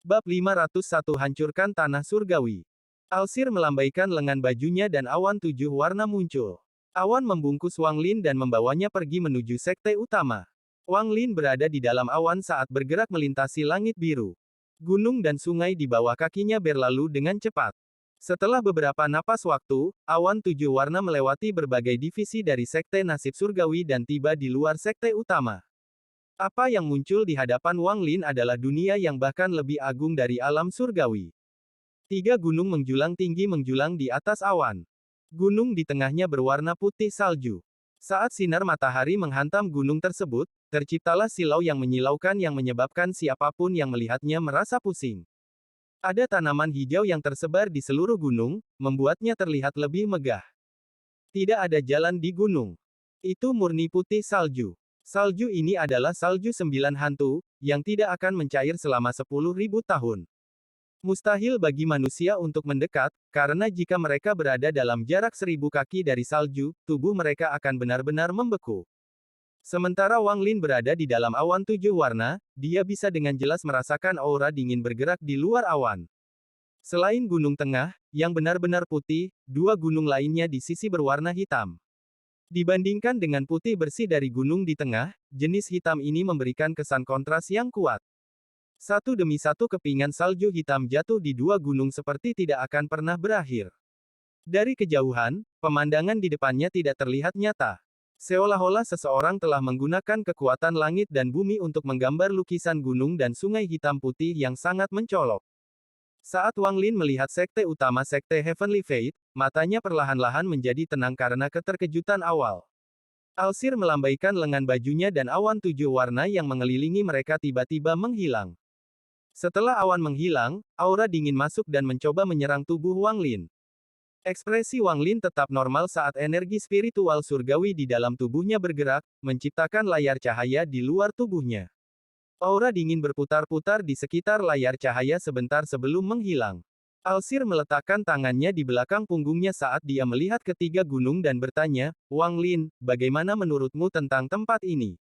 Bab 501 Hancurkan Tanah Surgawi. Alsir melambaikan lengan bajunya dan awan 7 warna muncul. Awan membungkus Wang Lin dan membawanya pergi menuju sekte utama. Wang Lin berada di dalam awan saat bergerak melintasi langit biru. Gunung dan sungai di bawah kakinya berlalu dengan cepat. Setelah beberapa napas waktu, awan 7 warna melewati berbagai divisi dari sekte nasib surgawi dan tiba di luar sekte utama. Apa yang muncul di hadapan Wang Lin adalah dunia yang bahkan lebih agung dari alam surgawi. 3 gunung menjulang tinggi menjulang di atas awan. Gunung di tengahnya berwarna putih salju. Saat sinar matahari menghantam gunung tersebut, terciptalah silau yang menyilaukan yang menyebabkan siapapun yang melihatnya merasa pusing. Ada tanaman hijau yang tersebar di seluruh gunung, membuatnya terlihat lebih megah. Tidak ada jalan di gunung. Itu murni putih salju. Salju ini adalah salju 9 hantu, yang tidak akan mencair selama 10.000 tahun. Mustahil bagi manusia untuk mendekat, karena jika mereka berada dalam jarak 1.000 kaki dari salju, tubuh mereka akan benar-benar membeku. Sementara Wang Lin berada di dalam awan 7 warna, dia bisa dengan jelas merasakan aura dingin bergerak di luar awan. Selain Gunung Tengah, yang benar-benar putih, 2 gunung lainnya di sisi berwarna hitam. Dibandingkan dengan putih bersih dari gunung di tengah, jenis hitam ini memberikan kesan kontras yang kuat. Satu demi satu kepingan salju hitam jatuh di 2 gunung seperti tidak akan pernah berakhir. Dari kejauhan, pemandangan di depannya tidak terlihat nyata. Seolah-olah seseorang telah menggunakan kekuatan langit dan bumi untuk menggambar lukisan gunung dan sungai hitam putih yang sangat mencolok. Saat Wang Lin melihat sekte utama sekte Heavenly Fate, matanya perlahan-lahan menjadi tenang karena keterkejutan awal. Alsir melambaikan lengan bajunya dan awan 7 warna yang mengelilingi mereka tiba-tiba menghilang. Setelah awan menghilang, aura dingin masuk dan mencoba menyerang tubuh Wang Lin. Ekspresi Wang Lin tetap normal saat energi spiritual surgawi di dalam tubuhnya bergerak, menciptakan layar cahaya di luar tubuhnya. Aura dingin berputar-putar di sekitar layar cahaya sebentar sebelum menghilang. Alsir meletakkan tangannya di belakang punggungnya saat dia melihat ketiga gunung dan bertanya, Wang Lin, bagaimana menurutmu tentang tempat ini?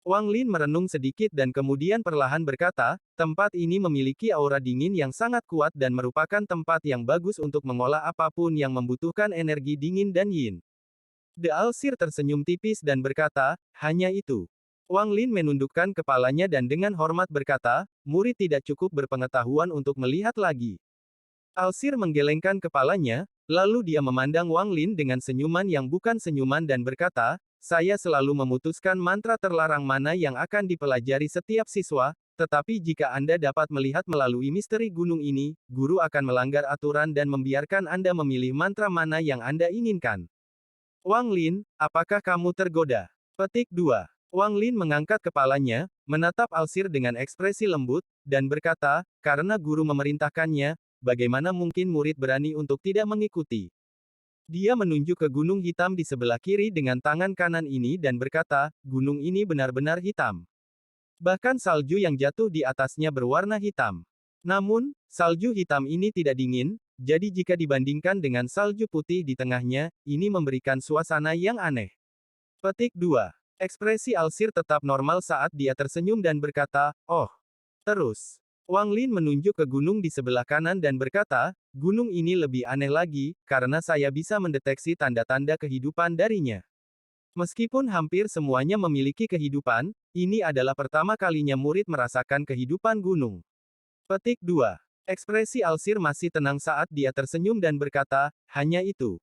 Wang Lin merenung sedikit dan kemudian perlahan berkata, tempat ini memiliki aura dingin yang sangat kuat dan merupakan tempat yang bagus untuk mengolah apapun yang membutuhkan energi dingin dan yin. De Alsir tersenyum tipis dan berkata, hanya itu. Wang Lin menundukkan kepalanya dan dengan hormat berkata, murid tidak cukup berpengetahuan untuk melihat lagi. Alsir menggelengkan kepalanya, lalu dia memandang Wang Lin dengan senyuman yang bukan senyuman dan berkata, saya selalu memutuskan mantra terlarang mana yang akan dipelajari setiap siswa, tetapi jika Anda dapat melihat melalui misteri gunung ini, guru akan melanggar aturan dan membiarkan Anda memilih mantra mana yang Anda inginkan. Wang Lin, apakah kamu tergoda? Petik 2. Wang Lin mengangkat kepalanya, menatap Alsir dengan ekspresi lembut, dan berkata, karena guru memerintahkannya, bagaimana mungkin murid berani untuk tidak mengikuti? Dia menunjuk ke gunung hitam di sebelah kiri dengan tangan kanan ini dan berkata, gunung ini benar-benar hitam. Bahkan salju yang jatuh di atasnya berwarna hitam. Namun, salju hitam ini tidak dingin, jadi jika dibandingkan dengan salju putih di tengahnya, ini memberikan suasana yang aneh. Petik 2. Ekspresi Alsir tetap normal saat dia tersenyum dan berkata, oh. Terus. Wang Lin menunjuk ke gunung di sebelah kanan dan berkata, gunung ini lebih aneh lagi, karena saya bisa mendeteksi tanda-tanda kehidupan darinya. Meskipun hampir semuanya memiliki kehidupan, ini adalah pertama kalinya murid merasakan kehidupan gunung. Petik 2. Ekspresi Alsir masih tenang saat dia tersenyum dan berkata, hanya itu.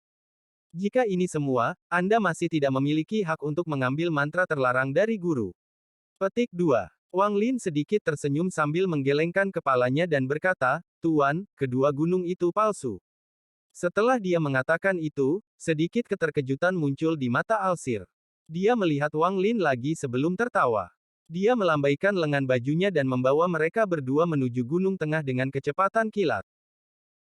Jika ini semua, Anda masih tidak memiliki hak untuk mengambil mantra terlarang dari guru. Petik 2. Wang Lin sedikit tersenyum sambil menggelengkan kepalanya dan berkata, Tuan, kedua gunung itu palsu. Setelah dia mengatakan itu, sedikit keterkejutan muncul di mata Alsir. Dia melihat Wang Lin lagi sebelum tertawa. Dia melambaikan lengan bajunya dan membawa mereka berdua menuju gunung tengah dengan kecepatan kilat.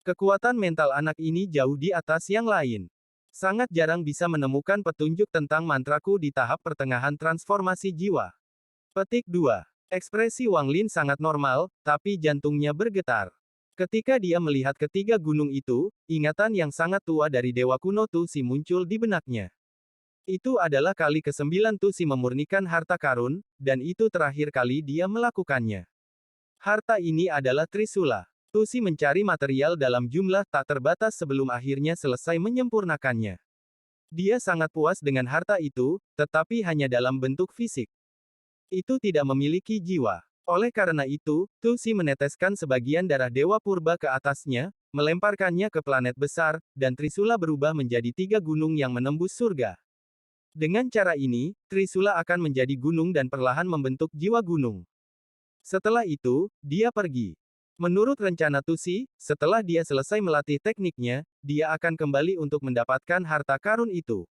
Kekuatan mental anak ini jauh di atas yang lain. Sangat jarang bisa menemukan petunjuk tentang mantraku di tahap pertengahan transformasi jiwa. Petik 2. Ekspresi Wang Lin sangat normal, tapi jantungnya bergetar. Ketika dia melihat ketiga gunung itu, ingatan yang sangat tua dari dewa kuno Tusi muncul di benaknya. Itu adalah kali ke-9 Tusi memurnikan harta karun, dan itu terakhir kali dia melakukannya. Harta ini adalah Trisula. Tusi mencari material dalam jumlah tak terbatas sebelum akhirnya selesai menyempurnakannya. Dia sangat puas dengan harta itu, tetapi hanya dalam bentuk fisik. Itu tidak memiliki jiwa. Oleh karena itu, Tusi meneteskan sebagian darah Dewa Purba ke atasnya, melemparkannya ke planet besar, dan Trisula berubah menjadi 3 gunung yang menembus surga. Dengan cara ini, Trisula akan menjadi gunung dan perlahan membentuk jiwa gunung. Setelah itu, dia pergi. Menurut rencana Tusi, setelah dia selesai melatih tekniknya, dia akan kembali untuk mendapatkan harta karun itu.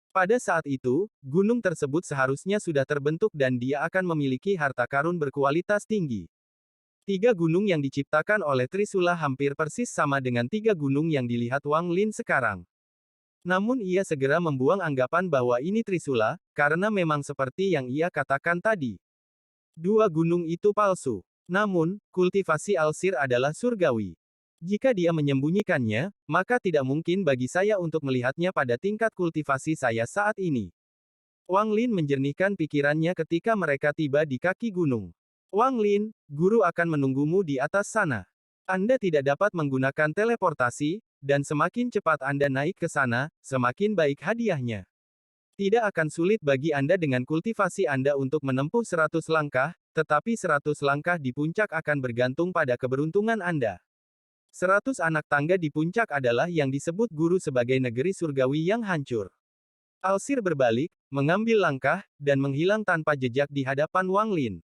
Pada saat itu, gunung tersebut seharusnya sudah terbentuk dan dia akan memiliki harta karun berkualitas tinggi. 3 gunung yang diciptakan oleh Trisula hampir persis sama dengan 3 gunung yang dilihat Wang Lin sekarang. Namun ia segera membuang anggapan bahwa ini Trisula, karena memang seperti yang ia katakan tadi. 2 gunung itu palsu. Namun, kultivasi Alsir adalah surgawi. Jika dia menyembunyikannya, maka tidak mungkin bagi saya untuk melihatnya pada tingkat kultivasi saya saat ini. Wang Lin menjernihkan pikirannya ketika mereka tiba di kaki gunung. Wang Lin, guru akan menunggumu di atas sana. Anda tidak dapat menggunakan teleportasi, dan semakin cepat Anda naik ke sana, semakin baik hadiahnya. Tidak akan sulit bagi Anda dengan kultivasi Anda untuk menempuh 100 langkah, tetapi 100 langkah di puncak akan bergantung pada keberuntungan Anda. 100 anak tangga di puncak adalah yang disebut guru sebagai negeri surgawi yang hancur. Alsir berbalik, mengambil langkah, dan menghilang tanpa jejak di hadapan Wang Lin.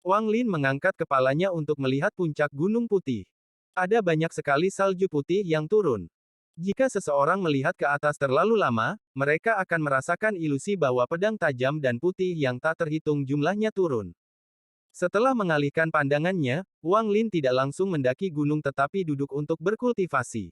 Wang Lin mengangkat kepalanya untuk melihat puncak gunung putih. Ada banyak sekali salju putih yang turun. Jika seseorang melihat ke atas terlalu lama, mereka akan merasakan ilusi bahwa pedang tajam dan putih yang tak terhitung jumlahnya turun. Setelah mengalihkan pandangannya, Wang Lin tidak langsung mendaki gunung tetapi duduk untuk berkultivasi.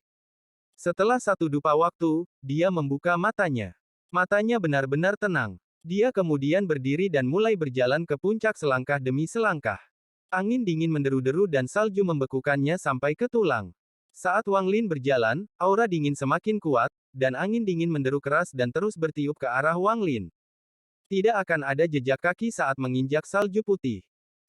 Setelah 1 dupa waktu, dia membuka matanya. Matanya benar-benar tenang. Dia kemudian berdiri dan mulai berjalan ke puncak selangkah demi selangkah. Angin dingin menderu-deru dan salju membekukannya sampai ke tulang. Saat Wang Lin berjalan, aura dingin semakin kuat, dan angin dingin menderu keras dan terus bertiup ke arah Wang Lin. Tidak akan ada jejak kaki saat menginjak salju putih.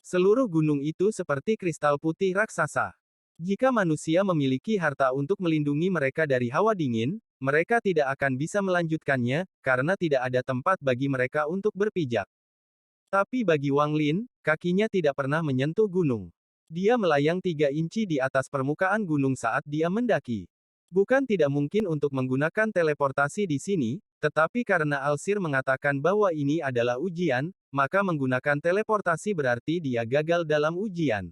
Seluruh gunung itu seperti kristal putih raksasa. Jika manusia memiliki harta untuk melindungi mereka dari hawa dingin, mereka tidak akan bisa melanjutkannya, karena tidak ada tempat bagi mereka untuk berpijak. Tapi bagi Wang Lin, kakinya tidak pernah menyentuh gunung. Dia melayang 3 inci di atas permukaan gunung saat dia mendaki. Bukan tidak mungkin untuk menggunakan teleportasi di sini, tetapi karena Alsir mengatakan bahwa ini adalah ujian, maka menggunakan teleportasi berarti dia gagal dalam ujian.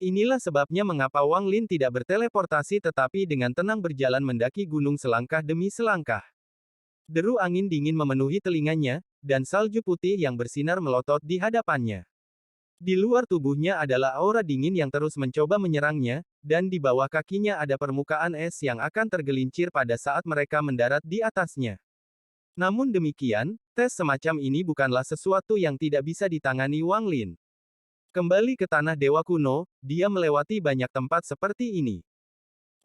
Inilah sebabnya mengapa Wang Lin tidak berteleportasi tetapi dengan tenang berjalan mendaki gunung selangkah demi selangkah. Deru angin dingin memenuhi telinganya, dan salju putih yang bersinar melotot di hadapannya. Di luar tubuhnya adalah aura dingin yang terus mencoba menyerangnya, dan di bawah kakinya ada permukaan es yang akan tergelincir pada saat mereka mendarat di atasnya. Namun demikian, tes semacam ini bukanlah sesuatu yang tidak bisa ditangani Wang Lin. Kembali ke tanah dewa kuno, dia melewati banyak tempat seperti ini.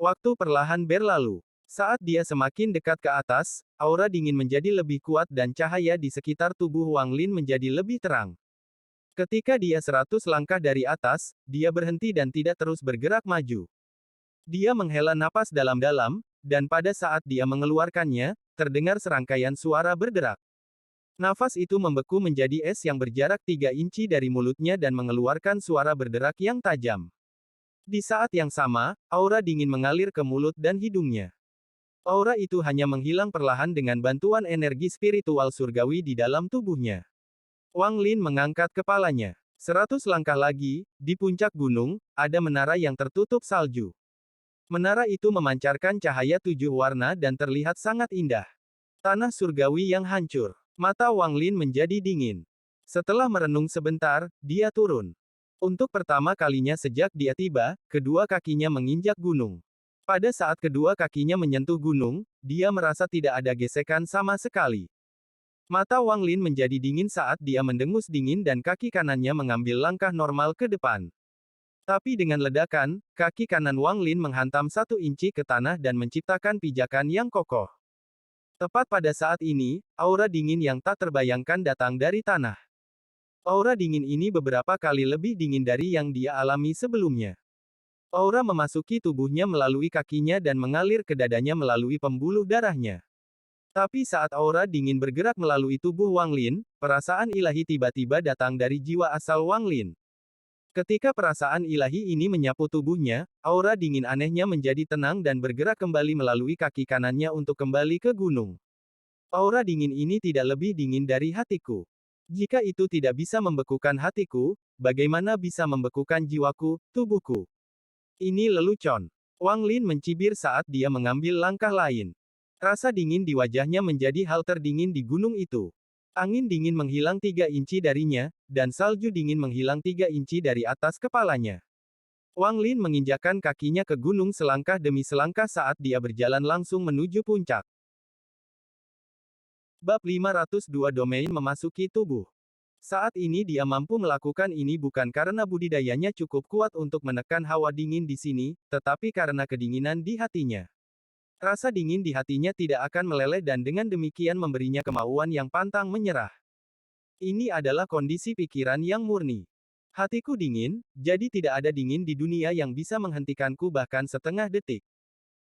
Waktu perlahan berlalu. Saat dia semakin dekat ke atas, aura dingin menjadi lebih kuat dan cahaya di sekitar tubuh Wang Lin menjadi lebih terang. Ketika dia 100 langkah dari atas, dia berhenti dan tidak terus bergerak maju. Dia menghela napas dalam-dalam, dan pada saat dia mengeluarkannya, terdengar serangkaian suara berderak. Nafas itu membeku menjadi es yang berjarak 3 inci dari mulutnya dan mengeluarkan suara berderak yang tajam. Di saat yang sama, aura dingin mengalir ke mulut dan hidungnya. Aura itu hanya menghilang perlahan dengan bantuan energi spiritual surgawi di dalam tubuhnya. Wang Lin mengangkat kepalanya. 100 langkah lagi, di puncak gunung, ada menara yang tertutup salju. Menara itu memancarkan cahaya 7 warna dan terlihat sangat indah. Tanah surgawi yang hancur. Mata Wang Lin menjadi dingin. Setelah merenung sebentar, dia turun. Untuk pertama kalinya sejak dia tiba, kedua kakinya menginjak gunung. Pada saat kedua kakinya menyentuh gunung, dia merasa tidak ada gesekan sama sekali. Mata Wang Lin menjadi dingin saat dia mendengus dingin dan kaki kanannya mengambil langkah normal ke depan. Tapi dengan ledakan, kaki kanan Wang Lin menghantam 1 inci ke tanah dan menciptakan pijakan yang kokoh. Tepat pada saat ini, aura dingin yang tak terbayangkan datang dari tanah. Aura dingin ini beberapa kali lebih dingin dari yang dia alami sebelumnya. Aura memasuki tubuhnya melalui kakinya dan mengalir ke dadanya melalui pembuluh darahnya. Tapi saat aura dingin bergerak melalui tubuh Wang Lin, perasaan ilahi tiba-tiba datang dari jiwa asal Wang Lin. Ketika perasaan ilahi ini menyapu tubuhnya, aura dingin anehnya menjadi tenang dan bergerak kembali melalui kaki kanannya untuk kembali ke gunung. Aura dingin ini tidak lebih dingin dari hatiku. Jika itu tidak bisa membekukan hatiku, bagaimana bisa membekukan jiwaku, tubuhku? Ini lelucon. Wang Lin mencibir saat dia mengambil langkah lain. Rasa dingin di wajahnya menjadi hal terdingin di gunung itu. Angin dingin menghilang 3 inci darinya, dan salju dingin menghilang 3 inci dari atas kepalanya. Wang Lin menginjakkan kakinya ke gunung selangkah demi selangkah saat dia berjalan langsung menuju puncak. Bab 502 Domain memasuki tubuh. Saat ini dia mampu melakukan ini bukan karena budidayanya cukup kuat untuk menekan hawa dingin di sini, tetapi karena kedinginan di hatinya. Rasa dingin di hatinya tidak akan meleleh dan dengan demikian memberinya kemauan yang pantang menyerah. Ini adalah kondisi pikiran yang murni. Hatiku dingin, jadi tidak ada dingin di dunia yang bisa menghentikanku bahkan setengah detik.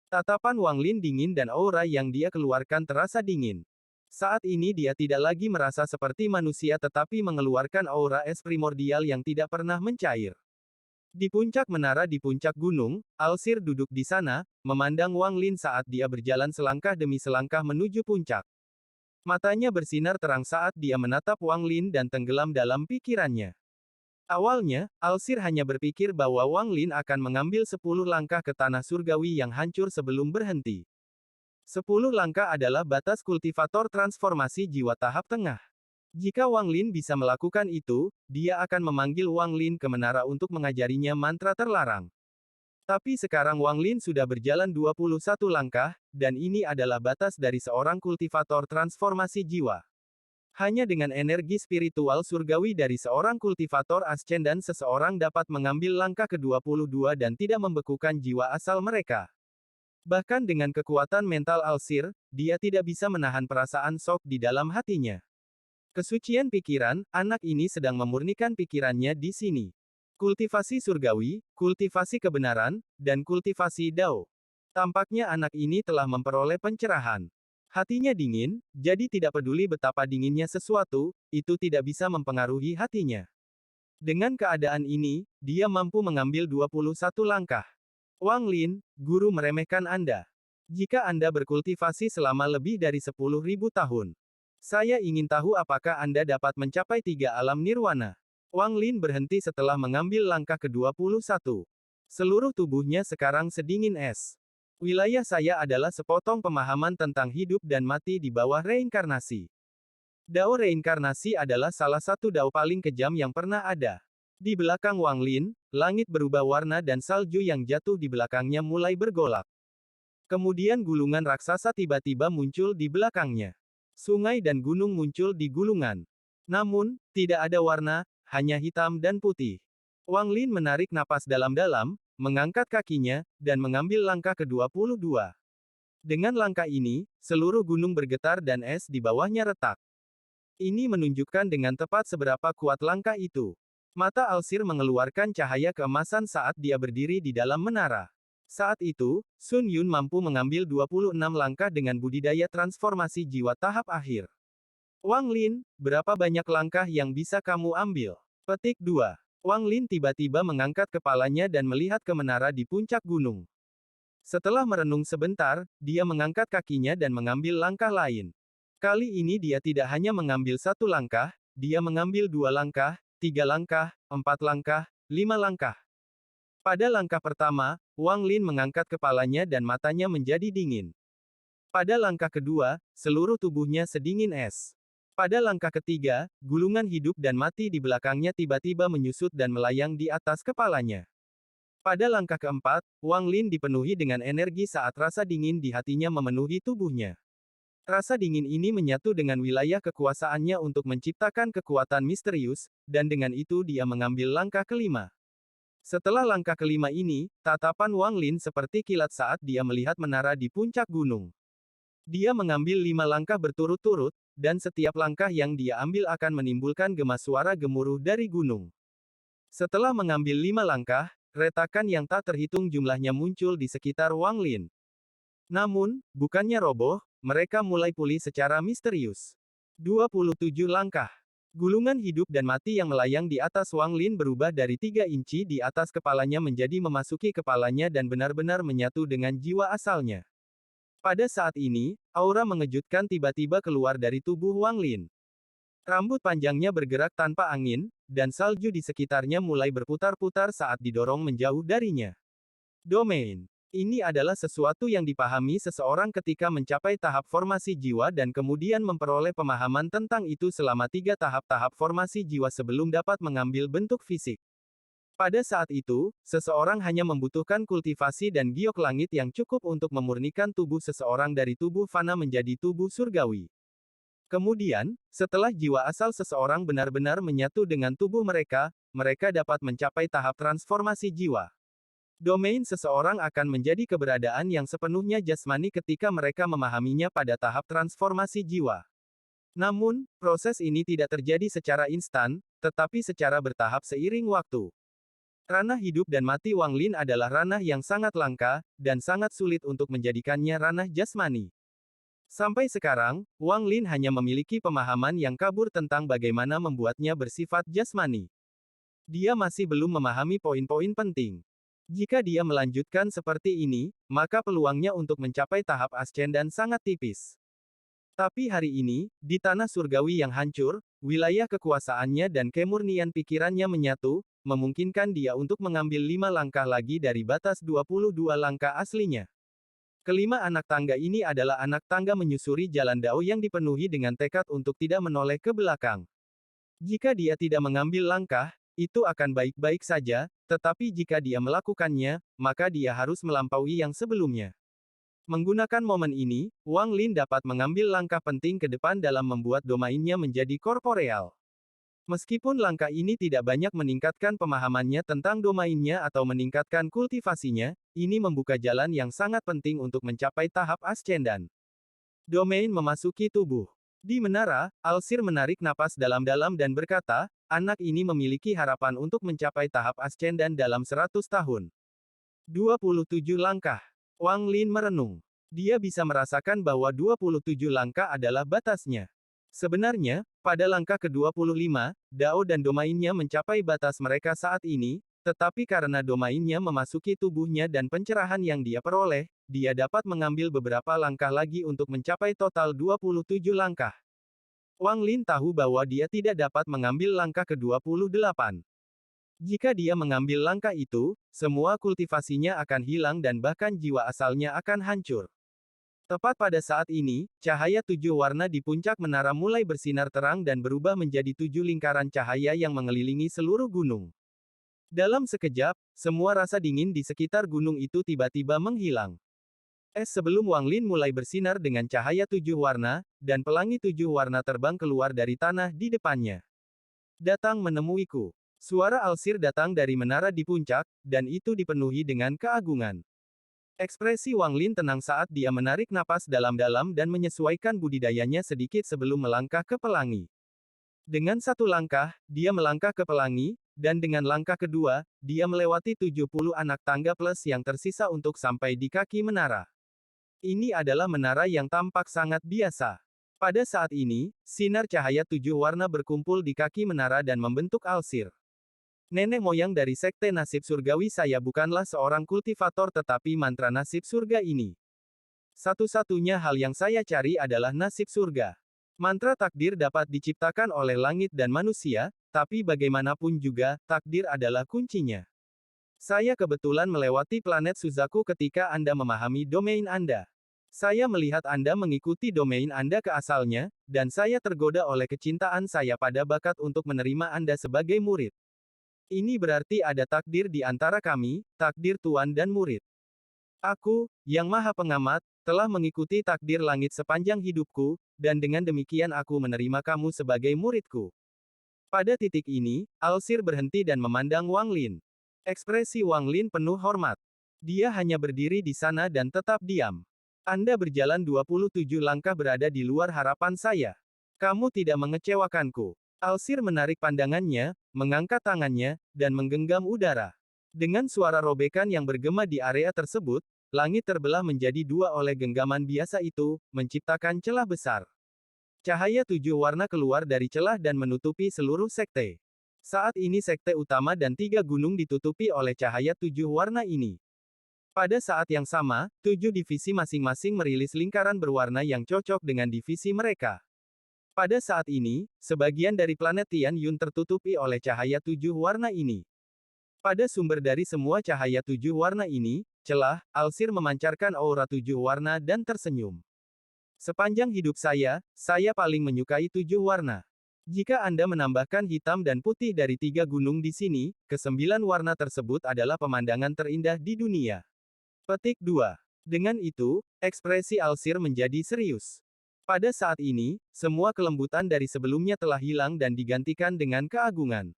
Tatapan Wang Lin dingin dan aura yang dia keluarkan terasa dingin. Saat ini dia tidak lagi merasa seperti manusia tetapi mengeluarkan aura es primordial yang tidak pernah mencair. Di puncak menara di puncak gunung, Alsir duduk di sana, memandang Wang Lin saat dia berjalan selangkah demi selangkah menuju puncak. Matanya bersinar terang saat dia menatap Wang Lin dan tenggelam dalam pikirannya. Awalnya, Alsir hanya berpikir bahwa Wang Lin akan mengambil 10 langkah ke tanah surgawi yang hancur sebelum berhenti. 10 langkah adalah batas kultivator transformasi jiwa tahap tengah. Jika Wang Lin bisa melakukan itu, dia akan memanggil Wang Lin ke menara untuk mengajarinya mantra terlarang. Tapi sekarang Wang Lin sudah berjalan 21 langkah, dan ini adalah batas dari seorang kultivator transformasi jiwa. Hanya dengan energi spiritual surgawi dari seorang kultivator ascendan seseorang dapat mengambil langkah ke-22 dan tidak membekukan jiwa asal mereka. Bahkan dengan kekuatan mental Alsir, dia tidak bisa menahan perasaan shock di dalam hatinya. Kesucian pikiran, anak ini sedang memurnikan pikirannya di sini. Kultivasi surgawi, kultivasi kebenaran, dan kultivasi Dao. Tampaknya anak ini telah memperoleh pencerahan. Hatinya dingin, jadi tidak peduli betapa dinginnya sesuatu, itu tidak bisa mempengaruhi hatinya. Dengan keadaan ini, dia mampu mengambil 21 langkah. Wang Lin, guru meremehkan Anda. Jika Anda berkultivasi selama lebih dari 10.000 tahun. Saya ingin tahu apakah Anda dapat mencapai 3 alam nirwana. Wang Lin berhenti setelah mengambil langkah ke-21. Seluruh tubuhnya sekarang sedingin es. Wilayah saya adalah sepotong pemahaman tentang hidup dan mati di bawah reinkarnasi. Dao reinkarnasi adalah salah satu dao paling kejam yang pernah ada. Di belakang Wang Lin, langit berubah warna dan salju yang jatuh di belakangnya mulai bergolak. Kemudian gulungan raksasa tiba-tiba muncul di belakangnya. Sungai dan gunung muncul di gulungan. Namun, tidak ada warna, hanya hitam dan putih. Wang Lin menarik napas dalam-dalam, mengangkat kakinya, dan mengambil langkah ke-22. Dengan langkah ini, seluruh gunung bergetar dan es di bawahnya retak. Ini menunjukkan dengan tepat seberapa kuat langkah itu. Mata Alsir mengeluarkan cahaya keemasan saat dia berdiri di dalam menara. Saat itu, Sun Yun mampu mengambil 26 langkah dengan budidaya transformasi jiwa tahap akhir. Wang Lin, berapa banyak langkah yang bisa kamu ambil? Petik 2. Wang Lin tiba-tiba mengangkat kepalanya dan melihat ke menara di puncak gunung. Setelah merenung sebentar, dia mengangkat kakinya dan mengambil langkah lain. Kali ini dia tidak hanya mengambil 1 langkah, dia mengambil 2 langkah, 3 langkah, 4 langkah, 5 langkah. Pada langkah pertama, Wang Lin mengangkat kepalanya dan matanya menjadi dingin. Pada langkah kedua, seluruh tubuhnya sedingin es. Pada langkah ketiga, gulungan hidup dan mati di belakangnya tiba-tiba menyusut dan melayang di atas kepalanya. Pada langkah keempat, Wang Lin dipenuhi dengan energi saat rasa dingin di hatinya memenuhi tubuhnya. Rasa dingin ini menyatu dengan wilayah kekuasaannya untuk menciptakan kekuatan misterius, dan dengan itu dia mengambil langkah kelima. Setelah langkah kelima ini, tatapan Wang Lin seperti kilat saat dia melihat menara di puncak gunung. Dia mengambil 5 langkah berturut-turut, dan setiap langkah yang dia ambil akan menimbulkan gema suara gemuruh dari gunung. Setelah mengambil 5 langkah, retakan yang tak terhitung jumlahnya muncul di sekitar Wang Lin. Namun, bukannya roboh, mereka mulai pulih secara misterius. 27 langkah. Gulungan hidup dan mati yang melayang di atas Wang Lin berubah dari 3 inci di atas kepalanya menjadi memasuki kepalanya dan benar-benar menyatu dengan jiwa asalnya. Pada saat ini, aura mengejutkan tiba-tiba keluar dari tubuh Wang Lin. Rambut panjangnya bergerak tanpa angin, dan salju di sekitarnya mulai berputar-putar saat didorong menjauh darinya. Domain. Ini adalah sesuatu yang dipahami seseorang ketika mencapai tahap formasi jiwa dan kemudian memperoleh pemahaman tentang itu selama 3 tahap-tahap formasi jiwa sebelum dapat mengambil bentuk fisik. Pada saat itu, seseorang hanya membutuhkan kultivasi dan giok langit yang cukup untuk memurnikan tubuh seseorang dari tubuh fana menjadi tubuh surgawi. Kemudian, setelah jiwa asal seseorang benar-benar menyatu dengan tubuh mereka, mereka dapat mencapai tahap transformasi jiwa. Domain seseorang akan menjadi keberadaan yang sepenuhnya jasmani ketika mereka memahaminya pada tahap transformasi jiwa. Namun, proses ini tidak terjadi secara instan, tetapi secara bertahap seiring waktu. Ranah hidup dan mati Wang Lin adalah ranah yang sangat langka, dan sangat sulit untuk menjadikannya ranah jasmani. Sampai sekarang, Wang Lin hanya memiliki pemahaman yang kabur tentang bagaimana membuatnya bersifat jasmani. Dia masih belum memahami poin-poin penting. Jika dia melanjutkan seperti ini, maka peluangnya untuk mencapai tahap ascendan sangat tipis. Tapi hari ini, di tanah surgawi yang hancur, wilayah kekuasaannya dan kemurnian pikirannya menyatu, memungkinkan dia untuk mengambil 5 langkah lagi dari batas 22 langkah aslinya. Kelima anak tangga ini adalah anak tangga menyusuri jalan Dao yang dipenuhi dengan tekad untuk tidak menoleh ke belakang. Jika dia tidak mengambil langkah, itu akan baik-baik saja, tetapi jika dia melakukannya, maka dia harus melampaui yang sebelumnya. Menggunakan momen ini, Wang Lin dapat mengambil langkah penting ke depan dalam membuat domainnya menjadi korporeal. Meskipun langkah ini tidak banyak meningkatkan pemahamannya tentang domainnya atau meningkatkan kultivasinya, ini membuka jalan yang sangat penting untuk mencapai tahap ascendan. Domain memasuki tubuh. Di menara, Alsir menarik napas dalam-dalam dan berkata, anak ini memiliki harapan untuk mencapai tahap ascendan dalam 100 tahun. 27 langkah. Wang Lin merenung. Dia bisa merasakan bahwa 27 langkah adalah batasnya. Sebenarnya, pada langkah ke-25, Dao dan domainnya mencapai batas mereka saat ini, tetapi karena domainnya memasuki tubuhnya dan pencerahan yang dia peroleh, dia dapat mengambil beberapa langkah lagi untuk mencapai total 27 langkah. Wang Lin tahu bahwa dia tidak dapat mengambil langkah ke-28. Jika dia mengambil langkah itu, semua kultivasinya akan hilang dan bahkan jiwa asalnya akan hancur. Tepat pada saat ini, cahaya 7 warna di puncak menara mulai bersinar terang dan berubah menjadi 7 lingkaran cahaya yang mengelilingi seluruh gunung. Dalam sekejap, semua rasa dingin di sekitar gunung itu tiba-tiba menghilang. Es sebelum Wang Lin mulai bersinar dengan cahaya 7 warna, dan pelangi 7 warna terbang keluar dari tanah di depannya. Datang menemuiku. Suara Alsir datang dari menara di puncak, dan itu dipenuhi dengan keagungan. Ekspresi Wang Lin tenang saat dia menarik napas dalam-dalam dan menyesuaikan budidayanya sedikit sebelum melangkah ke pelangi. Dengan satu langkah, dia melangkah ke pelangi, dan dengan langkah kedua, dia melewati 70 anak tangga plus yang tersisa untuk sampai di kaki menara. Ini adalah menara yang tampak sangat biasa. Pada saat ini, sinar cahaya 7 warna berkumpul di kaki menara dan membentuk Alsir. Nenek moyang dari Sekte Nasib Surgawi saya bukanlah seorang kultivator tetapi mantra nasib surga ini. Satu-satunya hal yang saya cari adalah nasib surga. Mantra takdir dapat diciptakan oleh langit dan manusia, tapi bagaimanapun juga, takdir adalah kuncinya. Saya kebetulan melewati planet Suzaku ketika Anda memahami domain Anda. Saya melihat Anda mengikuti domain Anda ke asalnya, dan saya tergoda oleh kecintaan saya pada bakat untuk menerima Anda sebagai murid. Ini berarti ada takdir di antara kami, takdir tuan dan murid. Aku, yang maha pengamat, telah mengikuti takdir langit sepanjang hidupku, dan dengan demikian aku menerima kamu sebagai muridku. Pada titik ini, Alsir berhenti dan memandang Wang Lin. Ekspresi Wang Lin penuh hormat. Dia hanya berdiri di sana dan tetap diam. Anda berjalan 27 langkah berada di luar harapan saya. Kamu tidak mengecewakanku. Alsir menarik pandangannya, mengangkat tangannya, dan menggenggam udara. Dengan suara robekan yang bergema di area tersebut, langit terbelah menjadi dua oleh genggaman biasa itu, menciptakan celah besar. Cahaya 7 warna keluar dari celah dan menutupi seluruh sekte. Saat ini sekte utama dan 3 gunung ditutupi oleh cahaya 7 warna ini. Pada saat yang sama, 7 divisi masing-masing merilis lingkaran berwarna yang cocok dengan divisi mereka. Pada saat ini, sebagian dari planet Tian Yun tertutupi oleh cahaya 7 warna ini. Pada sumber dari semua cahaya 7 warna ini, celah, Alsir memancarkan aura 7 warna dan tersenyum. Sepanjang hidup saya paling menyukai 7 warna. Jika Anda menambahkan hitam dan putih dari 3 gunung di sini, ke-9 warna tersebut adalah pemandangan terindah di dunia. Petik 2. Dengan itu, ekspresi Alsir menjadi serius. Pada saat ini, semua kelembutan dari sebelumnya telah hilang dan digantikan dengan keagungan.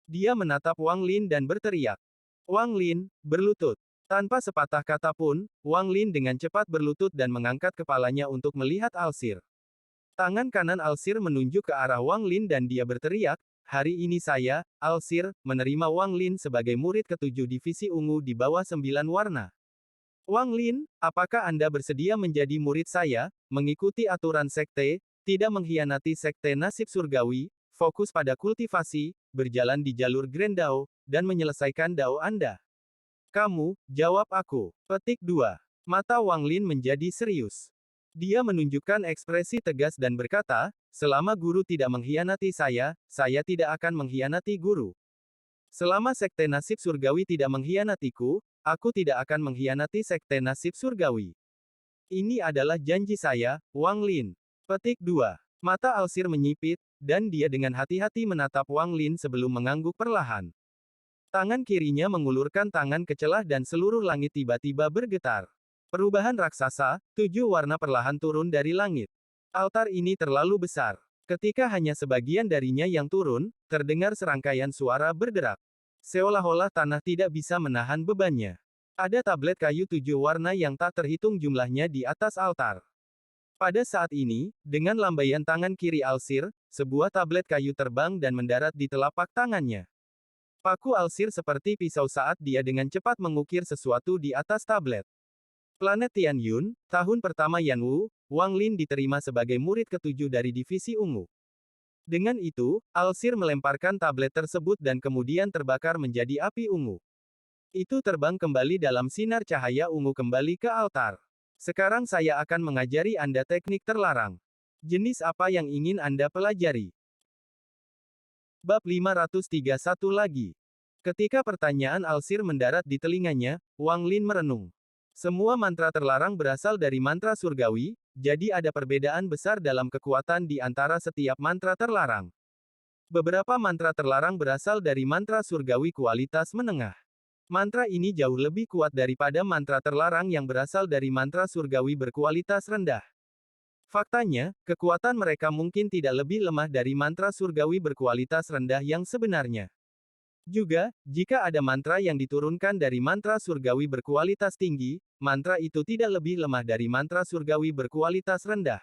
Dia menatap Wang Lin dan berteriak. Wang Lin, berlutut. Tanpa sepatah kata pun, Wang Lin dengan cepat berlutut dan mengangkat kepalanya untuk melihat Alsir. Tangan kanan Alsir menunjuk ke arah Wang Lin dan dia berteriak, hari ini saya, Alsir, menerima Wang Lin sebagai murid ke-7 divisi ungu di bawah 9 warna. Wang Lin, apakah Anda bersedia menjadi murid saya, mengikuti aturan sekte, tidak mengkhianati sekte nasib surgawi, fokus pada kultivasi, berjalan di jalur Grand Dao, dan menyelesaikan Dao Anda? Kamu, jawab aku. Petik 2. Mata Wang Lin menjadi serius. Dia menunjukkan ekspresi tegas dan berkata, selama guru tidak mengkhianati saya tidak akan mengkhianati guru. Selama sekte nasib surgawi tidak mengkhianatiku, aku tidak akan mengkhianati sekte nasib surgawi. Ini adalah janji saya, Wang Lin. Petik 2. Mata Alsir menyipit, dan dia dengan hati-hati menatap Wang Lin sebelum mengangguk perlahan. Tangan kirinya mengulurkan tangan ke celah dan seluruh langit tiba-tiba bergetar. Perubahan raksasa, 7 warna perlahan turun dari langit. Altar ini terlalu besar. Ketika hanya sebagian darinya yang turun, terdengar serangkaian suara berderak. Seolah-olah tanah tidak bisa menahan bebannya. Ada tablet kayu 7 warna yang tak terhitung jumlahnya di atas altar. Pada saat ini, dengan lambaian tangan kiri Alsir, sebuah tablet kayu terbang dan mendarat di telapak tangannya. Paku Alsir seperti pisau saat dia dengan cepat mengukir sesuatu di atas tablet. Planet Tian Yun, tahun pertama Yanwu, Wang Lin diterima sebagai murid ke-7 dari divisi ungu. Dengan itu, Alsir melemparkan tablet tersebut dan kemudian terbakar menjadi api ungu. Itu terbang kembali dalam sinar cahaya ungu kembali ke altar. Sekarang saya akan mengajari Anda teknik terlarang. Jenis apa yang ingin Anda pelajari? Bab 531 lagi. Ketika pertanyaan Alsir mendarat di telinganya, Wang Lin merenung. Semua mantra terlarang berasal dari mantra surgawi, jadi ada perbedaan besar dalam kekuatan di antara setiap mantra terlarang. Beberapa mantra terlarang berasal dari mantra surgawi kualitas menengah. Mantra ini jauh lebih kuat daripada mantra terlarang yang berasal dari mantra surgawi berkualitas rendah. Faktanya, kekuatan mereka mungkin tidak lebih lemah dari mantra surgawi berkualitas rendah yang sebenarnya. Juga, jika ada mantra yang diturunkan dari mantra surgawi berkualitas tinggi, mantra itu tidak lebih lemah dari mantra surgawi berkualitas rendah.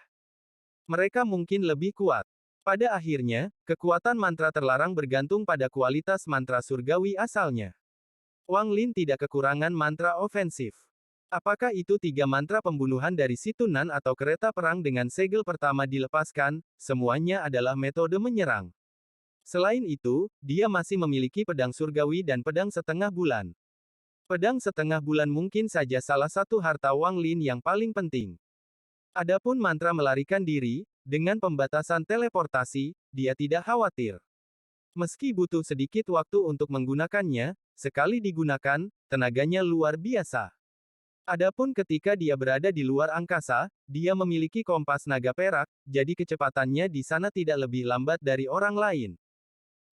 Mereka mungkin lebih kuat. Pada akhirnya, kekuatan mantra terlarang bergantung pada kualitas mantra surgawi asalnya. Wang Lin tidak kekurangan mantra ofensif. Apakah itu 3 mantra pembunuhan dari Situnan atau kereta perang dengan segel pertama dilepaskan, semuanya adalah metode menyerang. Selain itu, dia masih memiliki pedang surgawi dan pedang setengah bulan. Pedang setengah bulan mungkin saja salah satu harta Wang Lin yang paling penting. Adapun mantra melarikan diri, dengan pembatasan teleportasi, dia tidak khawatir. Meski butuh sedikit waktu untuk menggunakannya, sekali digunakan, tenaganya luar biasa. Adapun ketika dia berada di luar angkasa, dia memiliki kompas naga perak, jadi kecepatannya di sana tidak lebih lambat dari orang lain.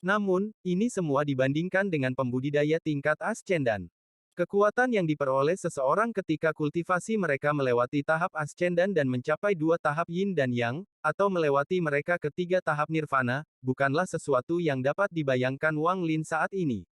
Namun, ini semua dibandingkan dengan pembudidaya tingkat ascendan. Kekuatan yang diperoleh seseorang ketika kultivasi mereka melewati tahap ascendan dan mencapai 2 tahap yin dan yang, atau melewati mereka ke 3 tahap nirvana, bukanlah sesuatu yang dapat dibayangkan Wang Lin saat ini.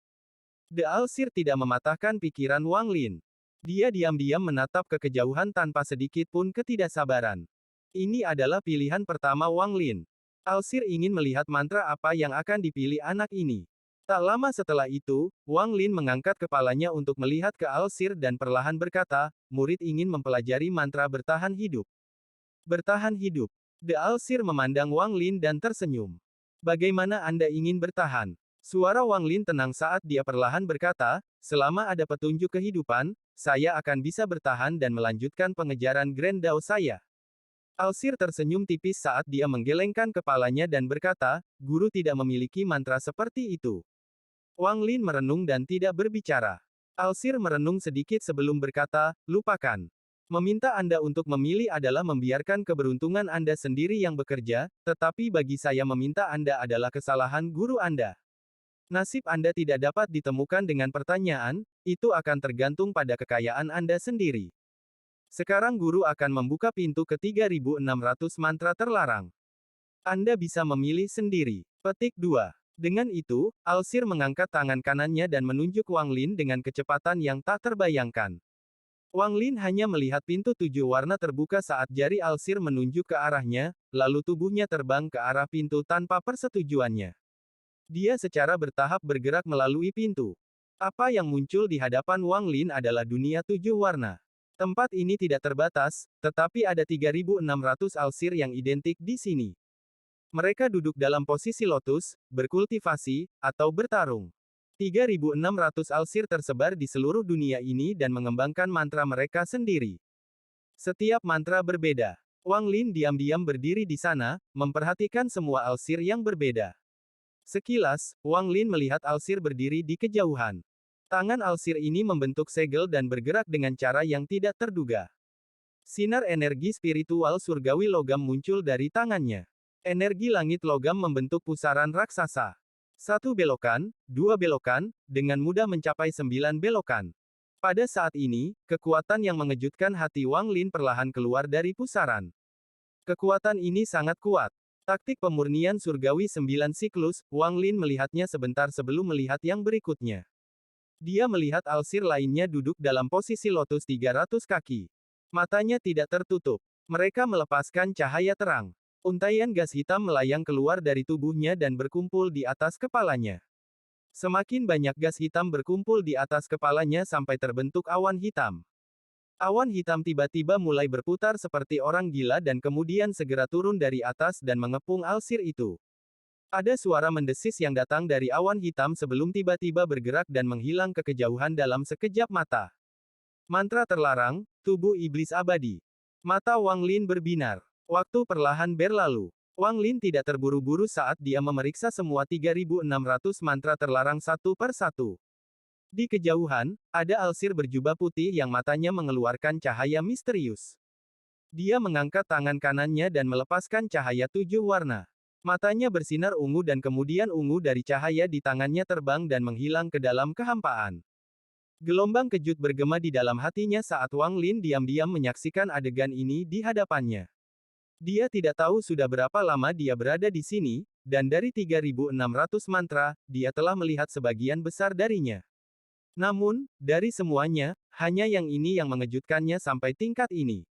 The Alsir tidak mematahkan pikiran Wang Lin. Dia diam-diam menatap ke kejauhan tanpa sedikit pun ketidaksabaran. Ini adalah pilihan pertama Wang Lin. Alsir ingin melihat mantra apa yang akan dipilih anak ini. Tak lama setelah itu, Wang Lin mengangkat kepalanya untuk melihat ke Alsir dan perlahan berkata, murid ingin mempelajari mantra bertahan hidup. Bertahan hidup. The Alsir memandang Wang Lin dan tersenyum. Bagaimana Anda ingin bertahan? Suara Wang Lin tenang saat dia perlahan berkata, selama ada petunjuk kehidupan, saya akan bisa bertahan dan melanjutkan pengejaran Grand Dao saya. Alsir tersenyum tipis saat dia menggelengkan kepalanya dan berkata, guru tidak memiliki mantra seperti itu. Wang Lin merenung dan tidak berbicara. Alsir merenung sedikit sebelum berkata, lupakan. Meminta Anda untuk memilih adalah membiarkan keberuntungan Anda sendiri yang bekerja, tetapi bagi saya meminta Anda adalah kesalahan guru Anda. Nasib Anda tidak dapat ditemukan dengan pertanyaan, itu akan tergantung pada kekayaan Anda sendiri. Sekarang guru akan membuka pintu ke 3600 mantra terlarang. Anda bisa memilih sendiri. Petik 2. Dengan itu, Alsir mengangkat tangan kanannya dan menunjuk Wang Lin dengan kecepatan yang tak terbayangkan. Wang Lin hanya melihat pintu 7 warna terbuka saat jari Alsir menunjuk ke arahnya, lalu tubuhnya terbang ke arah pintu tanpa persetujuannya. Dia secara bertahap bergerak melalui pintu. Apa yang muncul di hadapan Wang Lin adalah dunia 7 warna. Tempat ini tidak terbatas, tetapi ada 3600 Alsir yang identik di sini. Mereka duduk dalam posisi lotus, berkultivasi, atau bertarung. 3600 Alsir tersebar di seluruh dunia ini dan mengembangkan mantra mereka sendiri. Setiap mantra berbeda. Wang Lin diam-diam berdiri di sana, memperhatikan semua Alsir yang berbeda. Sekilas, Wang Lin melihat Alsir berdiri di kejauhan. Tangan Alsir ini membentuk segel dan bergerak dengan cara yang tidak terduga. Sinar energi spiritual surgawi logam muncul dari tangannya. Energi langit logam membentuk pusaran raksasa. 1 belokan, 2 belokan, dengan mudah mencapai 9 belokan. Pada saat ini, kekuatan yang mengejutkan hati Wang Lin perlahan keluar dari pusaran. Kekuatan ini sangat kuat. Taktik pemurnian surgawi 9 siklus, Wang Lin melihatnya sebentar sebelum melihat yang berikutnya. Dia melihat Alsir lainnya duduk dalam posisi lotus 300 kaki. Matanya tidak tertutup. Mereka melepaskan cahaya terang. Untaian gas hitam melayang keluar dari tubuhnya dan berkumpul di atas kepalanya. Semakin banyak gas hitam berkumpul di atas kepalanya sampai terbentuk awan hitam. Awan hitam tiba-tiba mulai berputar seperti orang gila dan kemudian segera turun dari atas dan mengepung Alsir itu. Ada suara mendesis yang datang dari awan hitam sebelum tiba-tiba bergerak dan menghilang ke kejauhan dalam sekejap mata. Mantra terlarang, tubuh iblis abadi. Mata Wang Lin berbinar. Waktu perlahan berlalu. Wang Lin tidak terburu-buru saat dia memeriksa semua 3600 mantra terlarang satu per satu. Di kejauhan, ada Alsir berjubah putih yang matanya mengeluarkan cahaya misterius. Dia mengangkat tangan kanannya dan melepaskan cahaya 7 warna. Matanya bersinar ungu dan kemudian ungu dari cahaya di tangannya terbang dan menghilang ke dalam kehampaan. Gelombang kejut bergema di dalam hatinya saat Wang Lin diam-diam menyaksikan adegan ini di hadapannya. Dia tidak tahu sudah berapa lama dia berada di sini, dan dari 3600 mantra, dia telah melihat sebagian besar darinya. Namun, dari semuanya, hanya yang ini yang mengejutkannya sampai tingkat ini.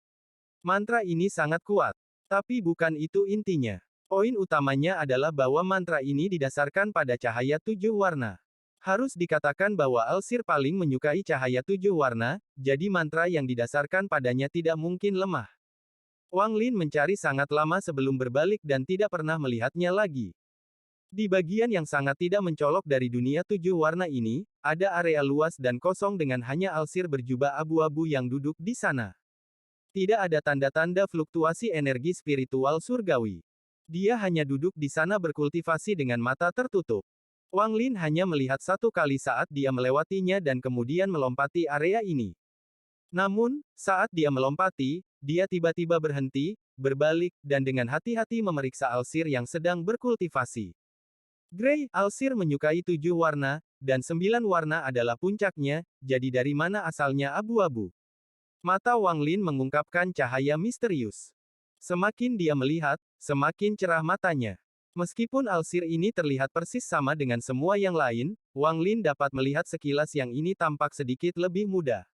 Mantra ini sangat kuat. Tapi bukan itu intinya. Poin utamanya adalah bahwa mantra ini didasarkan pada cahaya 7 warna. Harus dikatakan bahwa Alsir paling menyukai cahaya 7 warna, jadi mantra yang didasarkan padanya tidak mungkin lemah. Wang Lin mencari sangat lama sebelum berbalik dan tidak pernah melihatnya lagi. Di bagian yang sangat tidak mencolok dari dunia 7 warna ini, ada area luas dan kosong dengan hanya Alsir berjubah abu-abu yang duduk di sana. Tidak ada tanda-tanda fluktuasi energi spiritual surgawi. Dia hanya duduk di sana berkultivasi dengan mata tertutup. Wang Lin hanya melihat satu kali saat dia melewatinya dan kemudian melompati area ini. Namun, saat dia melompati, dia tiba-tiba berhenti, berbalik, dan dengan hati-hati memeriksa Alsir yang sedang berkultivasi. Grey, Alsir menyukai 7 warna, dan 9 warna adalah puncaknya, jadi dari mana asalnya abu-abu? Mata Wang Lin mengungkapkan cahaya misterius. Semakin dia melihat, semakin cerah matanya. Meskipun Alsir ini terlihat persis sama dengan semua yang lain, Wang Lin dapat melihat sekilas yang ini tampak sedikit lebih muda.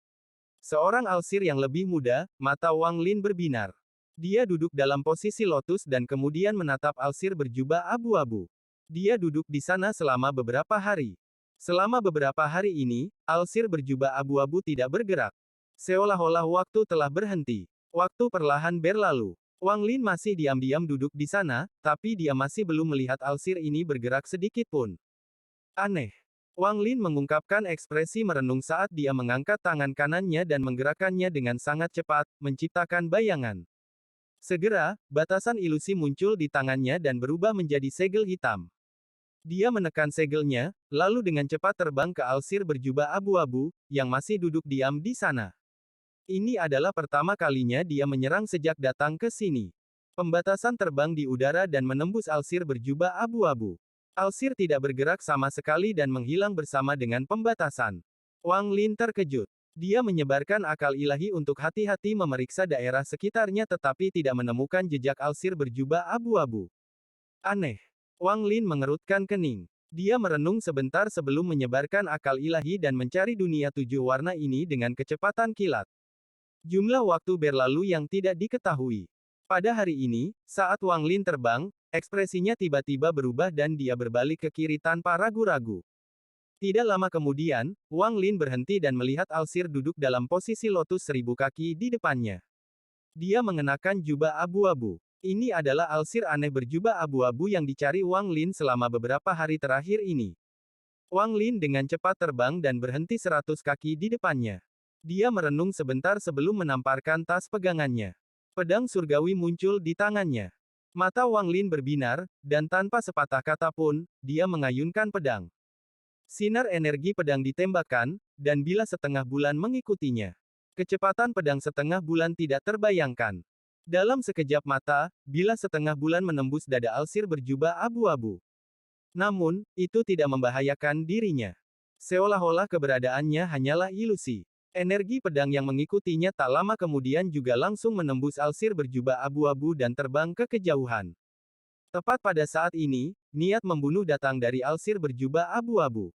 Seorang Alsir yang lebih muda, mata Wang Lin berbinar. Dia duduk dalam posisi lotus dan kemudian menatap Alsir berjubah abu-abu. Dia duduk di sana selama beberapa hari. Selama beberapa hari ini, Alsir berjubah abu-abu tidak bergerak. Seolah-olah waktu telah berhenti. Waktu perlahan berlalu. Wang Lin masih diam-diam duduk di sana, tapi dia masih belum melihat Alsir ini bergerak sedikit pun. Aneh. Wang Lin mengungkapkan ekspresi merenung saat dia mengangkat tangan kanannya dan menggerakkannya dengan sangat cepat, menciptakan bayangan. Segera, batasan ilusi muncul di tangannya dan berubah menjadi segel hitam. Dia menekan segelnya, lalu dengan cepat terbang ke Alsir berjubah abu-abu, yang masih duduk diam di sana. Ini adalah pertama kalinya dia menyerang sejak datang ke sini. Pembatasan terbang di udara dan menembus Alsir berjubah abu-abu. Alsir tidak bergerak sama sekali dan menghilang bersama dengan pembatasan. Wang Lin terkejut. Dia menyebarkan akal ilahi untuk hati-hati memeriksa daerah sekitarnya tetapi tidak menemukan jejak Alsir berjubah abu-abu. Aneh. Wang Lin mengerutkan kening. Dia merenung sebentar sebelum menyebarkan akal ilahi dan mencari dunia 7 warna ini dengan kecepatan kilat. Jumlah waktu berlalu yang tidak diketahui. Pada hari ini, saat Wang Lin terbang, ekspresinya tiba-tiba berubah dan dia berbalik ke kiri tanpa ragu-ragu. Tidak lama kemudian, Wang Lin berhenti dan melihat Alsir duduk dalam posisi lotus 1000 kaki di depannya. Dia mengenakan jubah abu-abu. Ini adalah Alsir aneh berjubah abu-abu yang dicari Wang Lin selama beberapa hari terakhir ini. Wang Lin dengan cepat terbang dan berhenti 100 kaki di depannya. Dia merenung sebentar sebelum menamparkan tas pegangannya. Pedang surgawi muncul di tangannya. Mata Wang Lin berbinar, dan tanpa sepatah kata pun, dia mengayunkan pedang. Sinar energi pedang ditembakkan, dan bila setengah bulan mengikutinya. Kecepatan pedang setengah bulan tidak terbayangkan. Dalam sekejap mata, bila setengah bulan menembus dada Alsir berjubah abu-abu. Namun, itu tidak membahayakan dirinya. Seolah-olah keberadaannya hanyalah ilusi. Energi pedang yang mengikutinya tak lama kemudian juga langsung menembus Alsir berjubah abu-abu dan terbang ke kejauhan. Tepat pada saat ini, niat membunuh datang dari Alsir berjubah abu-abu.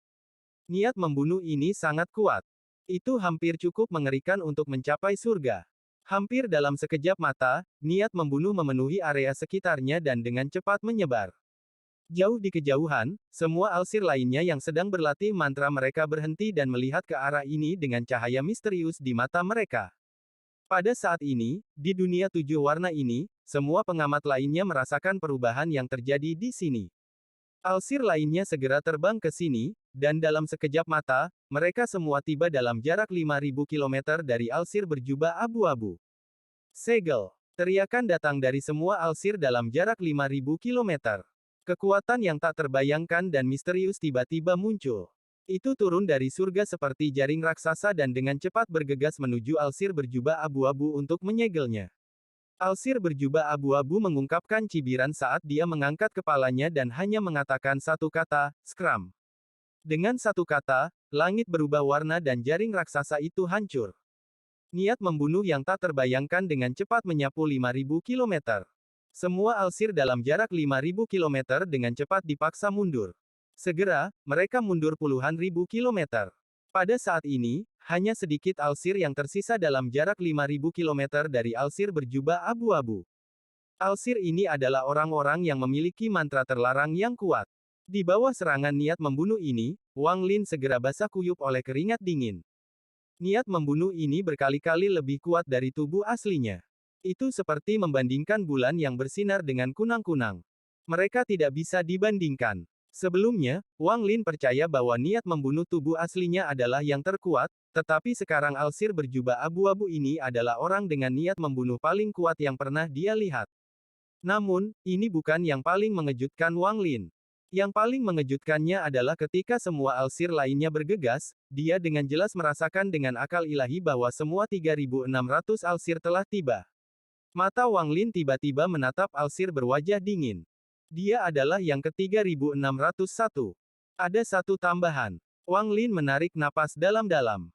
Niat membunuh ini sangat kuat. Itu hampir cukup mengerikan untuk mencapai surga. Hampir dalam sekejap mata, niat membunuh memenuhi area sekitarnya dan dengan cepat menyebar. Jauh di kejauhan, semua Alsir lainnya yang sedang berlatih mantra mereka berhenti dan melihat ke arah ini dengan cahaya misterius di mata mereka. Pada saat ini, di dunia 7 warna ini, semua pengamat lainnya merasakan perubahan yang terjadi di sini. Alsir lainnya segera terbang ke sini, dan dalam sekejap mata, mereka semua tiba dalam jarak 5000 km dari Alsir berjubah abu-abu. Segel. Teriakan datang dari semua Alsir dalam jarak 5000 km. Kekuatan yang tak terbayangkan dan misterius tiba-tiba muncul. Itu turun dari surga seperti jaring raksasa dan dengan cepat bergegas menuju Alsir berjubah abu-abu untuk menyegelnya. Alsir berjubah abu-abu mengungkapkan cibiran saat dia mengangkat kepalanya dan hanya mengatakan satu kata, "Skram." Dengan satu kata, langit berubah warna dan jaring raksasa itu hancur. Niat membunuh yang tak terbayangkan dengan cepat menyapu 5000 km. Semua Alsir dalam jarak 5000 km dengan cepat dipaksa mundur. Segera, mereka mundur puluhan ribu kilometer. Pada saat ini, hanya sedikit Alsir yang tersisa dalam jarak 5000 km dari Alsir berjubah abu-abu. Alsir ini adalah orang-orang yang memiliki mantra terlarang yang kuat. Di bawah serangan niat membunuh ini, Wang Lin segera basah kuyup oleh keringat dingin. Niat membunuh ini berkali-kali lebih kuat dari tubuh aslinya. Itu seperti membandingkan bulan yang bersinar dengan kunang-kunang. Mereka tidak bisa dibandingkan. Sebelumnya, Wang Lin percaya bahwa niat membunuh tubuh aslinya adalah yang terkuat, tetapi sekarang Alsir berjubah abu-abu ini adalah orang dengan niat membunuh paling kuat yang pernah dia lihat. Namun, ini bukan yang paling mengejutkan Wang Lin. Yang paling mengejutkannya adalah ketika semua Alsir lainnya bergegas, dia dengan jelas merasakan dengan akal ilahi bahwa semua 3600 Alsir telah tiba. Mata Wang Lin tiba-tiba menatap Alsir berwajah dingin. Dia adalah yang ke-3601. Ada satu tambahan. Wang Lin menarik napas dalam-dalam.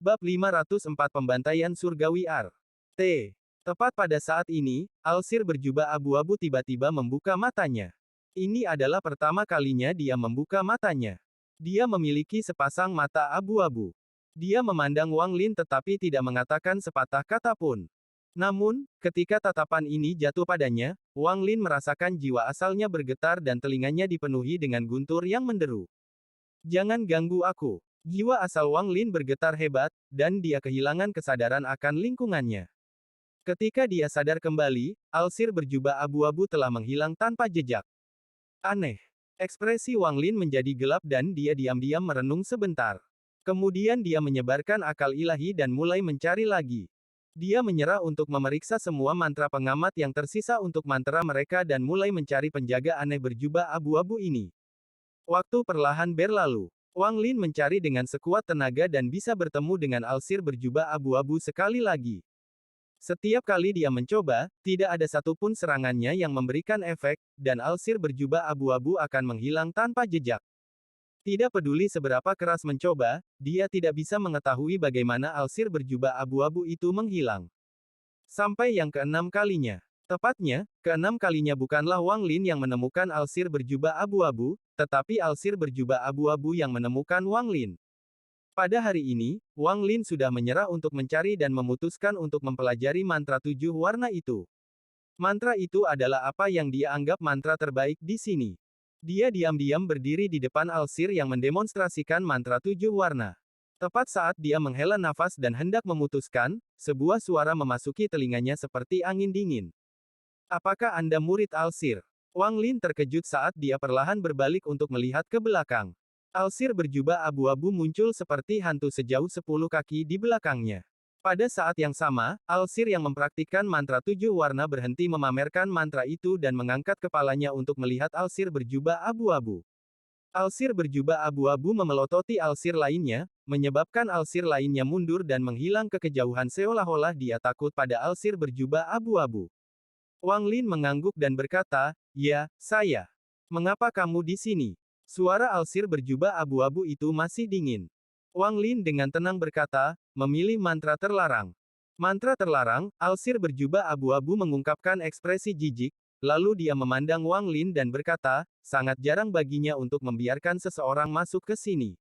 Bab 504 Pembantaian Surgawi R. T. Tepat pada saat ini, Alsir berjubah abu-abu tiba-tiba membuka matanya. Ini adalah pertama kalinya dia membuka matanya. Dia memiliki sepasang mata abu-abu. Dia memandang Wang Lin tetapi tidak mengatakan sepatah kata pun. Namun, ketika tatapan ini jatuh padanya, Wang Lin merasakan jiwa asalnya bergetar dan telinganya dipenuhi dengan guntur yang menderu. Jangan ganggu aku. Jiwa asal Wang Lin bergetar hebat, dan dia kehilangan kesadaran akan lingkungannya. Ketika dia sadar kembali, Alsir berjubah abu-abu telah menghilang tanpa jejak. Aneh. Ekspresi Wang Lin menjadi gelap dan dia diam-diam merenung sebentar. Kemudian dia menyebarkan akal ilahi dan mulai mencari lagi. Dia menyerah untuk memeriksa semua mantra pengamat yang tersisa untuk mantra mereka dan mulai mencari penjaga aneh berjubah abu-abu ini. Waktu perlahan berlalu. Wang Lin mencari dengan sekuat tenaga dan bisa bertemu dengan Alsir berjubah abu-abu sekali lagi. Setiap kali dia mencoba, tidak ada satupun serangannya yang memberikan efek, dan Alsir berjubah abu-abu akan menghilang tanpa jejak. Tidak peduli seberapa keras mencoba, dia tidak bisa mengetahui bagaimana Alsir berjubah abu-abu itu menghilang. Sampai yang keenam kalinya. Tepatnya, keenam kalinya bukanlah Wang Lin yang menemukan Alsir berjubah abu-abu, tetapi Alsir berjubah abu-abu yang menemukan Wang Lin. Pada hari ini, Wang Lin sudah menyerah untuk mencari dan memutuskan untuk mempelajari mantra 7 warna itu. Mantra itu adalah apa yang dia anggap mantra terbaik di sini. Dia diam-diam berdiri di depan Alsir yang mendemonstrasikan mantra 7 warna. Tepat saat dia menghela nafas dan hendak memutuskan, sebuah suara memasuki telinganya seperti angin dingin. Apakah Anda murid Alsir? Wang Lin terkejut saat dia perlahan berbalik untuk melihat ke belakang. Alsir berjubah abu-abu muncul seperti hantu sejauh 10 kaki di belakangnya. Pada saat yang sama, Alsir yang mempraktikkan mantra 7 warna berhenti memamerkan mantra itu dan mengangkat kepalanya untuk melihat Alsir berjubah abu-abu. Alsir berjubah abu-abu memelototi Alsir lainnya, menyebabkan Alsir lainnya mundur dan menghilang ke kejauhan seolah-olah dia takut pada Alsir berjubah abu-abu. Wang Lin mengangguk dan berkata, "Ya, saya. Mengapa kamu di sini?" Suara Alsir berjubah abu-abu itu masih dingin. Wang Lin dengan tenang berkata, "Memilih mantra terlarang." Mantra terlarang, Alsir berjubah abu-abu mengungkapkan ekspresi jijik, lalu dia memandang Wang Lin dan berkata, sangat jarang baginya untuk membiarkan seseorang masuk ke sini.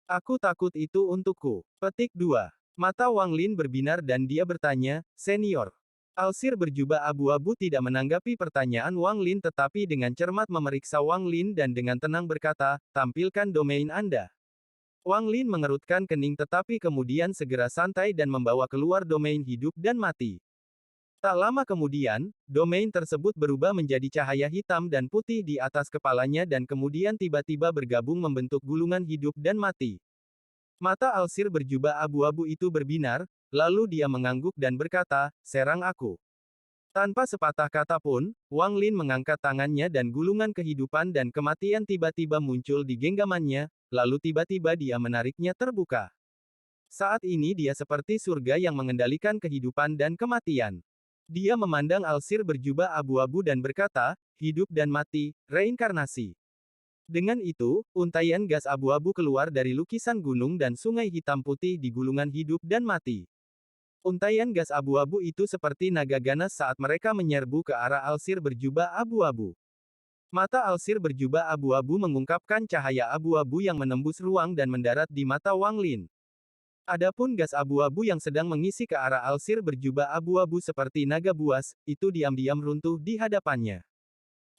Aku takut itu untukku. Petik 2. Mata Wang Lin berbinar dan dia bertanya, "Senior." Alsir berjubah abu-abu tidak menanggapi pertanyaan Wang Lin tetapi dengan cermat memeriksa Wang Lin dan dengan tenang berkata, "Tampilkan domain Anda." Wang Lin mengerutkan kening tetapi kemudian segera santai dan membawa keluar domain hidup dan mati. Tak lama kemudian, domain tersebut berubah menjadi cahaya hitam dan putih di atas kepalanya dan kemudian tiba-tiba bergabung membentuk gulungan hidup dan mati. Mata Alsir berjubah abu-abu itu berbinar, lalu dia mengangguk dan berkata, "Serang aku." Tanpa sepatah kata pun, Wang Lin mengangkat tangannya dan gulungan kehidupan dan kematian tiba-tiba muncul di genggamannya, lalu tiba-tiba dia menariknya terbuka. Saat ini dia seperti surga yang mengendalikan kehidupan dan kematian. Dia memandang Alsir berjubah abu-abu dan berkata, "Hidup dan mati, reinkarnasi." Dengan itu, untaian gas abu-abu keluar dari lukisan gunung dan sungai hitam putih di gulungan hidup dan mati. Untaian gas abu-abu itu seperti naga ganas saat mereka menyerbu ke arah Alsir berjubah abu-abu. Mata Alsir berjubah abu-abu mengungkapkan cahaya abu-abu yang menembus ruang dan mendarat di mata Wang Lin. Adapun gas abu-abu yang sedang mengisi ke arah Alsir berjubah abu-abu seperti naga buas, itu diam-diam runtuh di hadapannya.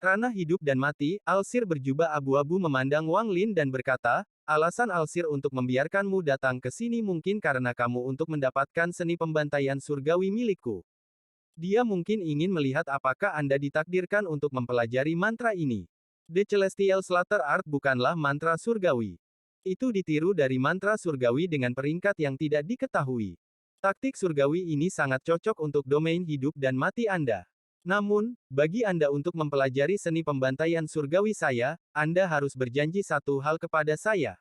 Ranah hidup dan mati, Alsir berjubah abu-abu memandang Wang Lin dan berkata, "Alasan Alsir untuk membiarkanmu datang ke sini mungkin karena kamu untuk mendapatkan seni pembantaian surgawi milikku. Dia mungkin ingin melihat apakah Anda ditakdirkan untuk mempelajari mantra ini. The Celestial Slaughter Art bukanlah mantra surgawi. Itu ditiru dari mantra surgawi dengan peringkat yang tidak diketahui. Taktik surgawi ini sangat cocok untuk domain hidup dan mati Anda. Namun, bagi Anda untuk mempelajari seni pembantaian surgawi saya, Anda harus berjanji satu hal kepada saya."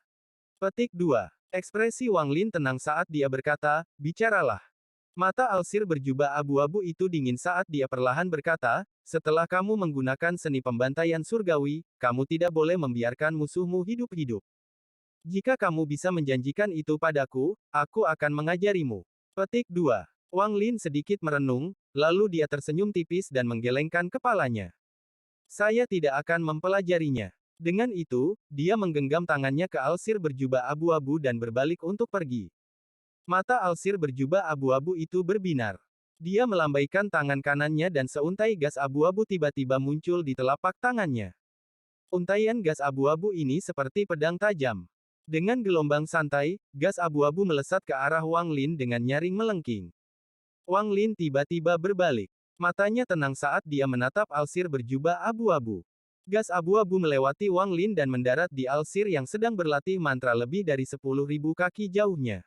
Petik 2. Ekspresi Wang Lin tenang saat dia berkata, "Bicaralah." Mata Alsir berjubah abu-abu itu dingin saat dia perlahan berkata, "Setelah kamu menggunakan seni pembantaian surgawi, kamu tidak boleh membiarkan musuhmu hidup-hidup. Jika kamu bisa menjanjikan itu padaku, aku akan mengajarimu." Petik 2. Wang Lin sedikit merenung, lalu dia tersenyum tipis dan menggelengkan kepalanya. "Saya tidak akan mempelajarinya." Dengan itu, dia menggenggam tangannya ke Alsir berjubah abu-abu dan berbalik untuk pergi. Mata Alsir berjubah abu-abu itu berbinar. Dia melambaikan tangan kanannya dan seuntai gas abu-abu tiba-tiba muncul di telapak tangannya. Untaian gas abu-abu ini seperti pedang tajam. Dengan gelombang santai, gas abu-abu melesat ke arah Wang Lin dengan nyaring melengking. Wang Lin tiba-tiba berbalik. Matanya tenang saat dia menatap Alsir berjubah abu-abu. Gas abu-abu melewati Wang Lin dan mendarat di Alsir yang sedang berlatih mantra lebih dari 10.000 kaki jauhnya.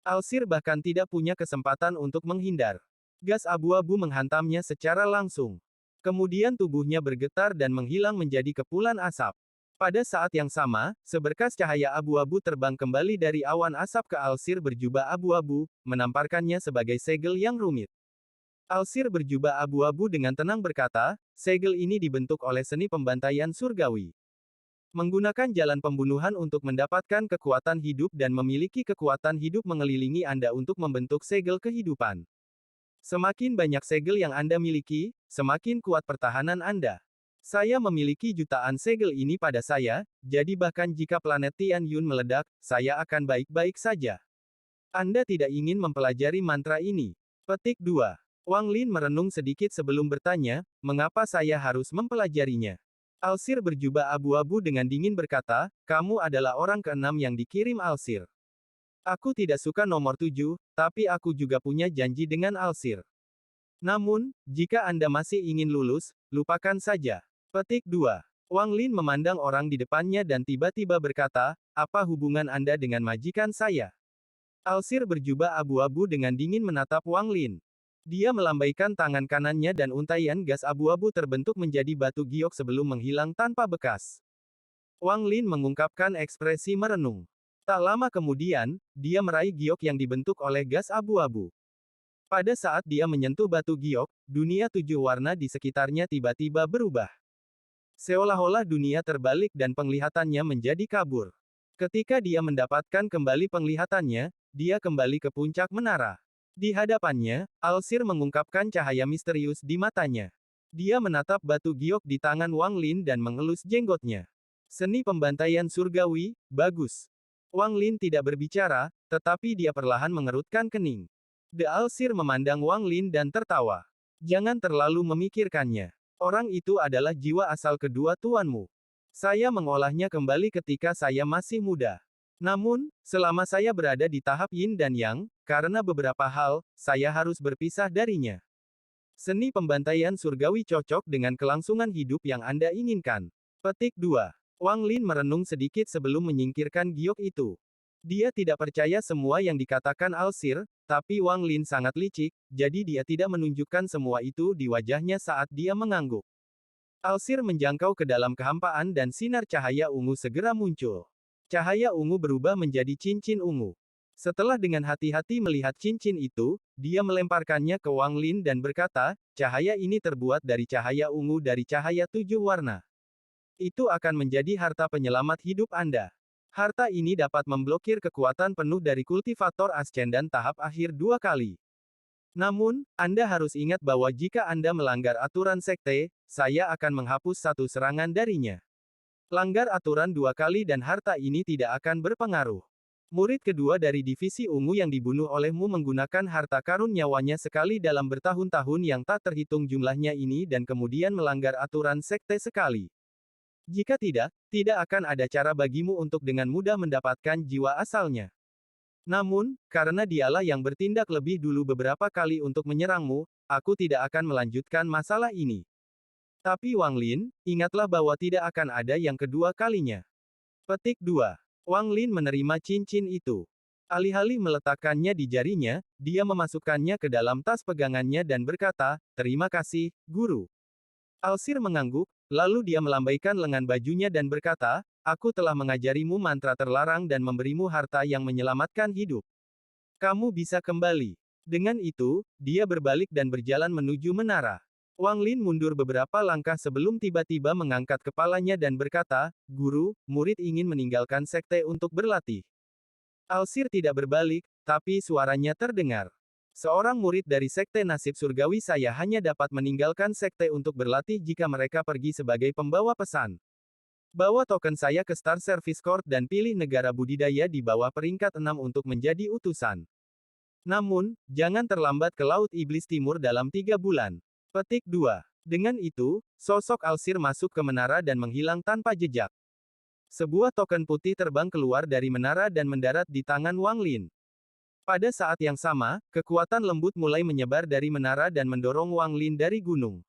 Alsir bahkan tidak punya kesempatan untuk menghindar. Gas abu-abu menghantamnya secara langsung. Kemudian tubuhnya bergetar dan menghilang menjadi kepulan asap. Pada saat yang sama, seberkas cahaya abu-abu terbang kembali dari awan asap ke Alsir berjubah abu-abu, menamparkannya sebagai segel yang rumit. Alsir berjubah abu-abu dengan tenang berkata, segel ini dibentuk oleh seni pembantaian surgawi. Menggunakan jalan pembunuhan untuk mendapatkan kekuatan hidup dan memiliki kekuatan hidup mengelilingi Anda untuk membentuk segel kehidupan. Semakin banyak segel yang Anda miliki, semakin kuat pertahanan Anda. Saya memiliki jutaan segel ini pada saya, jadi bahkan jika planet Tianyun meledak, saya akan baik-baik saja. Anda tidak ingin mempelajari mantra ini. Petik 2. Wang Lin merenung sedikit sebelum bertanya, mengapa saya harus mempelajarinya? Alsir berjubah abu-abu dengan dingin berkata, kamu adalah orang keenam yang dikirim Alsir. Aku tidak suka nomor 7, tapi aku juga punya janji dengan Alsir. Namun, jika Anda masih ingin lulus, lupakan saja. Petik 2. Wang Lin memandang orang di depannya dan tiba-tiba berkata, apa hubungan Anda dengan majikan saya? Alsir berjubah abu-abu dengan dingin menatap Wang Lin. Dia melambaikan tangan kanannya dan untaian gas abu-abu terbentuk menjadi batu giok sebelum menghilang tanpa bekas. Wang Lin mengungkapkan ekspresi merenung. Tak lama kemudian, dia meraih giok yang dibentuk oleh gas abu-abu. Pada saat dia menyentuh batu giok, dunia 7 warna di sekitarnya tiba-tiba berubah. Seolah-olah dunia terbalik dan penglihatannya menjadi kabur. Ketika dia mendapatkan kembali penglihatannya, dia kembali ke puncak menara. Di hadapannya, Alsir mengungkapkan cahaya misterius di matanya. Dia menatap batu giok di tangan Wang Lin dan mengelus jenggotnya. Seni pembantaian surgawi, bagus. Wang Lin tidak berbicara, tetapi dia perlahan mengerutkan kening. The Alsir memandang Wang Lin dan tertawa. Jangan terlalu memikirkannya. Orang itu adalah jiwa asal kedua tuanmu. Saya mengolahnya kembali ketika saya masih muda. Namun, selama saya berada di tahap yin dan yang, karena beberapa hal, saya harus berpisah darinya. Seni pembantaian surgawi cocok dengan kelangsungan hidup yang Anda inginkan. Petik 2. Wang Lin merenung sedikit sebelum menyingkirkan giok itu. Dia tidak percaya semua yang dikatakan Alsir, tapi Wang Lin sangat licik, jadi dia tidak menunjukkan semua itu di wajahnya saat dia mengangguk. Alsir menjangkau ke dalam kehampaan dan sinar cahaya ungu segera muncul. Cahaya ungu berubah menjadi cincin ungu. Setelah dengan hati-hati melihat cincin itu, dia melemparkannya ke Wang Lin dan berkata, cahaya ini terbuat dari cahaya ungu dari cahaya 7 warna. Itu akan menjadi harta penyelamat hidup Anda. Harta ini dapat memblokir kekuatan penuh dari kultivator ascendan tahap akhir 2 kali. Namun, Anda harus ingat bahwa jika Anda melanggar aturan sekte, saya akan menghapus satu serangan darinya. Langgar aturan 2 kali dan harta ini tidak akan berpengaruh. Murid kedua dari divisi ungu yang dibunuh olehmu menggunakan harta karun nyawanya sekali dalam bertahun-tahun yang tak terhitung jumlahnya ini dan kemudian melanggar aturan sekte sekali. Jika tidak, tidak akan ada cara bagimu untuk dengan mudah mendapatkan jiwa asalnya. Namun, karena dialah yang bertindak lebih dulu beberapa kali untuk menyerangmu, aku tidak akan melanjutkan masalah ini. Tapi Wang Lin, ingatlah bahwa tidak akan ada yang kedua kalinya. Petik 2. Wang Lin menerima cincin itu. Alih-alih meletakkannya di jarinya, dia memasukkannya ke dalam tas pegangannya dan berkata, terima kasih, guru. Alsir mengangguk, lalu dia melambaikan lengan bajunya dan berkata, aku telah mengajarimu mantra terlarang dan memberimu harta yang menyelamatkan hidup. Kamu bisa kembali. Dengan itu, dia berbalik dan berjalan menuju menara. Wang Lin mundur beberapa langkah sebelum tiba-tiba mengangkat kepalanya dan berkata, guru, murid ingin meninggalkan sekte untuk berlatih. Alsir tidak berbalik, tapi suaranya terdengar. Seorang murid dari sekte nasib surgawi saya hanya dapat meninggalkan sekte untuk berlatih jika mereka pergi sebagai pembawa pesan. Bawa token saya ke Star Service Court dan pilih negara budidaya di bawah peringkat 6 untuk menjadi utusan. Namun, jangan terlambat ke Laut Iblis Timur dalam 3 bulan. Petik 2. Dengan itu, sosok Alsir masuk ke menara dan menghilang tanpa jejak. Sebuah token putih terbang keluar dari menara dan mendarat di tangan Wang Lin. Pada saat yang sama, kekuatan lembut mulai menyebar dari menara dan mendorong Wang Lin dari gunung.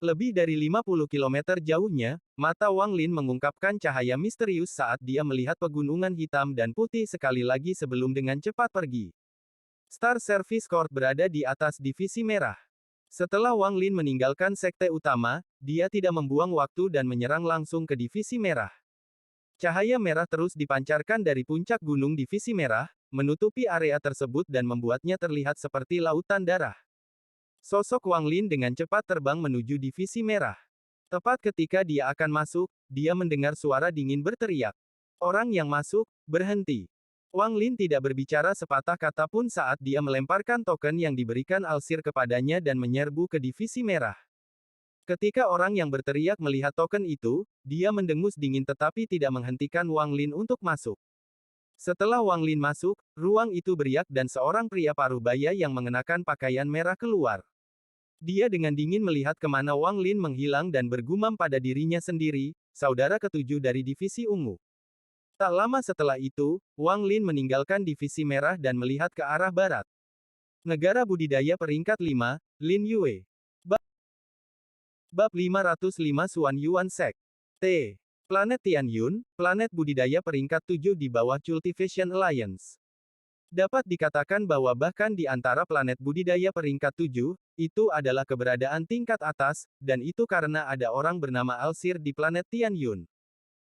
Lebih dari 50 kilometer jauhnya, mata Wang Lin mengungkapkan cahaya misterius saat dia melihat pegunungan hitam dan putih sekali lagi sebelum dengan cepat pergi. Star Service Corps berada di atas divisi merah. Setelah Wang Lin meninggalkan sekte utama, dia tidak membuang waktu dan menyerang langsung ke divisi merah. Cahaya merah terus dipancarkan dari puncak gunung divisi merah, menutupi area tersebut dan membuatnya terlihat seperti lautan darah. Sosok Wang Lin dengan cepat terbang menuju divisi merah. Tepat ketika dia akan masuk, dia mendengar suara dingin berteriak. Orang yang masuk, berhenti. Wang Lin tidak berbicara sepatah kata pun saat dia melemparkan token yang diberikan Alsir kepadanya dan menyerbu ke divisi merah. Ketika orang yang berteriak melihat token itu, dia mendengus dingin tetapi tidak menghentikan Wang Lin untuk masuk. Setelah Wang Lin masuk, ruang itu beriak dan seorang pria paruh baya yang mengenakan pakaian merah keluar. Dia dengan dingin melihat kemana Wang Lin menghilang dan bergumam pada dirinya sendiri, saudara ketujuh dari divisi ungu. Tak lama setelah itu, Wang Lin meninggalkan divisi merah dan melihat ke arah barat. Negara budidaya peringkat 5, Lin Yue. Bab 505 Suan Yuan Sek. T. Planet Tianyun, planet budidaya peringkat 7 di bawah Cultivation Alliance. Dapat dikatakan bahwa bahkan di antara planet budidaya peringkat 7, itu adalah keberadaan tingkat atas, dan itu karena ada orang bernama Alsir di planet Tianyun.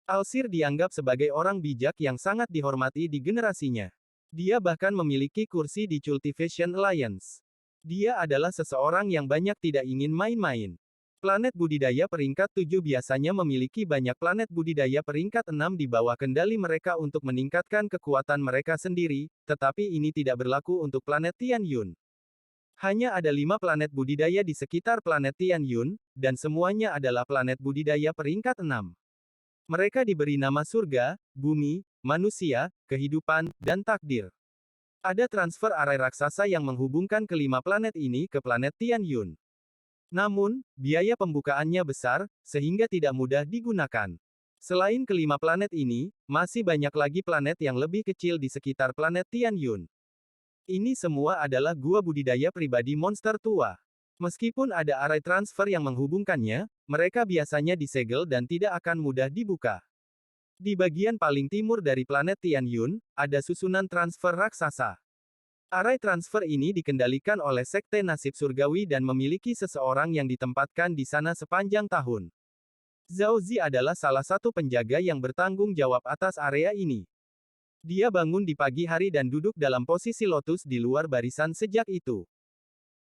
Alsir dianggap sebagai orang bijak yang sangat dihormati di generasinya. Dia bahkan memiliki kursi di Cultivation Alliance. Dia adalah seseorang yang banyak tidak ingin main-main. Planet budidaya peringkat 7 biasanya memiliki banyak planet budidaya peringkat 6 di bawah kendali mereka untuk meningkatkan kekuatan mereka sendiri, tetapi ini tidak berlaku untuk planet Tianyun. Hanya ada 5 planet budidaya di sekitar planet Tianyun, dan semuanya adalah planet budidaya peringkat 6. Mereka diberi nama surga, bumi, manusia, kehidupan, dan takdir. Ada transfer arai raksasa yang menghubungkan kelima planet ini ke planet Tianyun. Namun, biaya pembukaannya besar, sehingga tidak mudah digunakan. Selain kelima planet ini, masih banyak lagi planet yang lebih kecil di sekitar planet Tianyun. Ini semua adalah gua budidaya pribadi monster tua. Meskipun ada arai transfer yang menghubungkannya, mereka biasanya disegel dan tidak akan mudah dibuka. Di bagian paling timur dari planet Tianyun, ada susunan transfer raksasa. Arai transfer ini dikendalikan oleh Sekte Nasib Surgawi dan memiliki seseorang yang ditempatkan di sana sepanjang tahun. Zhao Zi adalah salah satu penjaga yang bertanggung jawab atas area ini. Dia bangun di pagi hari dan duduk dalam posisi lotus di luar barisan sejak itu.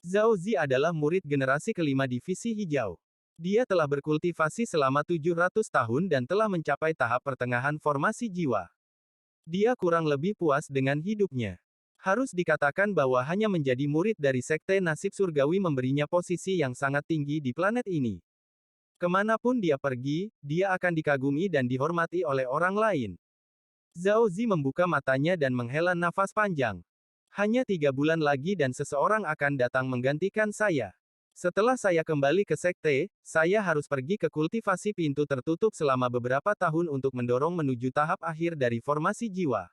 Zhao Zi adalah murid generasi kelima divisi hijau. Dia telah berkultivasi selama 700 tahun dan telah mencapai tahap pertengahan formasi jiwa. Dia kurang lebih puas dengan hidupnya. Harus dikatakan bahwa hanya menjadi murid dari Sekte Nasib Surgawi memberinya posisi yang sangat tinggi di planet ini. Kemanapun dia pergi, dia akan dikagumi dan dihormati oleh orang lain. Zhao Zi membuka matanya dan menghela nafas panjang. Hanya 3 bulan lagi dan seseorang akan datang menggantikan saya. Setelah saya kembali ke Sekte, saya harus pergi ke kultivasi pintu tertutup selama beberapa tahun untuk mendorong menuju tahap akhir dari formasi jiwa.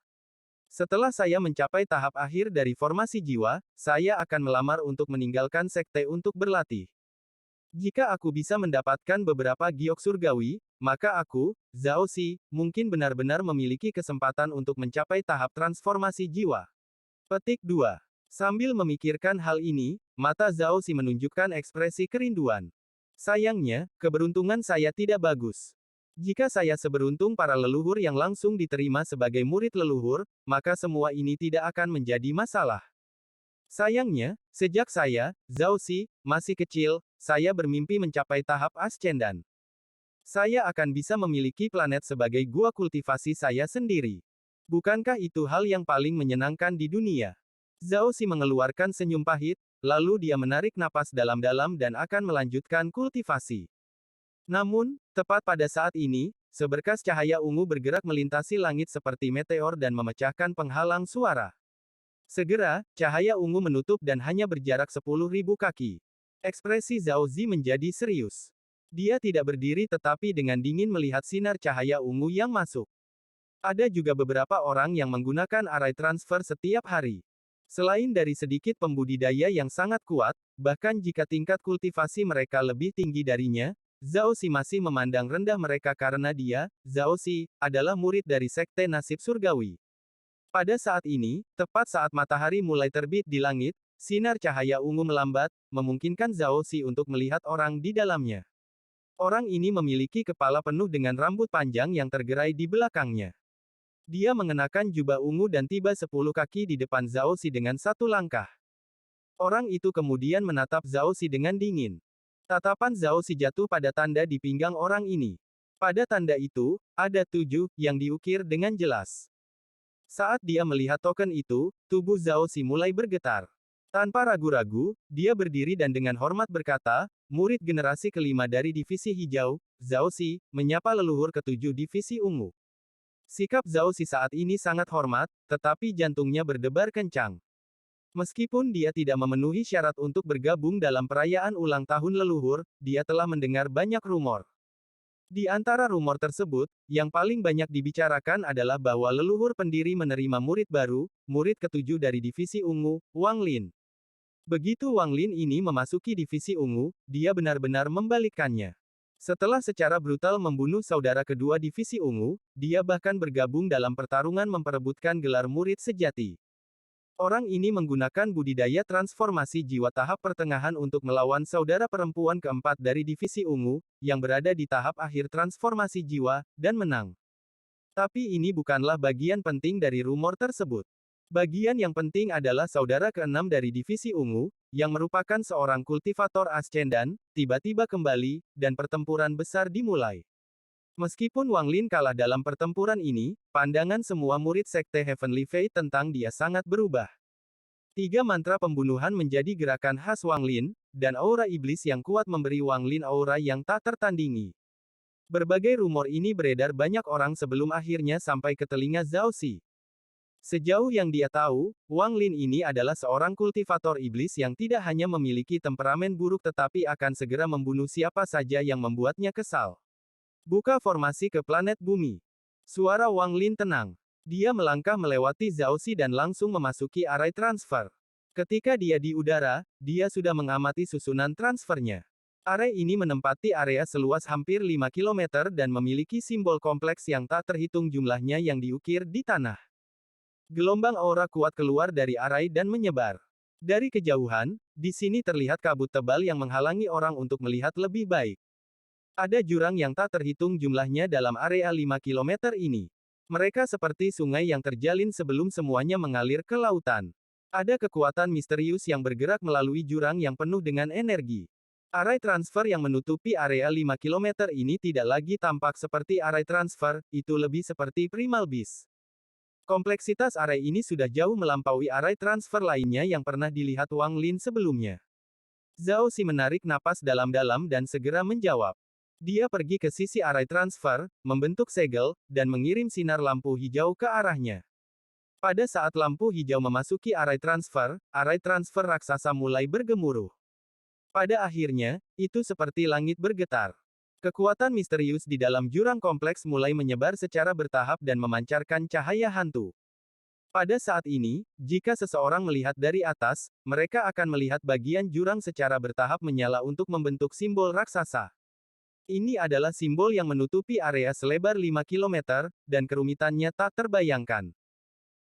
Setelah saya mencapai tahap akhir dari formasi jiwa, saya akan melamar untuk meninggalkan sekte untuk berlatih. Jika aku bisa mendapatkan beberapa giok surgawi, maka aku, Zhao Xi, mungkin benar-benar memiliki kesempatan untuk mencapai tahap transformasi jiwa. Petik 2. Sambil memikirkan hal ini, mata Zhao Xi menunjukkan ekspresi kerinduan. Sayangnya, keberuntungan saya tidak bagus. Jika saya seberuntung para leluhur yang langsung diterima sebagai murid leluhur, maka semua ini tidak akan menjadi masalah. Sayangnya, sejak saya, Zhao Xi, masih kecil, saya bermimpi mencapai tahap ascendan. Saya akan bisa memiliki planet sebagai gua kultivasi saya sendiri. Bukankah itu hal yang paling menyenangkan di dunia? Zhao Xi mengeluarkan senyum pahit, lalu dia menarik napas dalam-dalam dan akan melanjutkan kultivasi. Namun, tepat pada saat ini, seberkas cahaya ungu bergerak melintasi langit seperti meteor dan memecahkan penghalang suara. Segera, cahaya ungu menutup dan hanya berjarak 10.000 kaki. Ekspresi Zhao Zi menjadi serius. Dia tidak berdiri tetapi dengan dingin melihat sinar cahaya ungu yang masuk. Ada juga beberapa orang yang menggunakan array transfer setiap hari. Selain dari sedikit pembudidaya yang sangat kuat, bahkan jika tingkat kultivasi mereka lebih tinggi darinya, Zhao Xi masih memandang rendah mereka karena dia, Zhao Xi, adalah murid dari Sekte Nasib Surgawi. Pada saat ini, tepat saat matahari mulai terbit di langit, sinar cahaya ungu melambat, memungkinkan Zhao Xi untuk melihat orang di dalamnya. Orang ini memiliki kepala penuh dengan rambut panjang yang tergerai di belakangnya. Dia mengenakan jubah ungu dan tiba 10 kaki di depan Zhao Xi dengan satu langkah. Orang itu kemudian menatap Zhao Xi dengan dingin. Tatapan Zhao Xi jatuh pada tanda di pinggang orang ini. Pada tanda itu, ada 7 yang diukir dengan jelas. Saat dia melihat token itu, tubuh Zhao Xi mulai bergetar. Tanpa ragu-ragu, dia berdiri dan dengan hormat berkata, murid generasi kelima dari divisi hijau, Zhao Xi, menyapa leluhur ketujuh divisi ungu. Sikap Zhao Xi saat ini sangat hormat, tetapi jantungnya berdebar kencang. Meskipun dia tidak memenuhi syarat untuk bergabung dalam perayaan ulang tahun leluhur, dia telah mendengar banyak rumor. Di antara rumor tersebut, yang paling banyak dibicarakan adalah bahwa leluhur pendiri menerima murid baru, murid ketujuh dari divisi ungu, Wang Lin. Begitu Wang Lin ini memasuki divisi ungu, dia benar-benar membalikkannya. Setelah secara brutal membunuh saudara kedua divisi ungu, dia bahkan bergabung dalam pertarungan memperebutkan gelar murid sejati. Orang ini menggunakan budidaya transformasi jiwa tahap pertengahan untuk melawan saudara perempuan keempat dari divisi ungu, yang berada di tahap akhir transformasi jiwa, dan menang. Tapi ini bukanlah bagian penting dari rumor tersebut. Bagian yang penting adalah saudara keenam dari divisi ungu, yang merupakan seorang kultivator ascendan, tiba-tiba kembali, dan pertempuran besar dimulai. Meskipun Wang Lin kalah dalam pertempuran ini, pandangan semua murid Sekte Heavenly Fate tentang dia sangat berubah. 3 mantra pembunuhan menjadi gerakan khas Wang Lin, dan aura iblis yang kuat memberi Wang Lin aura yang tak tertandingi. Berbagai rumor ini beredar banyak orang sebelum akhirnya sampai ke telinga Zhao Xi. Sejauh yang dia tahu, Wang Lin ini adalah seorang kultivator iblis yang tidak hanya memiliki temperamen buruk tetapi akan segera membunuh siapa saja yang membuatnya kesal. Buka formasi ke planet bumi. Suara Wang Lin tenang. Dia melangkah melewati Zhao Xi dan langsung memasuki array transfer. Ketika dia di udara, dia sudah mengamati susunan transfernya. Array ini menempati area seluas hampir 5 km dan memiliki simbol kompleks yang tak terhitung jumlahnya yang diukir di tanah. Gelombang aura kuat keluar dari array dan menyebar. Dari kejauhan, di sini terlihat kabut tebal yang menghalangi orang untuk melihat lebih baik. Ada jurang yang tak terhitung jumlahnya dalam area 5 km ini. Mereka seperti sungai yang terjalin sebelum semuanya mengalir ke lautan. Ada kekuatan misterius yang bergerak melalui jurang yang penuh dengan energi. Array transfer yang menutupi area 5 km ini tidak lagi tampak seperti array transfer, itu lebih seperti primal beast. Kompleksitas array ini sudah jauh melampaui array transfer lainnya yang pernah dilihat Wang Lin sebelumnya. Zhao Xi menarik napas dalam-dalam dan segera menjawab. Dia pergi ke sisi array transfer, membentuk segel, dan mengirim sinar lampu hijau ke arahnya. Pada saat lampu hijau memasuki array transfer raksasa mulai bergemuruh. Pada akhirnya, itu seperti langit bergetar. Kekuatan misterius di dalam jurang kompleks mulai menyebar secara bertahap dan memancarkan cahaya hantu. Pada saat ini, jika seseorang melihat dari atas, mereka akan melihat bagian jurang secara bertahap menyala untuk membentuk simbol raksasa. Ini adalah simbol yang menutupi area selebar 5 km, dan kerumitannya tak terbayangkan.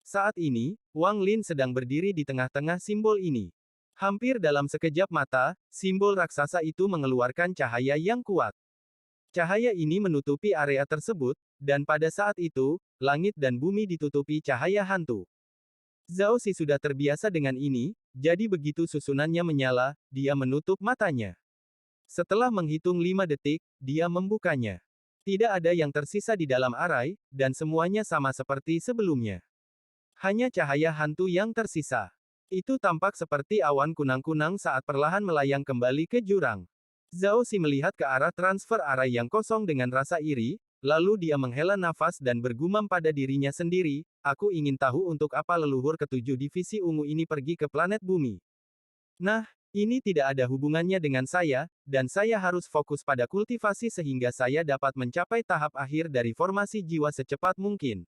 Saat ini, Wang Lin sedang berdiri di tengah-tengah simbol ini. Hampir dalam sekejap mata, simbol raksasa itu mengeluarkan cahaya yang kuat. Cahaya ini menutupi area tersebut, dan pada saat itu, langit dan bumi ditutupi cahaya hantu. Zhao Xi sudah terbiasa dengan ini, jadi begitu susunannya menyala, dia menutup matanya. Setelah menghitung 5 detik, dia membukanya. Tidak ada yang tersisa di dalam array, dan semuanya sama seperti sebelumnya. Hanya cahaya hantu yang tersisa. Itu tampak seperti awan kunang-kunang saat perlahan melayang kembali ke jurang. Zhao Xi melihat ke arah transfer array yang kosong dengan rasa iri, lalu dia menghela nafas dan bergumam pada dirinya sendiri, aku ingin tahu untuk apa leluhur ketujuh divisi ungu ini pergi ke planet bumi. Nah, ini tidak ada hubungannya dengan saya, dan saya harus fokus pada kultivasi sehingga saya dapat mencapai tahap akhir dari formasi jiwa secepat mungkin.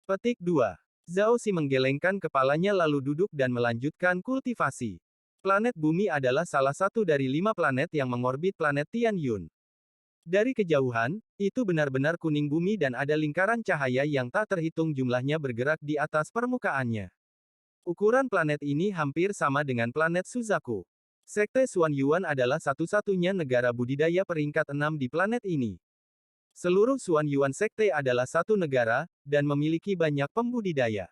Petik 2. Zhao Xi menggelengkan kepalanya lalu duduk dan melanjutkan kultivasi. Planet bumi adalah salah satu dari 5 planet yang mengorbit planet Tianyun. Dari kejauhan, itu benar-benar kuning bumi dan ada lingkaran cahaya yang tak terhitung jumlahnya bergerak di atas permukaannya. Ukuran planet ini hampir sama dengan planet Suzaku. Sekte Xuan Yuan adalah satu-satunya negara budidaya peringkat 6 di planet ini. Seluruh Xuan Yuan Sekte adalah satu negara, dan memiliki banyak pembudidaya.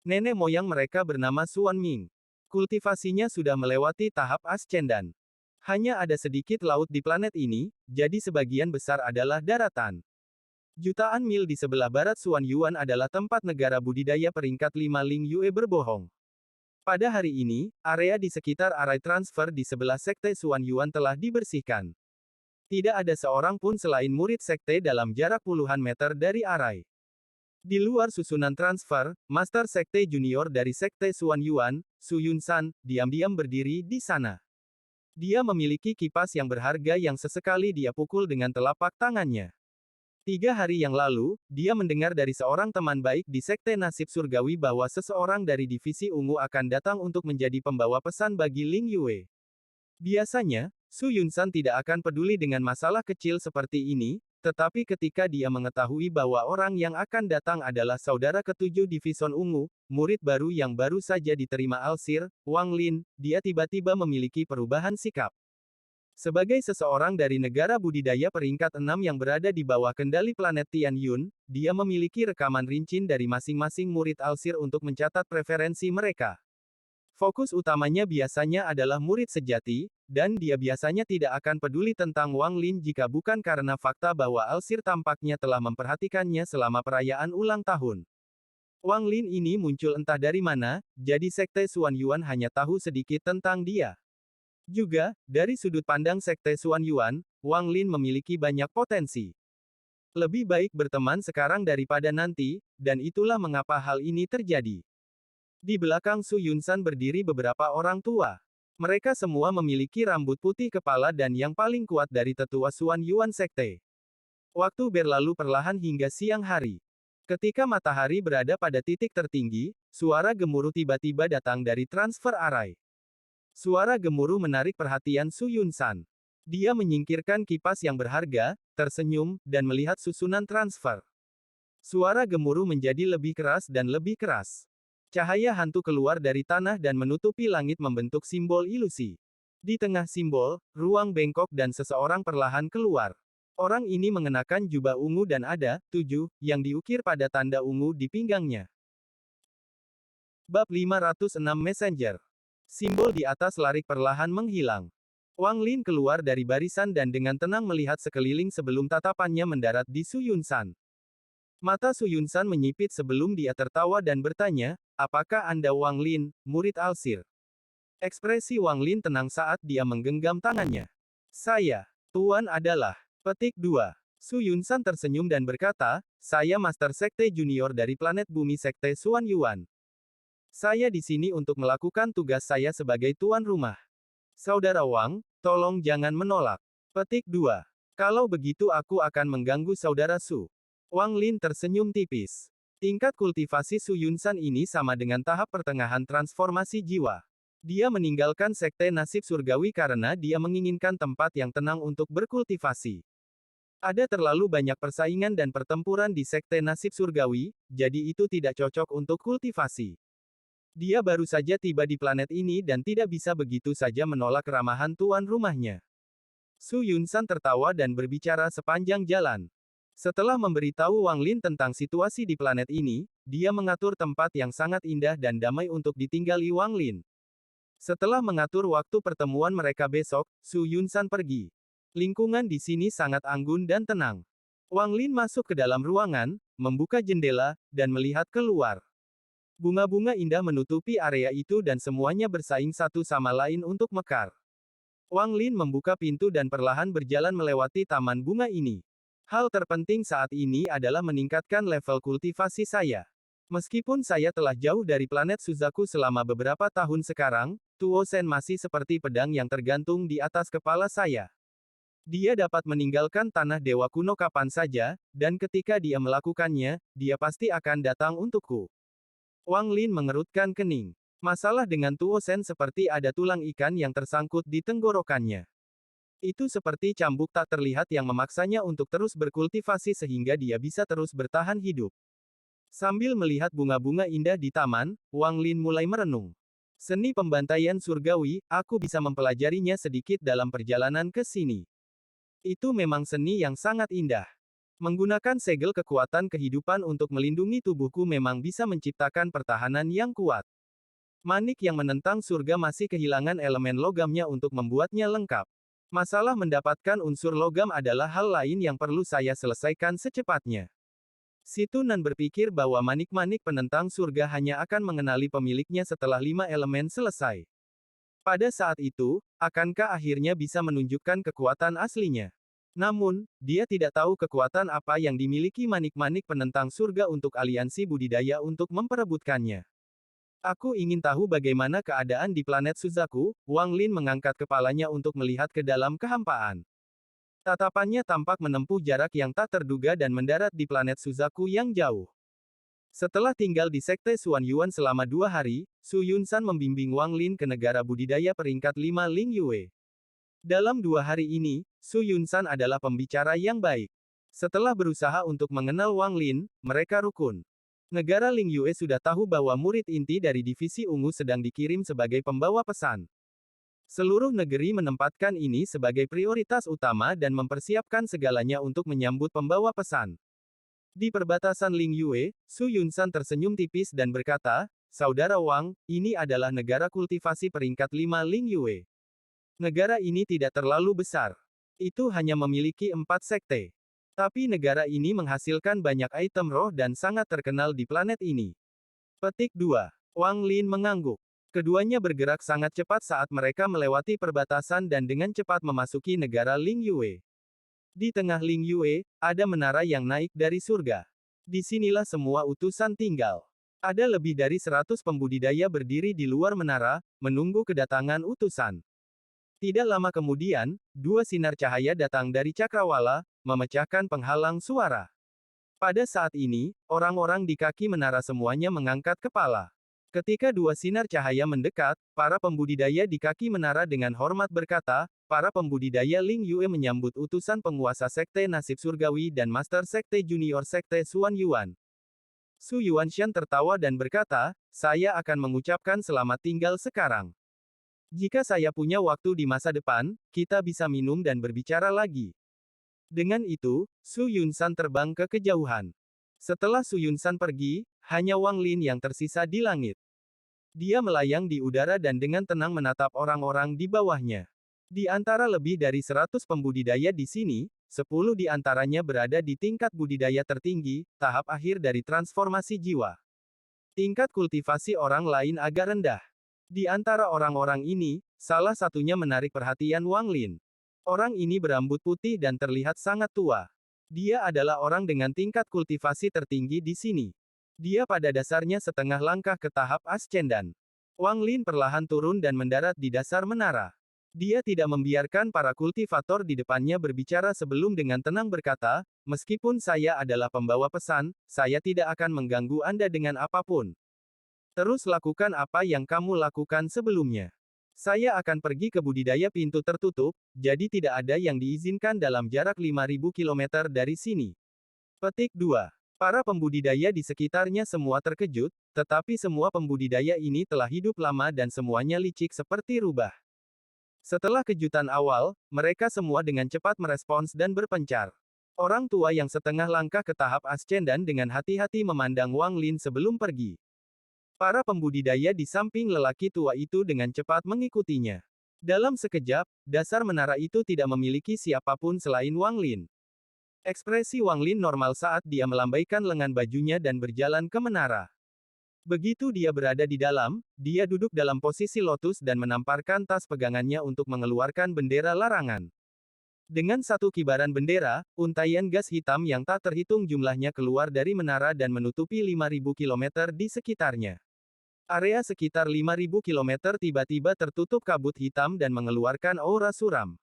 Nenek moyang mereka bernama Xuan Ming. Kultivasinya sudah melewati tahap ascendan. Hanya ada sedikit laut di planet ini, jadi sebagian besar adalah daratan. Jutaan mil di sebelah barat Xuan Yuan adalah tempat negara budidaya peringkat 5 Ling Yue berbohong. Pada hari ini, area di sekitar arai transfer di sebelah Sekte Xuan Yuan telah dibersihkan. Tidak ada seorang pun selain murid Sekte dalam jarak puluhan meter dari arai. Di luar susunan transfer, Master Sekte Junior dari Sekte Xuan Yuan, Su Yunsan, diam-diam berdiri di sana. Dia memiliki kipas yang berharga yang sesekali dia pukul dengan telapak tangannya. 3 hari yang lalu, dia mendengar dari seorang teman baik di Sekte Nasib Surgawi bahwa seseorang dari divisi ungu akan datang untuk menjadi pembawa pesan bagi Ling Yue. Biasanya, Su Yunsan tidak akan peduli dengan masalah kecil seperti ini, tetapi ketika dia mengetahui bahwa orang yang akan datang adalah saudara ketujuh Divison Ungu, murid baru yang baru saja diterima Alsir, Wang Lin, dia tiba-tiba memiliki perubahan sikap. Sebagai seseorang dari negara budidaya peringkat 6 yang berada di bawah kendali planet Tianyun, dia memiliki rekaman rinci dari masing-masing murid Alsir untuk mencatat preferensi mereka. Fokus utamanya biasanya adalah murid sejati, dan dia biasanya tidak akan peduli tentang Wang Lin jika bukan karena fakta bahwa Alsir tampaknya telah memperhatikannya selama perayaan ulang tahun. Wang Lin ini muncul entah dari mana, jadi Sekte Xuan Yuan hanya tahu sedikit tentang dia. Juga, dari sudut pandang Sekte Xuan Yuan, Wang Lin memiliki banyak potensi. Lebih baik berteman sekarang daripada nanti, dan itulah mengapa hal ini terjadi. Di belakang Su Yunsan berdiri beberapa orang tua. Mereka semua memiliki rambut putih kepala dan yang paling kuat dari tetua Xuan Yuan Sekte. Waktu berlalu perlahan hingga siang hari. Ketika matahari berada pada titik tertinggi, suara gemuruh tiba-tiba datang dari transfer arai. Suara gemuruh menarik perhatian Su Yunsan. Dia menyingkirkan kipas yang berharga, tersenyum, dan melihat susunan transfer. Suara gemuruh menjadi lebih keras dan lebih keras. Cahaya hantu keluar dari tanah dan menutupi langit membentuk simbol ilusi. Di tengah simbol, ruang bengkok dan seseorang perlahan keluar. Orang ini mengenakan jubah ungu dan ada 7 yang diukir pada tanda ungu di pinggangnya. Bab 506 Messenger. Simbol di atas larik perlahan menghilang. Wang Lin keluar dari barisan dan dengan tenang melihat sekeliling sebelum tatapannya mendarat di Su Yunsan. Mata Su Yunsan menyipit sebelum dia tertawa dan bertanya, apakah Anda Wang Lin, murid Alsir? Ekspresi Wang Lin tenang saat dia menggenggam tangannya. Saya, Tuan adalah. Petik 2. Su Yunsan tersenyum dan berkata, saya Master Sekte Junior dari planet bumi Sekte Xuan Yuan. Saya di sini untuk melakukan tugas saya sebagai tuan rumah. Saudara Wang, tolong jangan menolak. Petik 2. Kalau begitu aku akan mengganggu saudara Su. Wang Lin tersenyum tipis. Tingkat kultivasi Su Yunsan ini sama dengan tahap pertengahan transformasi jiwa. Dia meninggalkan Sekte Nasib Surgawi karena dia menginginkan tempat yang tenang untuk berkultivasi. Ada terlalu banyak persaingan dan pertempuran di Sekte Nasib Surgawi, jadi itu tidak cocok untuk kultivasi. Dia baru saja tiba di planet ini dan tidak bisa begitu saja menolak keramahan tuan rumahnya. Su Yunsan tertawa dan berbicara sepanjang jalan. Setelah memberitahu Wang Lin tentang situasi di planet ini, dia mengatur tempat yang sangat indah dan damai untuk ditinggali Wang Lin. Setelah mengatur waktu pertemuan mereka besok, Su Yunsan pergi. Lingkungan di sini sangat anggun dan tenang. Wang Lin masuk ke dalam ruangan, membuka jendela, dan melihat keluar. Bunga-bunga indah menutupi area itu dan semuanya bersaing satu sama lain untuk mekar. Wang Lin membuka pintu dan perlahan berjalan melewati taman bunga ini. Hal terpenting saat ini adalah meningkatkan level kultivasi saya. Meskipun saya telah jauh dari planet Suzaku selama beberapa tahun sekarang, Tuo Sen masih seperti pedang yang tergantung di atas kepala saya. Dia dapat meninggalkan tanah dewa kuno kapan saja, dan ketika dia melakukannya, dia pasti akan datang untukku. Wang Lin mengerutkan kening. Masalah dengan Tuo Sen seperti ada tulang ikan yang tersangkut di tenggorokannya. Itu seperti cambuk tak terlihat yang memaksanya untuk terus berkultivasi sehingga dia bisa terus bertahan hidup. Sambil melihat bunga-bunga indah di taman, Wang Lin mulai merenung. Seni pembantaian surgawi, aku bisa mempelajarinya sedikit dalam perjalanan ke sini. Itu memang seni yang sangat indah. Menggunakan segel kekuatan kehidupan untuk melindungi tubuhku memang bisa menciptakan pertahanan yang kuat. Manik yang menentang surga masih kehilangan elemen logamnya untuk membuatnya lengkap. Masalah mendapatkan unsur logam adalah hal lain yang perlu saya selesaikan secepatnya. Si Tunan berpikir bahwa manik-manik penentang surga hanya akan mengenali pemiliknya setelah 5 elemen selesai. Pada saat itu, akankah akhirnya bisa menunjukkan kekuatan aslinya? Namun, dia tidak tahu kekuatan apa yang dimiliki manik-manik penentang surga untuk aliansi budidaya untuk memperebutkannya. Aku ingin tahu bagaimana keadaan di planet Suzaku. Wang Lin mengangkat kepalanya untuk melihat ke dalam kehampaan. Tatapannya tampak menempuh jarak yang tak terduga dan mendarat di planet Suzaku yang jauh. Setelah tinggal di Sekte Xuan Yuan selama 2 hari, Su Yunsan membimbing Wang Lin ke negara budidaya peringkat 5 Ling Yue. Dalam 2 hari ini, Su Yunsan adalah pembicara yang baik. Setelah berusaha untuk mengenal Wang Lin, mereka rukun. Negara Ling Yue sudah tahu bahwa murid inti dari divisi ungu sedang dikirim sebagai pembawa pesan. Seluruh negeri menempatkan ini sebagai prioritas utama dan mempersiapkan segalanya untuk menyambut pembawa pesan. Di perbatasan Ling Yue, Su Yunsan tersenyum tipis dan berkata, "Saudara Wang, ini adalah negara kultivasi peringkat 5 Ling Yue. Negara ini tidak terlalu besar. Itu hanya memiliki 4 sekte. Tapi negara ini menghasilkan banyak item roh dan sangat terkenal di planet ini." Petik 2. Wang Lin mengangguk. Keduanya bergerak sangat cepat saat mereka melewati perbatasan dan dengan cepat memasuki negara Ling Yue. Di tengah Ling Yue, ada menara yang naik dari surga. Disinilah semua utusan tinggal. Ada lebih dari 100 pembudidaya berdiri di luar menara, menunggu kedatangan utusan. Tidak lama kemudian, 2 sinar cahaya datang dari cakrawala, memecahkan penghalang suara. Pada saat ini, orang-orang di kaki menara semuanya mengangkat kepala. Ketika 2 sinar cahaya mendekat, para pembudidaya di kaki menara dengan hormat berkata, "Para pembudidaya Ling Yue menyambut utusan penguasa Sekte Nasib Surgawi dan Master Sekte Junior Sekte Xuan Yuan." Su Yuanshan tertawa dan berkata, "Saya akan mengucapkan selamat tinggal sekarang. Jika saya punya waktu di masa depan, kita bisa minum dan berbicara lagi." Dengan itu, Su Yunsan terbang ke kejauhan. Setelah Su Yunsan pergi, hanya Wang Lin yang tersisa di langit. Dia melayang di udara dan dengan tenang menatap orang-orang di bawahnya. Di antara lebih dari 100 pembudidaya di sini, 10 di antaranya berada di tingkat budidaya tertinggi, tahap akhir dari transformasi jiwa. Tingkat kultivasi orang lain agak rendah. Di antara orang-orang ini, salah satunya menarik perhatian Wang Lin. Orang ini berambut putih dan terlihat sangat tua. Dia adalah orang dengan tingkat kultivasi tertinggi di sini. Dia pada dasarnya setengah langkah ke tahap ascendan. Wang Lin perlahan turun dan mendarat di dasar menara. Dia tidak membiarkan para kultivator di depannya berbicara sebelum dengan tenang berkata, "Meskipun saya adalah pembawa pesan, saya tidak akan mengganggu Anda dengan apapun. Terus lakukan apa yang kamu lakukan sebelumnya. Saya akan pergi ke budidaya pintu tertutup, jadi tidak ada yang diizinkan dalam jarak 5.000 km dari sini." Petik 2. Para pembudidaya di sekitarnya semua terkejut, tetapi semua pembudidaya ini telah hidup lama dan semuanya licik seperti rubah. Setelah kejutan awal, mereka semua dengan cepat merespons dan berpencar. Orang tua yang setengah langkah ke tahap ascendan dengan hati-hati memandang Wang Lin sebelum pergi. Para pembudidaya di samping lelaki tua itu dengan cepat mengikutinya. Dalam sekejap, dasar menara itu tidak memiliki siapapun selain Wang Lin. Ekspresi Wang Lin normal saat dia melambaikan lengan bajunya dan berjalan ke menara. Begitu dia berada di dalam, dia duduk dalam posisi lotus dan menamparkan tas pegangannya untuk mengeluarkan bendera larangan. Dengan satu kibaran bendera, untaian gas hitam yang tak terhitung jumlahnya keluar dari menara dan menutupi 5.000 kilometer di sekitarnya. Area sekitar 5.000 kilometer tiba-tiba tertutup kabut hitam dan mengeluarkan aura suram.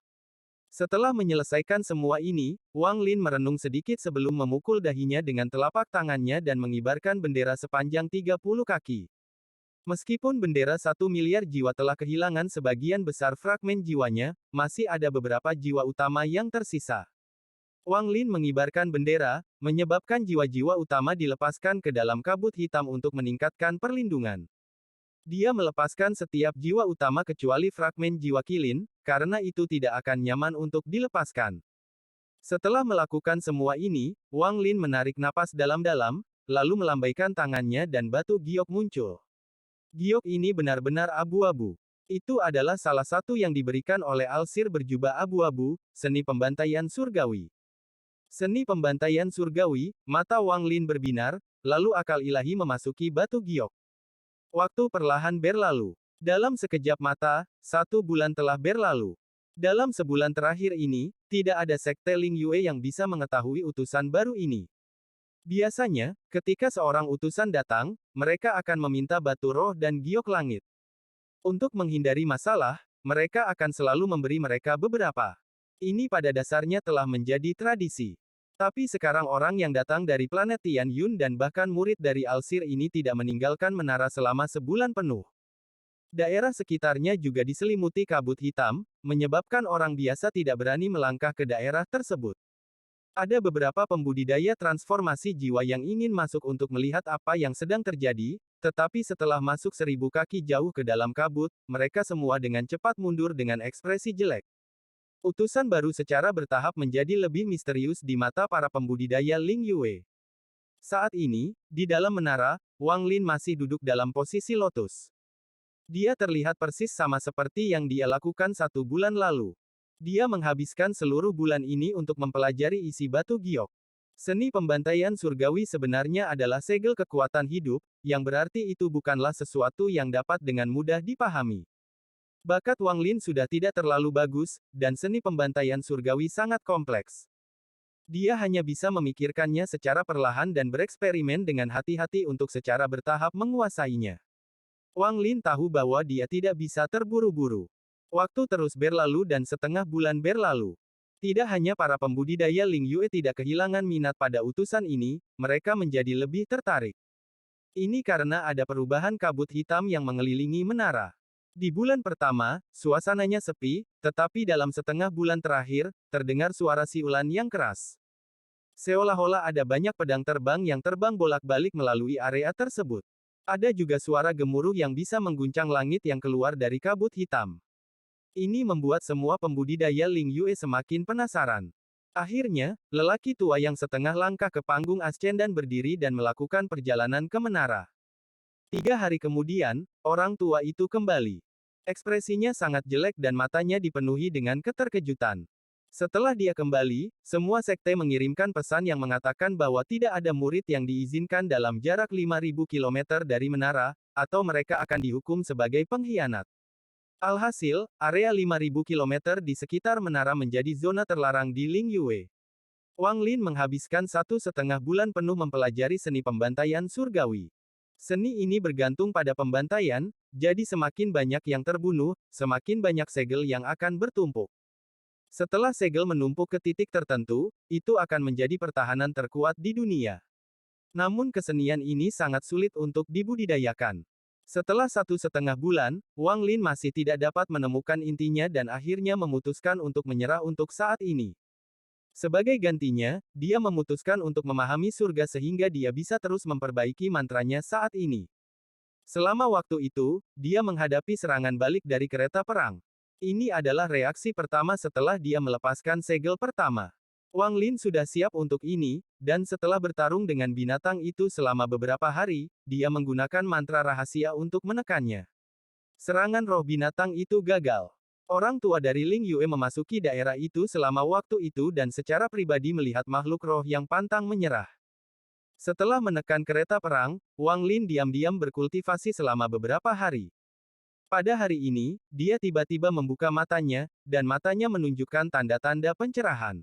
Setelah menyelesaikan semua ini, Wang Lin merenung sedikit sebelum memukul dahinya dengan telapak tangannya dan mengibarkan bendera sepanjang 30 kaki. Meskipun bendera 1 miliar jiwa telah kehilangan sebagian besar fragmen jiwanya, masih ada beberapa jiwa utama yang tersisa. Wang Lin mengibarkan bendera, menyebabkan jiwa-jiwa utama dilepaskan ke dalam kabut hitam untuk meningkatkan perlindungan. Dia melepaskan setiap jiwa utama kecuali fragmen jiwa kilin, karena itu tidak akan nyaman untuk dilepaskan. Setelah melakukan semua ini, Wang Lin menarik napas dalam-dalam, lalu melambaikan tangannya dan batu giok muncul. Giok ini benar-benar abu-abu. Itu adalah salah satu yang diberikan oleh Alsir berjubah abu-abu, seni pembantaian surgawi. Seni pembantaian surgawi, mata Wang Lin berbinar, lalu akal ilahi memasuki batu giok. Waktu perlahan berlalu. Dalam sekejap mata, 1 bulan telah berlalu. Dalam sebulan terakhir ini, tidak ada sekte Ling Yue yang bisa mengetahui utusan baru ini. Biasanya, ketika seorang utusan datang, mereka akan meminta batu roh dan giok langit. Untuk menghindari masalah, mereka akan selalu memberi mereka beberapa. Ini pada dasarnya telah menjadi tradisi. Tapi sekarang orang yang datang dari planet Tian Yun dan bahkan murid dari Alsir ini tidak meninggalkan menara selama sebulan penuh. Daerah sekitarnya juga diselimuti kabut hitam, menyebabkan orang biasa tidak berani melangkah ke daerah tersebut. Ada beberapa pembudidaya transformasi jiwa yang ingin masuk untuk melihat apa yang sedang terjadi, tetapi setelah masuk 1.000 kaki jauh ke dalam kabut, mereka semua dengan cepat mundur dengan ekspresi jelek. Utusan baru secara bertahap menjadi lebih misterius di mata para pembudidaya Ling Yue. Saat ini, di dalam menara, Wang Lin masih duduk dalam posisi lotus. Dia terlihat persis sama seperti yang dia lakukan 1 bulan lalu. Dia menghabiskan seluruh bulan ini untuk mempelajari isi batu giok. Seni pembantaian surgawi sebenarnya adalah segel kekuatan hidup, yang berarti itu bukanlah sesuatu yang dapat dengan mudah dipahami. Bakat Wang Lin sudah tidak terlalu bagus, dan seni pembantaian surgawi sangat kompleks. Dia hanya bisa memikirkannya secara perlahan dan bereksperimen dengan hati-hati untuk secara bertahap menguasainya. Wang Lin tahu bahwa dia tidak bisa terburu-buru. Waktu terus berlalu dan setengah bulan berlalu. Tidak hanya para pembudidaya Ling Yue tidak kehilangan minat pada utusan ini, mereka menjadi lebih tertarik. Ini karena ada perubahan kabut hitam yang mengelilingi menara. Di bulan pertama, suasananya sepi, tetapi dalam setengah bulan terakhir, terdengar suara siulan yang keras. Seolah-olah ada banyak pedang terbang yang terbang bolak-balik melalui area tersebut. Ada juga suara gemuruh yang bisa mengguncang langit yang keluar dari kabut hitam. Ini membuat semua pembudidaya Ling Yue semakin penasaran. Akhirnya, lelaki tua yang setengah langkah ke panggung ascendan berdiri dan melakukan perjalanan ke menara. 3 hari kemudian, orang tua itu kembali. Ekspresinya sangat jelek dan matanya dipenuhi dengan keterkejutan. Setelah dia kembali, semua sekte mengirimkan pesan yang mengatakan bahwa tidak ada murid yang diizinkan dalam jarak 5.000 kilometer dari menara, atau mereka akan dihukum sebagai pengkhianat. Alhasil, area 5.000 kilometer di sekitar menara menjadi zona terlarang di Ling Yue. Wang Lin menghabiskan 1,5 bulan penuh mempelajari seni pembantaian surgawi. Seni ini bergantung pada pembantaian, jadi semakin banyak yang terbunuh, semakin banyak segel yang akan bertumpuk. Setelah segel menumpuk ke titik tertentu, itu akan menjadi pertahanan terkuat di dunia. Namun kesenian ini sangat sulit untuk dibudidayakan. Setelah 1,5 bulan, Wang Lin masih tidak dapat menemukan intinya dan akhirnya memutuskan untuk menyerah untuk saat ini. Sebagai gantinya, dia memutuskan untuk memahami surga sehingga dia bisa terus memperbaiki mantranya saat ini. Selama waktu itu, dia menghadapi serangan balik dari kereta perang. Ini adalah reaksi pertama setelah dia melepaskan segel pertama. Wang Lin sudah siap untuk ini, dan setelah bertarung dengan binatang itu selama beberapa hari, dia menggunakan mantra rahasia untuk menekannya. Serangan roh binatang itu gagal. Orang tua dari Ling Yue memasuki daerah itu selama waktu itu dan secara pribadi melihat makhluk roh yang pantang menyerah. Setelah menekan kereta perang, Wang Lin diam-diam berkultivasi selama beberapa hari. Pada hari ini, dia tiba-tiba membuka matanya, dan matanya menunjukkan tanda-tanda pencerahan.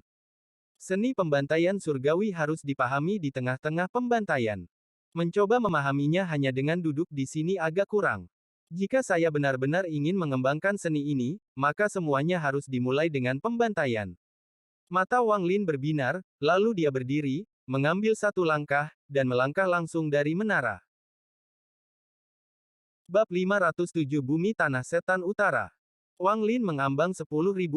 Seni pembantaian surgawi harus dipahami di tengah-tengah pembantaian. Mencoba memahaminya hanya dengan duduk di sini agak kurang. Jika saya benar-benar ingin mengembangkan seni ini, maka semuanya harus dimulai dengan pembantaian. Mata Wang Lin berbinar, lalu dia berdiri, mengambil satu langkah, dan melangkah langsung dari menara. Bab 507 Bumi Tanah Setan Utara. Wang Lin mengambang 10.000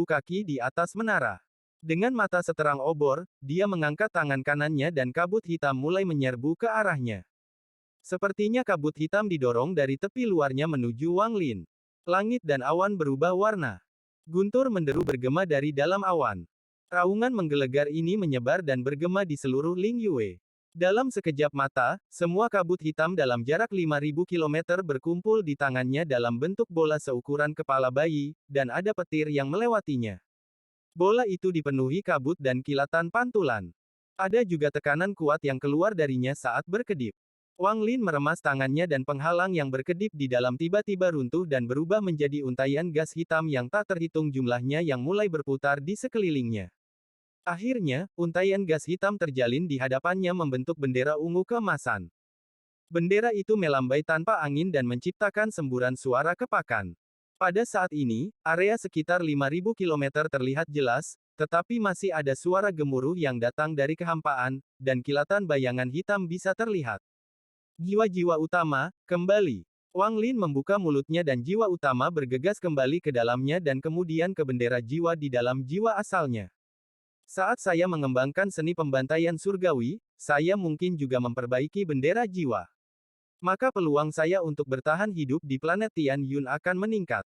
kaki di atas menara. Dengan mata seterang obor, dia mengangkat tangan kanannya dan kabut hitam mulai menyerbu ke arahnya. Sepertinya kabut hitam didorong dari tepi luarnya menuju Wang Lin. Langit dan awan berubah warna. Guntur menderu bergema dari dalam awan. Raungan menggelegar ini menyebar dan bergema di seluruh Ling Yue. Dalam sekejap mata, semua kabut hitam dalam jarak 5.000 km berkumpul di tangannya dalam bentuk bola seukuran kepala bayi, dan ada petir yang melewatinya. Bola itu dipenuhi kabut dan kilatan pantulan. Ada juga tekanan kuat yang keluar darinya saat berkedip. Wang Lin meremas tangannya dan penghalang yang berkedip di dalam tiba-tiba runtuh dan berubah menjadi untaian gas hitam yang tak terhitung jumlahnya yang mulai berputar di sekelilingnya. Akhirnya, untaian gas hitam terjalin di hadapannya membentuk bendera ungu keemasan. Bendera itu melambai tanpa angin dan menciptakan semburan suara kepakan. Pada saat ini, area sekitar 5.000 km terlihat jelas, tetapi masih ada suara gemuruh yang datang dari kehampaan, dan kilatan bayangan hitam bisa terlihat. Jiwa-jiwa utama, kembali. Wang Lin membuka mulutnya dan jiwa utama bergegas kembali ke dalamnya dan kemudian ke bendera jiwa di dalam jiwa asalnya. Saat saya mengembangkan seni pembantaian surgawi, saya mungkin juga memperbaiki bendera jiwa. Maka peluang saya untuk bertahan hidup di planet Tian Yun akan meningkat.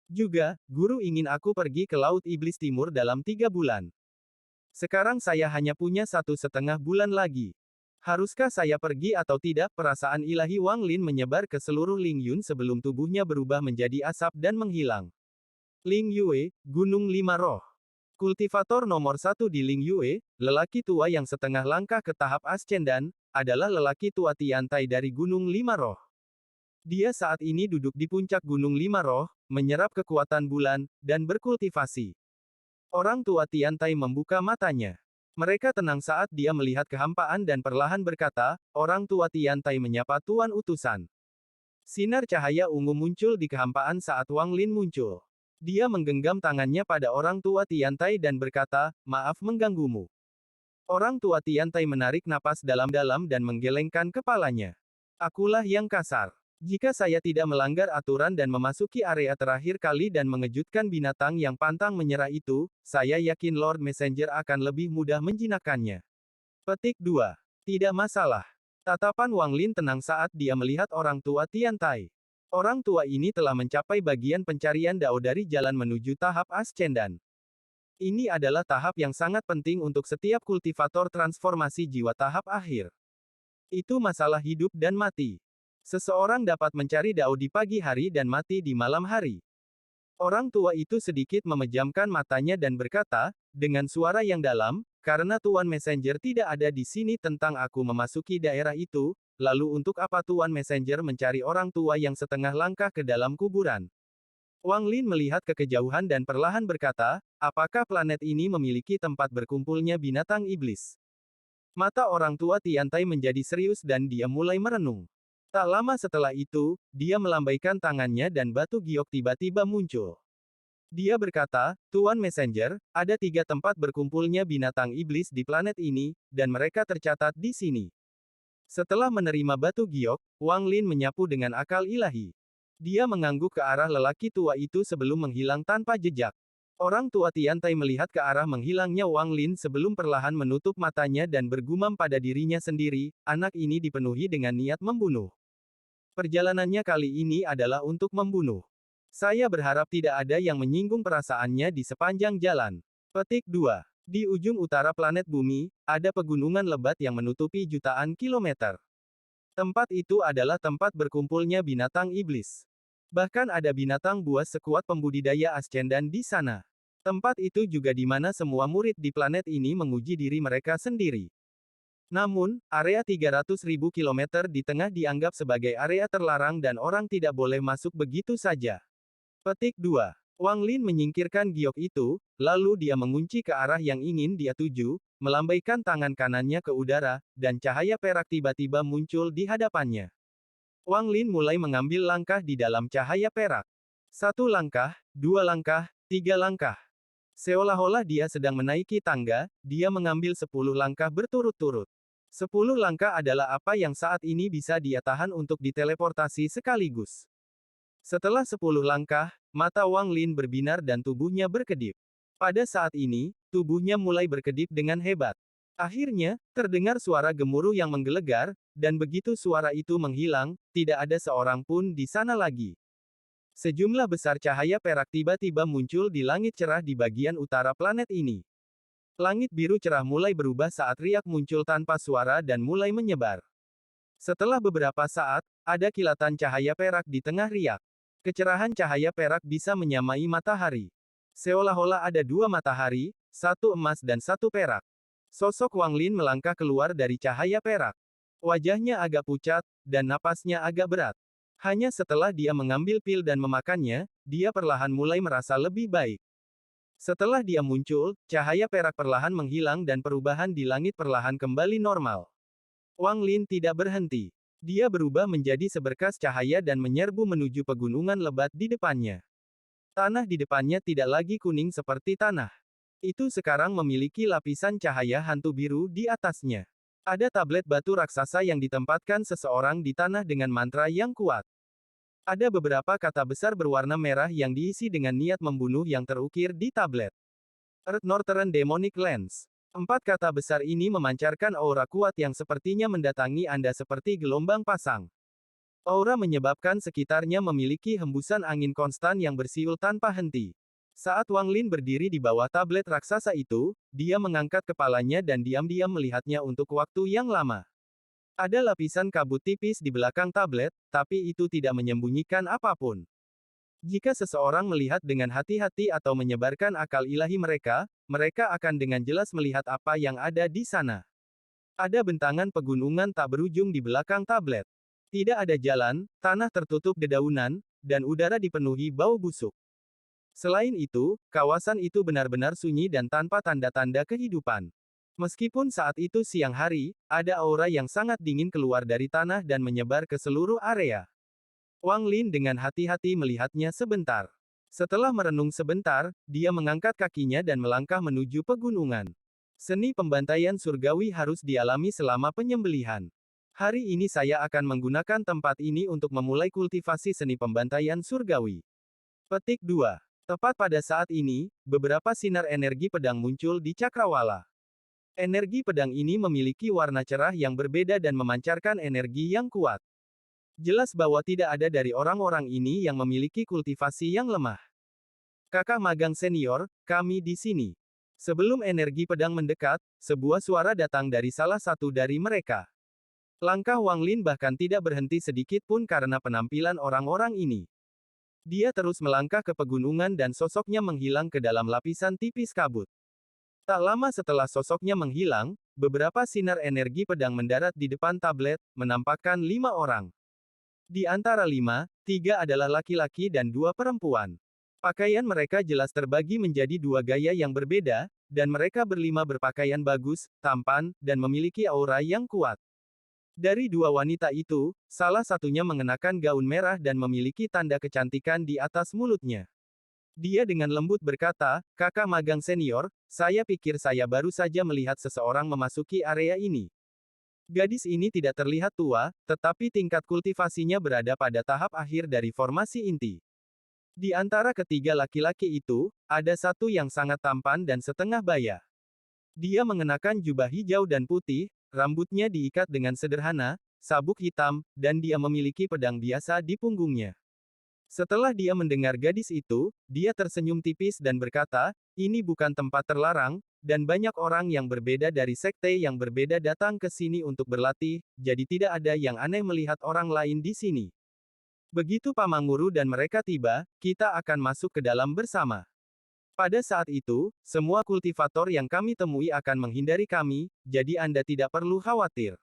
Juga, guru ingin aku pergi ke Laut Iblis Timur dalam 3 bulan. Sekarang saya hanya punya 1,5 bulan lagi. Haruskah saya pergi atau tidak? Perasaan ilahi Wang Lin menyebar ke seluruh Ling Yun sebelum tubuhnya berubah menjadi asap dan menghilang. Ling Yue, Gunung Lima Roh. Kultivator nomor 1 di Ling Yue, lelaki tua yang setengah langkah ke tahap ascendan, adalah lelaki tua Tiantai dari Gunung Lima Roh. Dia saat ini duduk di puncak Gunung Lima Roh, menyerap kekuatan bulan, dan berkultivasi. Orang tua Tiantai membuka matanya. Mereka tenang saat dia melihat kehampaan dan perlahan berkata, orang tua Tiantai menyapa Tuan Utusan. Sinar cahaya ungu muncul di kehampaan saat Wang Lin muncul. Dia menggenggam tangannya pada orang tua Tiantai dan berkata, maaf mengganggumu. Orang tua Tiantai menarik napas dalam-dalam dan menggelengkan kepalanya. Akulah yang kasar. Jika saya tidak melanggar aturan dan memasuki area terakhir kali dan mengejutkan binatang yang pantang menyerah itu, saya yakin Lord Messenger akan lebih mudah menjinakkannya. Petik 2. Tidak masalah. Tatapan Wang Lin tenang saat dia melihat orang tua Tiantai. Orang tua ini telah mencapai bagian pencarian Dao dari jalan menuju tahap ascendan. Ini adalah tahap yang sangat penting untuk setiap kultivator transformasi jiwa tahap akhir. Itu masalah hidup dan mati. Seseorang dapat mencari Dao di pagi hari dan mati di malam hari. Orang tua itu sedikit memejamkan matanya dan berkata, dengan suara yang dalam, karena Tuan Messenger tidak ada di sini tentang aku memasuki daerah itu, lalu untuk apa Tuan Messenger mencari orang tua yang setengah langkah ke dalam kuburan? Wang Lin melihat ke kejauhan dan perlahan berkata, apakah planet ini memiliki tempat berkumpulnya binatang iblis? Mata orang tua Tiantai menjadi serius dan dia mulai merenung. Tak lama setelah itu, dia melambaikan tangannya dan batu giok tiba-tiba muncul. Dia berkata, Tuan Messenger, ada 3 tempat berkumpulnya binatang iblis di planet ini, dan mereka tercatat di sini. Setelah menerima batu giok, Wang Lin menyapu dengan akal ilahi. Dia mengangguk ke arah lelaki tua itu sebelum menghilang tanpa jejak. Orang tua Tiantai melihat ke arah menghilangnya Wang Lin sebelum perlahan menutup matanya dan bergumam pada dirinya sendiri, anak ini dipenuhi dengan niat membunuh. Perjalanannya kali ini adalah untuk membunuh. Saya berharap tidak ada yang menyinggung perasaannya di sepanjang jalan. Petik 2. Di ujung utara planet bumi, ada pegunungan lebat yang menutupi jutaan kilometer. Tempat itu adalah tempat berkumpulnya binatang iblis. Bahkan ada binatang buas sekuat pembudidaya ascendan di sana. Tempat itu juga di mana semua murid di planet ini menguji diri mereka sendiri. Namun, area 300.000 kilometer di tengah dianggap sebagai area terlarang dan orang tidak boleh masuk begitu saja. Petik 2. Wang Lin menyingkirkan giok itu, lalu dia mengunci ke arah yang ingin dia tuju, melambaikan tangan kanannya ke udara, dan cahaya perak tiba-tiba muncul di hadapannya. Wang Lin mulai mengambil langkah di dalam cahaya perak. 1 langkah, 2 langkah, 3 langkah. Seolah-olah dia sedang menaiki tangga, dia mengambil 10 langkah berturut-turut. 10 langkah adalah apa yang saat ini bisa dia tahan untuk diteleportasi sekaligus. Setelah 10 langkah, mata Wang Lin berbinar dan tubuhnya berkedip. Pada saat ini, tubuhnya mulai berkedip dengan hebat. Akhirnya, terdengar suara gemuruh yang menggelegar, dan begitu suara itu menghilang, tidak ada seorang pun di sana lagi. Sejumlah besar cahaya perak tiba-tiba muncul di langit cerah di bagian utara planet ini. Langit biru cerah mulai berubah saat riak muncul tanpa suara dan mulai menyebar. Setelah beberapa saat, ada kilatan cahaya perak di tengah riak. Kecerahan cahaya perak bisa menyamai matahari. Seolah-olah ada 2 matahari, 1 emas dan 1 perak. Sosok Wang Lin melangkah keluar dari cahaya perak. Wajahnya agak pucat, dan napasnya agak berat. Hanya setelah dia mengambil pil dan memakannya, dia perlahan mulai merasa lebih baik. Setelah dia muncul, cahaya perak perlahan menghilang dan perubahan di langit perlahan kembali normal. Wang Lin tidak berhenti. Dia berubah menjadi seberkas cahaya dan menyerbu menuju pegunungan lebat di depannya. Tanah di depannya tidak lagi kuning seperti tanah. Itu sekarang memiliki lapisan cahaya hantu biru di atasnya. Ada tablet batu raksasa yang ditempatkan seseorang di tanah dengan mantra yang kuat. Ada beberapa kata besar berwarna merah yang diisi dengan niat membunuh yang terukir di tablet. Earth Northern Demonic Lens. 4 kata besar ini memancarkan aura kuat yang sepertinya mendatangi Anda seperti gelombang pasang. Aura menyebabkan sekitarnya memiliki hembusan angin konstan yang bersiul tanpa henti. Saat Wang Lin berdiri di bawah tablet raksasa itu, dia mengangkat kepalanya dan diam-diam melihatnya untuk waktu yang lama. Ada lapisan kabut tipis di belakang tablet, tapi itu tidak menyembunyikan apapun. Jika seseorang melihat dengan hati-hati atau menyebarkan akal ilahi mereka, mereka akan dengan jelas melihat apa yang ada di sana. Ada bentangan pegunungan tak berujung di belakang tablet. Tidak ada jalan, tanah tertutup dedaunan, dan udara dipenuhi bau busuk. Selain itu, kawasan itu benar-benar sunyi dan tanpa tanda-tanda kehidupan. Meskipun saat itu siang hari, ada aura yang sangat dingin keluar dari tanah dan menyebar ke seluruh area. Wang Lin dengan hati-hati melihatnya sebentar. Setelah merenung sebentar, dia mengangkat kakinya dan melangkah menuju pegunungan. Seni pembantaian surgawi harus dialami selama penyembelihan. Hari ini saya akan menggunakan tempat ini untuk memulai kultivasi seni pembantaian surgawi. Petik 2. Tepat pada saat ini, beberapa sinar energi pedang muncul di cakrawala. Energi pedang ini memiliki warna cerah yang berbeda dan memancarkan energi yang kuat. Jelas bahwa tidak ada dari orang-orang ini yang memiliki kultivasi yang lemah. Kakak magang senior, kami di sini. Sebelum energi pedang mendekat, sebuah suara datang dari salah satu dari mereka. Langkah Wang Lin bahkan tidak berhenti sedikit pun karena penampilan orang-orang ini. Dia terus melangkah ke pegunungan dan sosoknya menghilang ke dalam lapisan tipis kabut. Tak lama setelah sosoknya menghilang, beberapa sinar energi pedang mendarat di depan tablet, menampakkan 5 orang. Di antara 5, 3 adalah laki-laki dan 2 perempuan. Pakaian mereka jelas terbagi menjadi 2 gaya yang berbeda, dan mereka berlima berpakaian bagus, tampan, dan memiliki aura yang kuat. Dari 2 wanita itu, salah satunya mengenakan gaun merah dan memiliki tanda kecantikan di atas mulutnya. Dia dengan lembut berkata, "Kakak magang senior, saya pikir saya baru saja melihat seseorang memasuki area ini. Gadis ini tidak terlihat tua, tetapi tingkat kultivasinya berada pada tahap akhir dari formasi inti." Di antara ketiga laki-laki itu, ada satu yang sangat tampan dan setengah baya. Dia mengenakan jubah hijau dan putih, rambutnya diikat dengan sederhana, sabuk hitam, dan dia memiliki pedang biasa di punggungnya. Setelah dia mendengar gadis itu, dia tersenyum tipis dan berkata, "Ini bukan tempat terlarang, dan banyak orang yang berbeda dari sekte yang berbeda datang ke sini untuk berlatih, jadi tidak ada yang aneh melihat orang lain di sini. Begitu Pamanguru dan mereka tiba, kita akan masuk ke dalam bersama." Pada saat itu, semua kultivator yang kami temui akan menghindari kami, jadi Anda tidak perlu khawatir.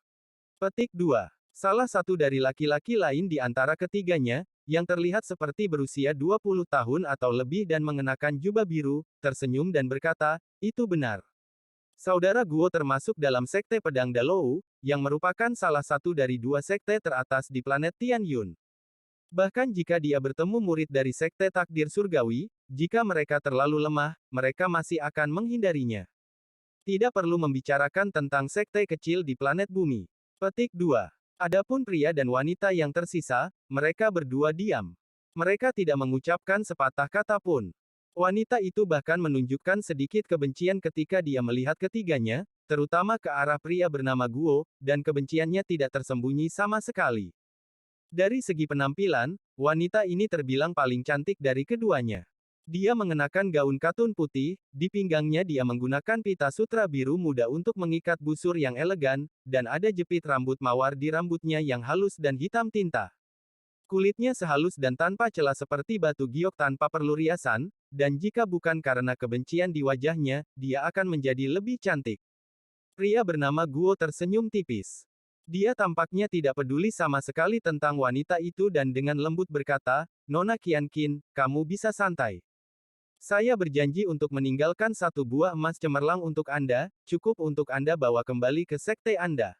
Petik 2. Salah satu dari laki-laki lain di antara ketiganya, yang terlihat seperti berusia 20 tahun atau lebih dan mengenakan jubah biru, tersenyum dan berkata, itu benar. Saudara Guo termasuk dalam sekte pedang Dalou, yang merupakan salah satu dari dua sekte teratas di planet Tianyun. Bahkan jika dia bertemu murid dari sekte takdir surgawi, jika mereka terlalu lemah, mereka masih akan menghindarinya. Tidak perlu membicarakan tentang sekte kecil di planet bumi. Petik 2. Adapun pria dan wanita yang tersisa, mereka berdua diam. Mereka tidak mengucapkan sepatah kata pun. Wanita itu bahkan menunjukkan sedikit kebencian ketika dia melihat ketiganya, terutama ke arah pria bernama Guo, dan kebenciannya tidak tersembunyi sama sekali. Dari segi penampilan, wanita ini terbilang paling cantik dari keduanya. Dia mengenakan gaun katun putih, di pinggangnya dia menggunakan pita sutra biru muda untuk mengikat busur yang elegan, dan ada jepit rambut mawar di rambutnya yang halus dan hitam tinta. Kulitnya sehalus dan tanpa celah seperti batu giok tanpa perlu riasan, dan jika bukan karena kebencian di wajahnya, dia akan menjadi lebih cantik. Pria bernama Guo tersenyum tipis. Dia tampaknya tidak peduli sama sekali tentang wanita itu dan dengan lembut berkata, Nona Qianqin, kamu bisa santai. Saya berjanji untuk meninggalkan satu buah emas cemerlang untuk Anda, cukup untuk Anda bawa kembali ke sekte Anda.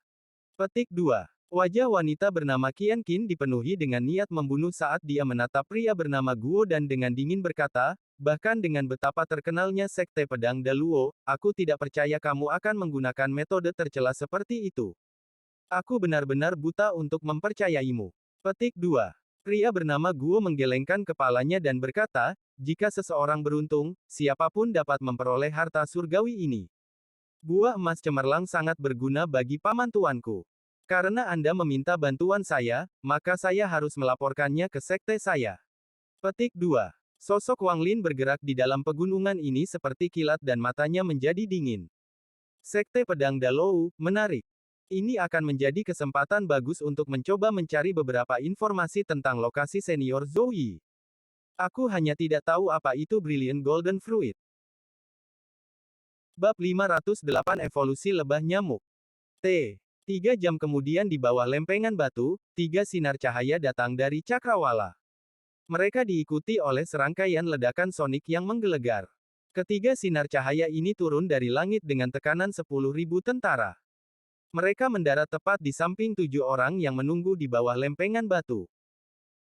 Petik 2. Wajah wanita bernama Qianqin dipenuhi dengan niat membunuh saat dia menatap pria bernama Guo dan dengan dingin berkata, bahkan dengan betapa terkenalnya sekte pedang Daluo, aku tidak percaya kamu akan menggunakan metode tercela seperti itu. Aku benar-benar buta untuk mempercayaimu. Petik 2. Pria bernama Guo menggelengkan kepalanya dan berkata, jika seseorang beruntung, siapapun dapat memperoleh harta surgawi ini. Buah emas cemerlang sangat berguna bagi paman tuanku. Karena Anda meminta bantuan saya, maka saya harus melaporkannya ke sekte saya. Petik 2. Sosok Wang Lin bergerak di dalam pegunungan ini seperti kilat dan matanya menjadi dingin. Sekte pedang Dalou, menarik. Ini akan menjadi kesempatan bagus untuk mencoba mencari beberapa informasi tentang lokasi senior Zhou Yi. Aku hanya tidak tahu apa itu Brilliant Golden Fruit. Bab 508 Evolusi Lebah Nyamuk. 3 jam kemudian di bawah lempengan batu, 3 sinar cahaya datang dari cakrawala. Mereka diikuti oleh serangkaian ledakan sonik yang menggelegar. Ketiga sinar cahaya ini turun dari langit dengan tekanan 10.000 tentara. Mereka mendarat tepat di samping 7 orang yang menunggu di bawah lempengan batu.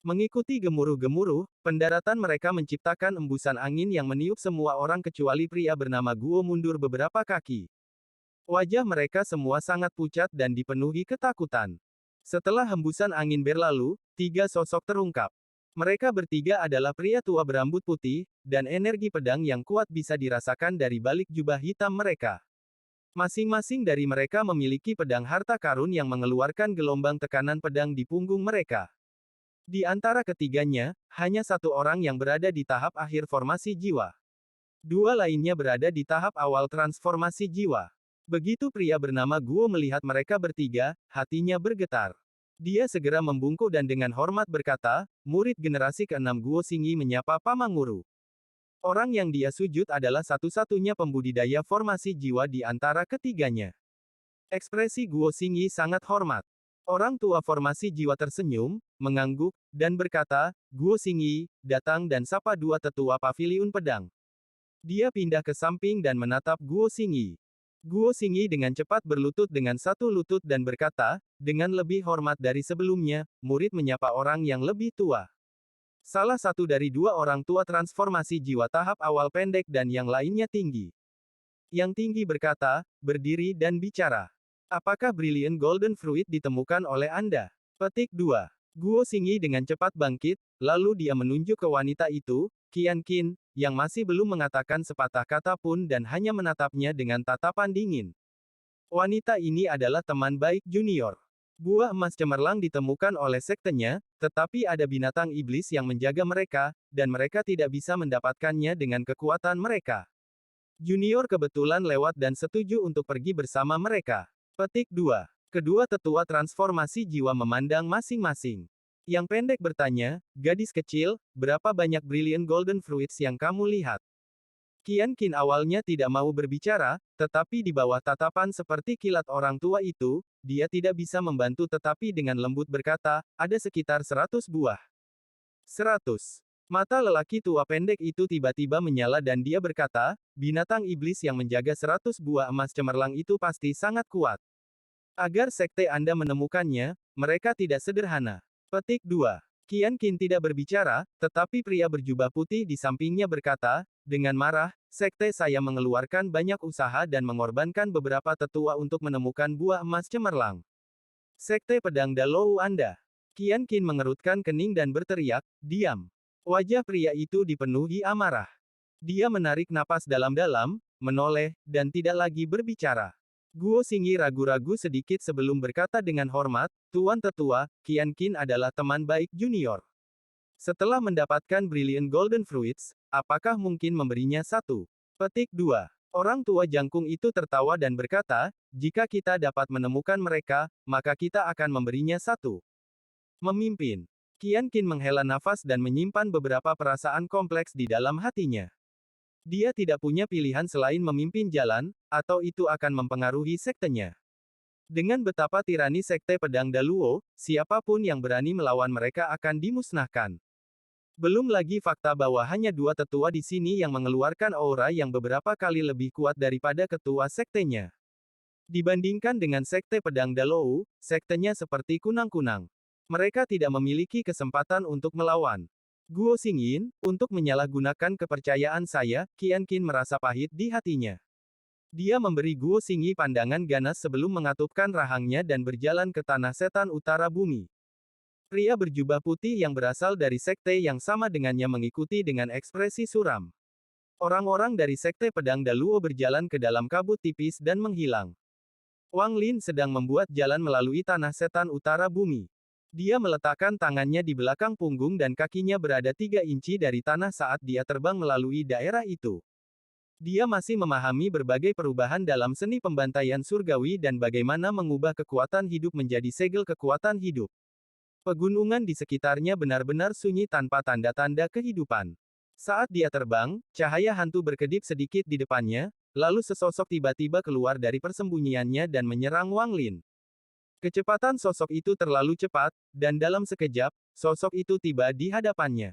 Mengikuti gemuruh-gemuruh, pendaratan mereka menciptakan embusan angin yang meniup semua orang kecuali pria bernama Guo mundur beberapa kaki. Wajah mereka semua sangat pucat dan dipenuhi ketakutan. Setelah hembusan angin berlalu, 3 sosok terungkap. Mereka bertiga adalah pria tua berambut putih, dan energi pedang yang kuat bisa dirasakan dari balik jubah hitam mereka. Masing-masing dari mereka memiliki pedang harta karun yang mengeluarkan gelombang tekanan pedang di punggung mereka. Di antara ketiganya, hanya satu orang yang berada di tahap akhir formasi jiwa. Dua lainnya berada di tahap awal transformasi jiwa. Begitu pria bernama Guo melihat mereka bertiga, hatinya bergetar. Dia segera membungkuk dan dengan hormat berkata, murid generasi ke-6 Guo Xingyi menyapa Paman Guru. Orang yang dia sujud adalah satu-satunya pembudidaya formasi jiwa di antara ketiganya. Ekspresi Guo Xingyi sangat hormat. Orang tua formasi jiwa tersenyum, mengangguk, dan berkata, Guo Xingyi, datang dan sapa dua tetua paviliun pedang. Dia pindah ke samping dan menatap Guo Xingyi. Guo Xingyi dengan cepat berlutut dengan satu lutut dan berkata, dengan lebih hormat dari sebelumnya, murid menyapa orang yang lebih tua. Salah satu dari dua orang tua transformasi jiwa tahap awal pendek dan yang lainnya tinggi. Yang tinggi berkata, berdiri dan bicara. Apakah Brilliant Golden Fruit ditemukan oleh Anda? Petik 2. Guo Xingyi dengan cepat bangkit, lalu dia menunjuk ke wanita itu, Qianqin, yang masih belum mengatakan sepatah kata pun dan hanya menatapnya dengan tatapan dingin. Wanita ini adalah teman baik junior. Buah emas cemerlang ditemukan oleh sektenya, tetapi ada binatang iblis yang menjaga mereka, dan mereka tidak bisa mendapatkannya dengan kekuatan mereka. Junior kebetulan lewat dan setuju untuk pergi bersama mereka. Petik 2. Kedua tetua transformasi jiwa memandang masing-masing. Yang pendek bertanya, gadis kecil, berapa banyak Brilliant Golden Fruits yang kamu lihat? Qian Qin awalnya tidak mau berbicara, tetapi di bawah tatapan seperti kilat orang tua itu, dia tidak bisa membantu tetapi dengan lembut berkata, ada sekitar 100 buah. 100. Mata lelaki tua pendek itu tiba-tiba menyala dan dia berkata, binatang iblis yang menjaga 100 buah emas cemerlang itu pasti sangat kuat. Agar sekte Anda menemukannya, mereka tidak sederhana. Petik 2. Qian Qin tidak berbicara, tetapi pria berjubah putih di sampingnya berkata, dengan marah, sekte saya mengeluarkan banyak usaha dan mengorbankan beberapa tetua untuk menemukan buah emas cemerlang. Sekte pedang Dalou Anda. Qian Qin mengerutkan kening dan berteriak, diam. Wajah pria itu dipenuhi amarah. Dia menarik napas dalam-dalam, menoleh, dan tidak lagi berbicara. Guo Xingyi ragu-ragu sedikit sebelum berkata dengan hormat, Tuan Tetua, Qian Qin adalah teman baik junior. Setelah mendapatkan Brilliant Golden Fruits, apakah mungkin memberinya satu? Petik 2. Orang tua jangkung itu tertawa dan berkata, jika kita dapat menemukan mereka, maka kita akan memberinya satu. Memimpin. Qian Qin menghela nafas dan menyimpan beberapa perasaan kompleks di dalam hatinya. Dia tidak punya pilihan selain memimpin jalan, atau itu akan mempengaruhi sektenya. Dengan betapa tirani sekte pedang Daluo, siapapun yang berani melawan mereka akan dimusnahkan. Belum lagi fakta bahwa hanya dua tetua di sini yang mengeluarkan aura yang beberapa kali lebih kuat daripada ketua sektenya. Dibandingkan dengan sekte pedang Dalou, sektenya seperti kunang-kunang. Mereka tidak memiliki kesempatan untuk melawan. Guo Xingyin, untuk menyalahgunakan kepercayaan saya, Qian Qin merasa pahit di hatinya. Dia memberi Guo Xingyi pandangan ganas sebelum mengatupkan rahangnya dan berjalan ke tanah setan utara bumi. Pria berjubah putih yang berasal dari sekte yang sama dengannya mengikuti dengan ekspresi suram. Orang-orang dari sekte pedang Daluo berjalan ke dalam kabut tipis dan menghilang. Wang Lin sedang membuat jalan melalui tanah setan utara bumi. Dia meletakkan tangannya di belakang punggung dan kakinya berada 3 inci dari tanah saat dia terbang melalui daerah itu. Dia masih memahami berbagai perubahan dalam seni pembantaian surgawi dan bagaimana mengubah kekuatan hidup menjadi segel kekuatan hidup. Pegunungan di sekitarnya benar-benar sunyi tanpa tanda-tanda kehidupan. Saat dia terbang, cahaya hantu berkedip sedikit di depannya, lalu sesosok tiba-tiba keluar dari persembunyiannya dan menyerang Wang Lin. Kecepatan sosok itu terlalu cepat, dan dalam sekejap, sosok itu tiba di hadapannya.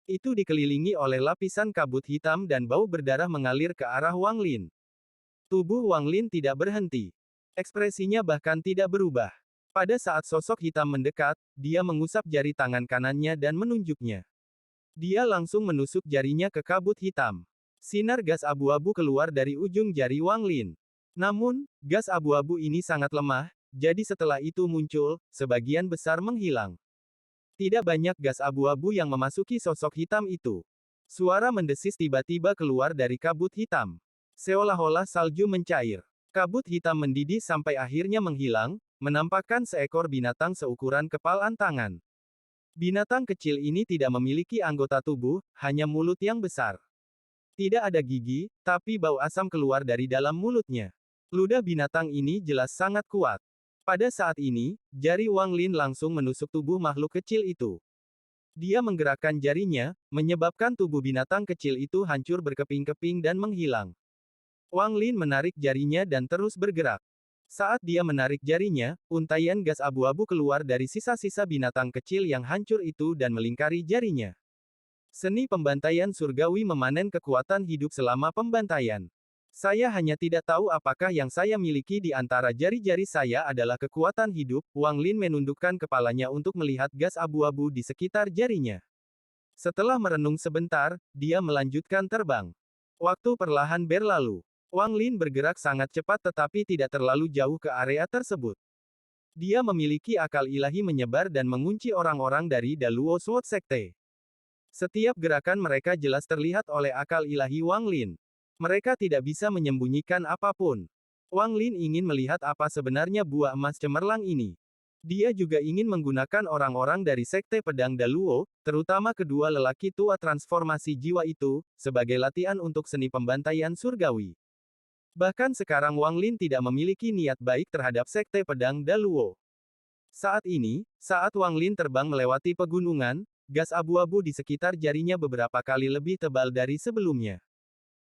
Itu dikelilingi oleh lapisan kabut hitam dan bau berdarah mengalir ke arah Wang Lin. Tubuh Wang Lin tidak berhenti. Ekspresinya bahkan tidak berubah. Pada saat sosok hitam mendekat, dia mengusap jari tangan kanannya dan menunjuknya. Dia langsung menusuk jarinya ke kabut hitam. Sinar gas abu-abu keluar dari ujung jari Wang Lin. Namun, gas abu-abu ini sangat lemah, jadi setelah itu muncul, sebagian besar menghilang. Tidak banyak gas abu-abu yang memasuki sosok hitam itu. Suara mendesis tiba-tiba keluar dari kabut hitam. Seolah-olah salju mencair. Kabut hitam mendidih sampai akhirnya menghilang, menampakkan seekor binatang seukuran kepalan tangan. Binatang kecil ini tidak memiliki anggota tubuh, hanya mulut yang besar. Tidak ada gigi, tapi bau asam keluar dari dalam mulutnya. Ludah binatang ini jelas sangat kuat. Pada saat ini, jari Wang Lin langsung menusuk tubuh makhluk kecil itu. Dia menggerakkan jarinya, menyebabkan tubuh binatang kecil itu hancur berkeping-keping dan menghilang. Wang Lin menarik jarinya dan terus bergerak. Saat dia menarik jarinya, untaian gas abu-abu keluar dari sisa-sisa binatang kecil yang hancur itu dan melingkari jarinya. Seni pembantaian surgawi memanen kekuatan hidup selama pembantaian. Saya hanya tidak tahu apakah yang saya miliki di antara jari-jari saya adalah kekuatan hidup. Wang Lin menundukkan kepalanya untuk melihat gas abu-abu di sekitar jarinya. Setelah merenung sebentar, dia melanjutkan terbang. Waktu perlahan berlalu. Wang Lin bergerak sangat cepat tetapi tidak terlalu jauh ke area tersebut. Dia memiliki akal ilahi menyebar dan mengunci orang-orang dari Daluo Sword Sekte. Setiap gerakan mereka jelas terlihat oleh akal ilahi Wang Lin. Mereka tidak bisa menyembunyikan apapun. Wang Lin ingin melihat apa sebenarnya buah emas cemerlang ini. Dia juga ingin menggunakan orang-orang dari Sekte Pedang Daluo, terutama kedua lelaki tua transformasi jiwa itu, sebagai latihan untuk seni pembantaian surgawi. Bahkan sekarang Wang Lin tidak memiliki niat baik terhadap Sekte Pedang Daluo. Saat ini, saat Wang Lin terbang melewati pegunungan, gas abu-abu di sekitar jarinya beberapa kali lebih tebal dari sebelumnya.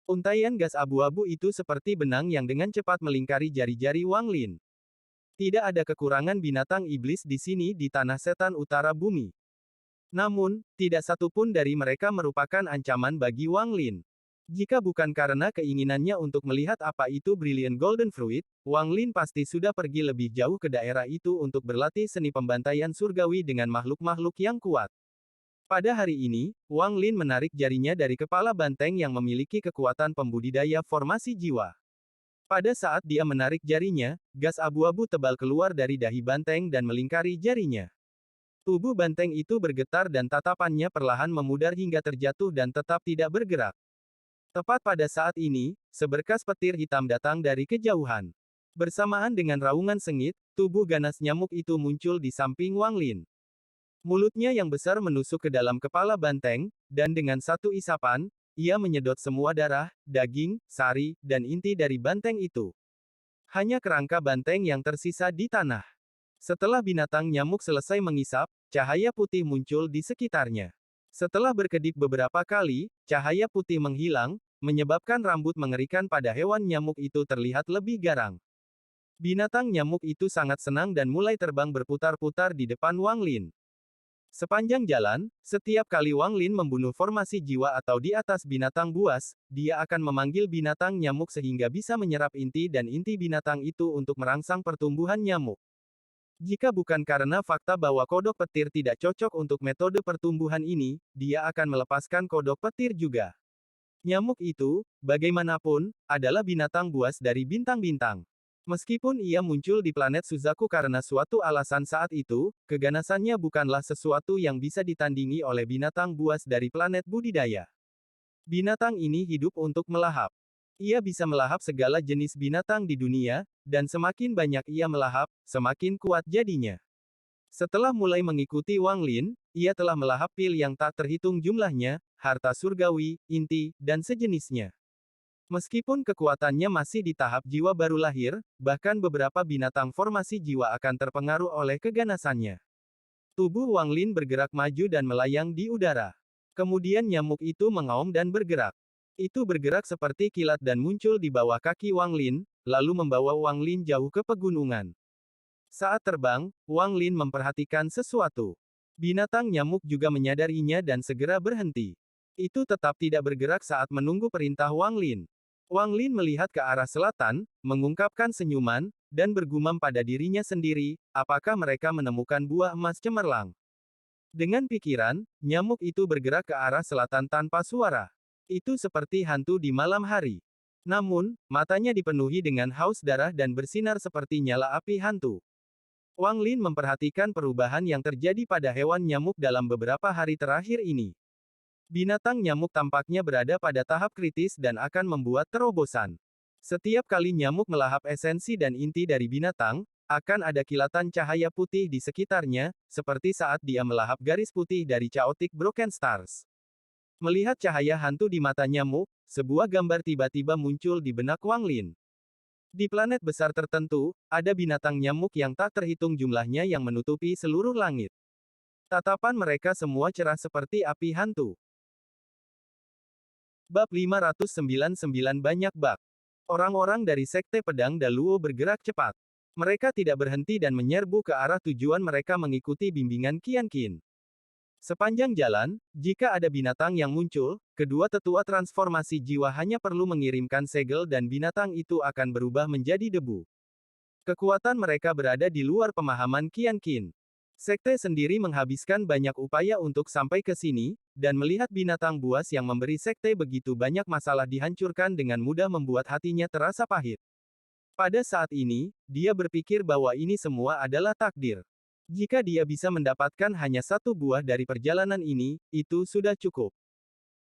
Untaian gas abu-abu itu seperti benang yang dengan cepat melingkari jari-jari Wang Lin. Tidak ada kekurangan binatang iblis di sini di tanah setan utara bumi. Namun, tidak satu pun dari mereka merupakan ancaman bagi Wang Lin. Jika bukan karena keinginannya untuk melihat apa itu Brilliant Golden Fruit, Wang Lin pasti sudah pergi lebih jauh ke daerah itu untuk berlatih seni pembantaian surgawi dengan makhluk-makhluk yang kuat. Pada hari ini, Wang Lin menarik jarinya dari kepala banteng yang memiliki kekuatan pembudidaya formasi jiwa. Pada saat dia menarik jarinya, gas abu-abu tebal keluar dari dahi banteng dan melingkari jarinya. Tubuh banteng itu bergetar dan tatapannya perlahan memudar hingga terjatuh dan tetap tidak bergerak. Tepat pada saat ini, seberkas petir hitam datang dari kejauhan. Bersamaan dengan raungan sengit, tubuh ganas nyamuk itu muncul di samping Wang Lin. Mulutnya yang besar menusuk ke dalam kepala banteng, dan dengan satu isapan, ia menyedot semua darah, daging, sari, dan inti dari banteng itu. Hanya kerangka banteng yang tersisa di tanah. Setelah binatang nyamuk selesai mengisap, cahaya putih muncul di sekitarnya. Setelah berkedip beberapa kali, cahaya putih menghilang, menyebabkan rambut mengerikan pada hewan nyamuk itu terlihat lebih garang. Binatang nyamuk itu sangat senang dan mulai terbang berputar-putar di depan Wang Lin. Sepanjang jalan, setiap kali Wang Lin membunuh formasi jiwa atau di atas binatang buas, dia akan memanggil binatang nyamuk sehingga bisa menyerap inti dan inti binatang itu untuk merangsang pertumbuhan nyamuk. Jika bukan karena fakta bahwa kodok petir tidak cocok untuk metode pertumbuhan ini, dia akan melepaskan kodok petir juga. Nyamuk itu, bagaimanapun, adalah binatang buas dari bintang-bintang. Meskipun ia muncul di planet Suzaku karena suatu alasan saat itu, keganasannya bukanlah sesuatu yang bisa ditandingi oleh binatang buas dari planet budidaya. Binatang ini hidup untuk melahap. Ia bisa melahap segala jenis binatang di dunia, dan semakin banyak ia melahap, semakin kuat jadinya. Setelah mulai mengikuti Wang Lin, ia telah melahap pil yang tak terhitung jumlahnya, harta surgawi, inti, dan sejenisnya. Meskipun kekuatannya masih di tahap jiwa baru lahir, bahkan beberapa binatang formasi jiwa akan terpengaruh oleh keganasannya. Tubuh Wang Lin bergerak maju dan melayang di udara. Kemudian nyamuk itu mengaum dan bergerak. Itu bergerak seperti kilat dan muncul di bawah kaki Wang Lin, lalu membawa Wang Lin jauh ke pegunungan. Saat terbang, Wang Lin memperhatikan sesuatu. Binatang nyamuk juga menyadarinya dan segera berhenti. Itu tetap tidak bergerak saat menunggu perintah Wang Lin. Wang Lin melihat ke arah selatan, mengungkapkan senyuman, dan bergumam pada dirinya sendiri, apakah mereka menemukan buah emas cemerlang. Dengan pikiran, nyamuk itu bergerak ke arah selatan tanpa suara. Itu seperti hantu di malam hari. Namun, matanya dipenuhi dengan haus darah dan bersinar seperti nyala api hantu. Wang Lin memperhatikan perubahan yang terjadi pada hewan nyamuk dalam beberapa hari terakhir ini. Binatang nyamuk tampaknya berada pada tahap kritis dan akan membuat terobosan. Setiap kali nyamuk melahap esensi dan inti dari binatang, akan ada kilatan cahaya putih di sekitarnya, seperti saat dia melahap garis putih dari Chaotic Broken Stars. Melihat cahaya hantu di mata nyamuk, sebuah gambar tiba-tiba muncul di benak Wang Lin. Di planet besar tertentu, ada binatang nyamuk yang tak terhitung jumlahnya yang menutupi seluruh langit. Tatapan mereka semua cerah seperti api hantu. Bab 599 Banyak bak. Orang-orang dari Sekte Pedang Daluo bergerak cepat. Mereka tidak berhenti dan menyerbu ke arah tujuan mereka mengikuti bimbingan Qian Qin. Sepanjang jalan, jika ada binatang yang muncul, kedua tetua transformasi jiwa hanya perlu mengirimkan segel dan binatang itu akan berubah menjadi debu. Kekuatan mereka berada di luar pemahaman Qian Qin. Sekte sendiri menghabiskan banyak upaya untuk sampai ke sini, dan melihat binatang buas yang memberi sekte begitu banyak masalah dihancurkan dengan mudah membuat hatinya terasa pahit. Pada saat ini, dia berpikir bahwa ini semua adalah takdir. Jika dia bisa mendapatkan hanya satu buah dari perjalanan ini, itu sudah cukup.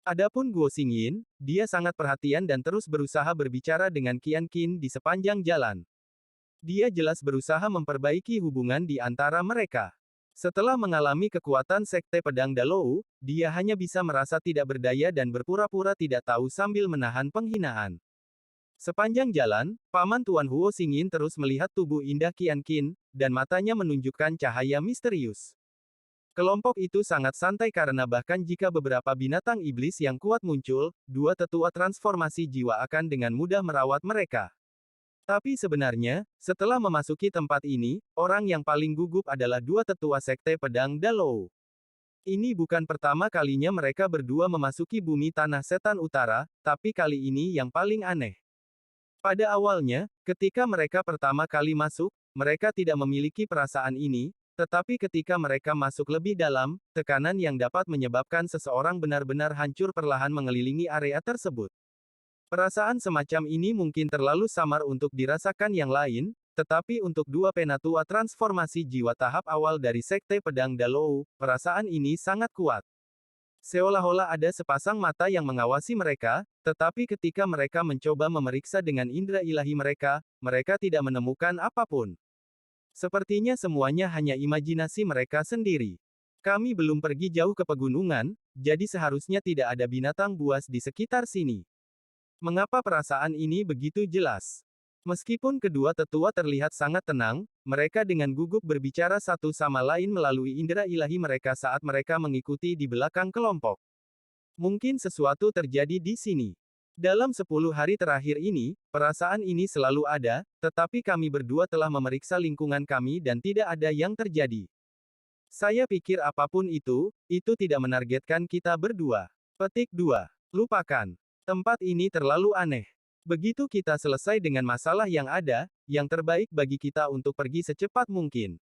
Adapun Guo Xingyin, dia sangat perhatian dan terus berusaha berbicara dengan Qian Qin di sepanjang jalan. Dia jelas berusaha memperbaiki hubungan di antara mereka. Setelah mengalami kekuatan Sekte Pedang Dalou, dia hanya bisa merasa tidak berdaya dan berpura-pura tidak tahu sambil menahan penghinaan. Sepanjang jalan, Paman Tuan Huo Xingyin terus melihat tubuh indah Qian Qin, dan matanya menunjukkan cahaya misterius. Kelompok itu sangat santai karena bahkan jika beberapa binatang iblis yang kuat muncul, dua tetua transformasi jiwa akan dengan mudah merawat mereka. Tapi sebenarnya, setelah memasuki tempat ini, orang yang paling gugup adalah dua tetua sekte pedang Dalou. Ini bukan pertama kalinya mereka berdua memasuki bumi tanah setan utara, tapi kali ini yang paling aneh. Pada awalnya, ketika mereka pertama kali masuk, mereka tidak memiliki perasaan ini, tetapi ketika mereka masuk lebih dalam, tekanan yang dapat menyebabkan seseorang benar-benar hancur perlahan mengelilingi area tersebut. Perasaan semacam ini mungkin terlalu samar untuk dirasakan yang lain, tetapi untuk dua penatua transformasi jiwa tahap awal dari Sekte Pedang Dalou, perasaan ini sangat kuat. Seolah-olah ada sepasang mata yang mengawasi mereka, tetapi ketika mereka mencoba memeriksa dengan indera ilahi mereka, mereka tidak menemukan apapun. Sepertinya semuanya hanya imajinasi mereka sendiri. Kami belum pergi jauh ke pegunungan, jadi seharusnya tidak ada binatang buas di sekitar sini. Mengapa perasaan ini begitu jelas? Meskipun kedua tetua terlihat sangat tenang, mereka dengan gugup berbicara satu sama lain melalui indera ilahi mereka saat mereka mengikuti di belakang kelompok. Mungkin sesuatu terjadi di sini. Dalam 10 hari terakhir ini, perasaan ini selalu ada, tetapi kami berdua telah memeriksa lingkungan kami dan tidak ada yang terjadi. Saya pikir apapun itu tidak menargetkan kita berdua. Petik 2. Lupakan. Tempat ini terlalu aneh. Begitu kita selesai dengan masalah yang ada, yang terbaik bagi kita untuk pergi secepat mungkin.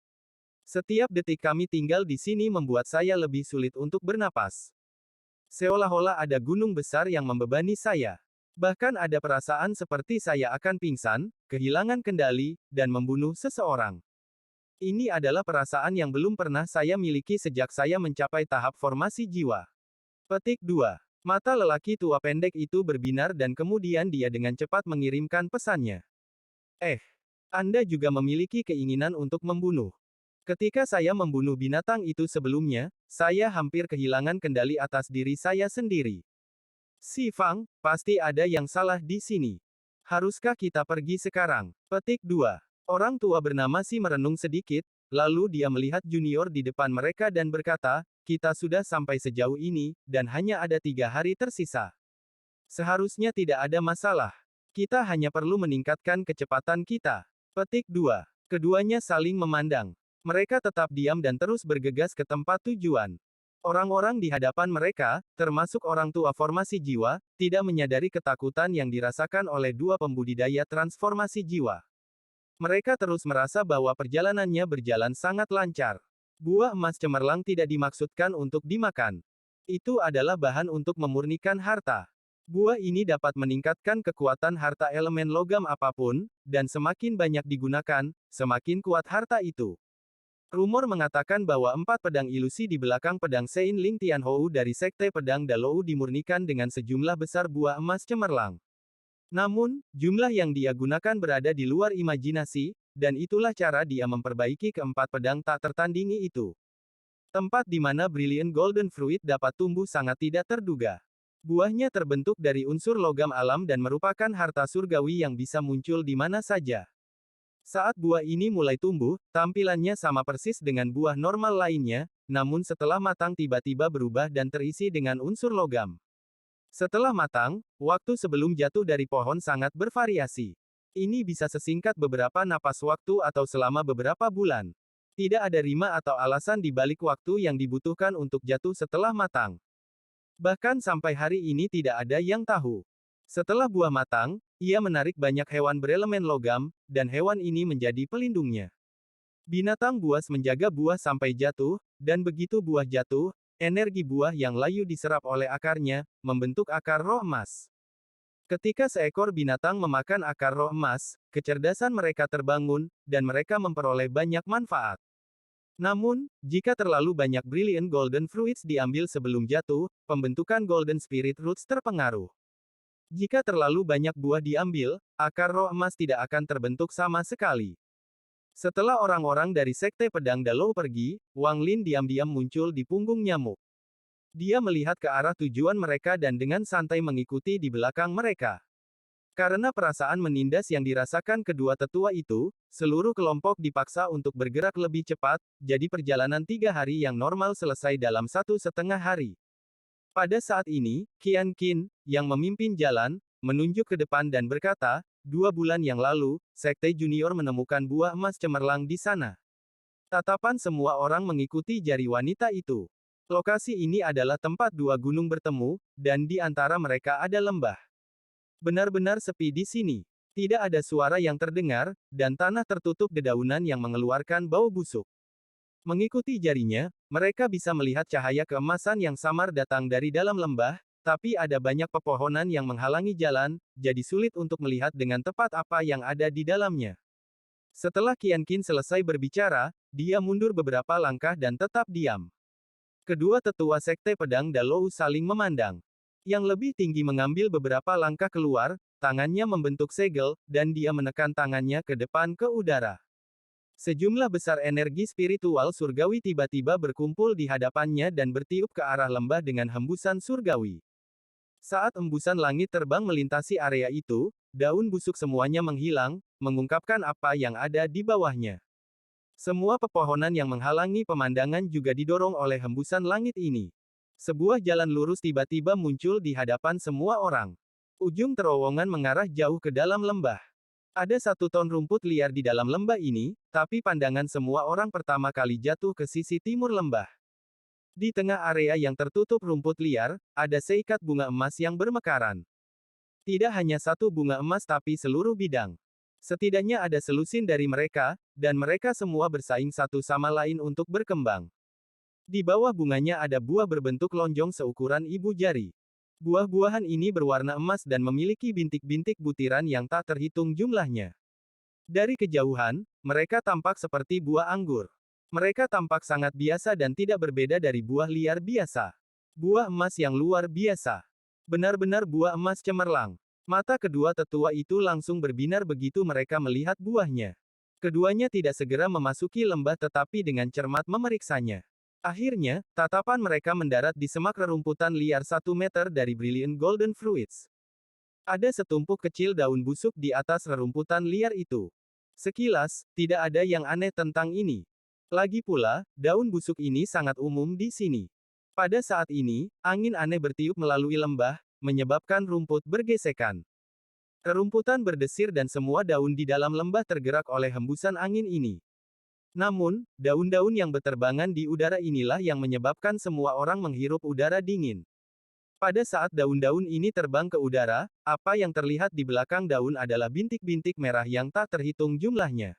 Setiap detik kami tinggal di sini membuat saya lebih sulit untuk bernapas. Seolah-olah ada gunung besar yang membebani saya. Bahkan ada perasaan seperti saya akan pingsan, kehilangan kendali, dan membunuh seseorang. Ini adalah perasaan yang belum pernah saya miliki sejak saya mencapai tahap formasi jiwa. Petik 2. Mata lelaki tua pendek itu berbinar dan kemudian dia dengan cepat mengirimkan pesannya. Anda juga memiliki keinginan untuk membunuh. Ketika saya membunuh binatang itu sebelumnya, saya hampir kehilangan kendali atas diri saya sendiri. Si Fang, pasti ada yang salah di sini. Haruskah kita pergi sekarang? Petik 2. Orang tua bernama Si merenung sedikit, lalu dia melihat junior di depan mereka dan berkata, kita sudah sampai sejauh ini, dan hanya ada 3 hari tersisa. Seharusnya tidak ada masalah. Kita hanya perlu meningkatkan kecepatan kita. Petik 2. Keduanya saling memandang. Mereka tetap diam dan terus bergegas ke tempat tujuan. Orang-orang di hadapan mereka, termasuk orang tua formasi jiwa, tidak menyadari ketakutan yang dirasakan oleh dua pembudidaya transformasi jiwa. Mereka terus merasa bahwa perjalanannya berjalan sangat lancar. Buah emas cemerlang tidak dimaksudkan untuk dimakan. Itu adalah bahan untuk memurnikan harta. Buah ini dapat meningkatkan kekuatan harta elemen logam apapun, dan semakin banyak digunakan, semakin kuat harta itu. Rumor mengatakan bahwa 4 pedang ilusi di belakang pedang Sein Ling Tianhou dari Sekte Pedang Dalou dimurnikan dengan sejumlah besar buah emas cemerlang. Namun, jumlah yang dia gunakan berada di luar imajinasi, dan itulah cara dia memperbaiki keempat pedang tak tertandingi itu. Tempat di mana Brilliant Golden Fruit dapat tumbuh sangat tidak terduga. Buahnya terbentuk dari unsur logam alam dan merupakan harta surgawi yang bisa muncul di mana saja. Saat buah ini mulai tumbuh, tampilannya sama persis dengan buah normal lainnya, namun setelah matang tiba-tiba berubah dan terisi dengan unsur logam. Setelah matang, waktu sebelum jatuh dari pohon sangat bervariasi. Ini bisa sesingkat beberapa napas waktu atau selama beberapa bulan. Tidak ada rima atau alasan di balik waktu yang dibutuhkan untuk jatuh setelah matang. Bahkan sampai hari ini tidak ada yang tahu. Setelah buah matang, ia menarik banyak hewan berelemen logam, dan hewan ini menjadi pelindungnya. Binatang buas menjaga buah sampai jatuh, dan begitu buah jatuh, energi buah yang layu diserap oleh akarnya, membentuk akar roh emas. Ketika seekor binatang memakan akar roh emas, kecerdasan mereka terbangun, dan mereka memperoleh banyak manfaat. Namun, jika terlalu banyak Brilliant Golden Fruits diambil sebelum jatuh, pembentukan Golden Spirit Roots terpengaruh. Jika terlalu banyak buah diambil, akar roh emas tidak akan terbentuk sama sekali. Setelah orang-orang dari Sekte Pedang Dalou pergi, Wang Lin diam-diam muncul di punggung nyamuk. Dia melihat ke arah tujuan mereka dan dengan santai mengikuti di belakang mereka. Karena perasaan menindas yang dirasakan kedua tetua itu, seluruh kelompok dipaksa untuk bergerak lebih cepat, jadi perjalanan 3 hari yang normal selesai dalam 1,5 hari. Pada saat ini, Qian Qin, yang memimpin jalan, menunjuk ke depan dan berkata, 2 bulan yang lalu, Sekte Junior menemukan buah emas cemerlang di sana. Tatapan semua orang mengikuti jari wanita itu. Lokasi ini adalah tempat 2 gunung bertemu, dan di antara mereka ada lembah. Benar-benar sepi di sini. Tidak ada suara yang terdengar, dan tanah tertutup dedaunan yang mengeluarkan bau busuk. Mengikuti jarinya, mereka bisa melihat cahaya keemasan yang samar datang dari dalam lembah, tapi ada banyak pepohonan yang menghalangi jalan, jadi sulit untuk melihat dengan tepat apa yang ada di dalamnya. Setelah Qian Qin selesai berbicara, dia mundur beberapa langkah dan tetap diam. Kedua tetua Sekte Pedang Dalou saling memandang. Yang lebih tinggi mengambil beberapa langkah keluar, tangannya membentuk segel, dan dia menekan tangannya ke depan ke udara. Sejumlah besar energi spiritual surgawi tiba-tiba berkumpul di hadapannya dan bertiup ke arah lembah dengan hembusan surgawi. Saat embusan langit terbang melintasi area itu, daun busuk semuanya menghilang, mengungkapkan apa yang ada di bawahnya. Semua pepohonan yang menghalangi pemandangan juga didorong oleh hembusan langit ini. Sebuah jalan lurus tiba-tiba muncul di hadapan semua orang. Ujung terowongan mengarah jauh ke dalam lembah. Ada 1 ton rumput liar di dalam lembah ini, tapi pandangan semua orang pertama kali jatuh ke sisi timur lembah. Di tengah area yang tertutup rumput liar, ada seikat bunga emas yang bermekaran. Tidak hanya 1 bunga emas tapi seluruh bidang. Setidaknya ada selusin dari mereka, dan mereka semua bersaing satu sama lain untuk berkembang. Di bawah bunganya ada buah berbentuk lonjong seukuran ibu jari. Buah-buahan ini berwarna emas dan memiliki bintik-bintik butiran yang tak terhitung jumlahnya. Dari kejauhan, mereka tampak seperti buah anggur. Mereka tampak sangat biasa dan tidak berbeda dari buah liar biasa. Buah emas yang luar biasa. Benar-benar buah emas cemerlang. Mata kedua tetua itu langsung berbinar begitu mereka melihat buahnya. Keduanya tidak segera memasuki lembah tetapi dengan cermat memeriksanya. Akhirnya, tatapan mereka mendarat di semak rerumputan liar 1 meter dari Brilliant Golden Fruits. Ada setumpuk kecil daun busuk di atas rerumputan liar itu. Sekilas, tidak ada yang aneh tentang ini. Lagi pula, daun busuk ini sangat umum di sini. Pada saat ini, angin aneh bertiup melalui lembah, menyebabkan rumput bergesekan. Rerumputan berdesir dan semua daun di dalam lembah tergerak oleh hembusan angin ini. Namun, daun-daun yang beterbangan di udara inilah yang menyebabkan semua orang menghirup udara dingin. Pada saat daun-daun ini terbang ke udara, apa yang terlihat di belakang daun adalah bintik-bintik merah yang tak terhitung jumlahnya.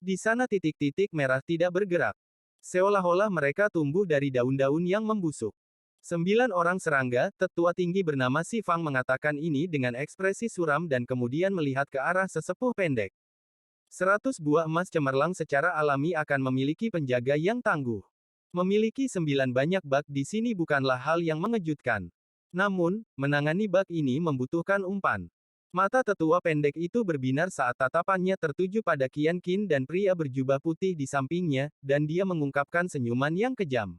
Di sana titik-titik merah tidak bergerak. Seolah-olah mereka tumbuh dari daun-daun yang membusuk. 9 orang serangga, tetua tinggi bernama Si Fang mengatakan ini dengan ekspresi suram dan kemudian melihat ke arah sesepuh pendek. 100 buah emas cemerlang secara alami akan memiliki penjaga yang tangguh. Memiliki 9 banyak bak di sini bukanlah hal yang mengejutkan. Namun, menangani bak ini membutuhkan umpan. Mata tetua pendek itu berbinar saat tatapannya tertuju pada Qian Qin dan pria berjubah putih di sampingnya, dan dia mengungkapkan senyuman yang kejam.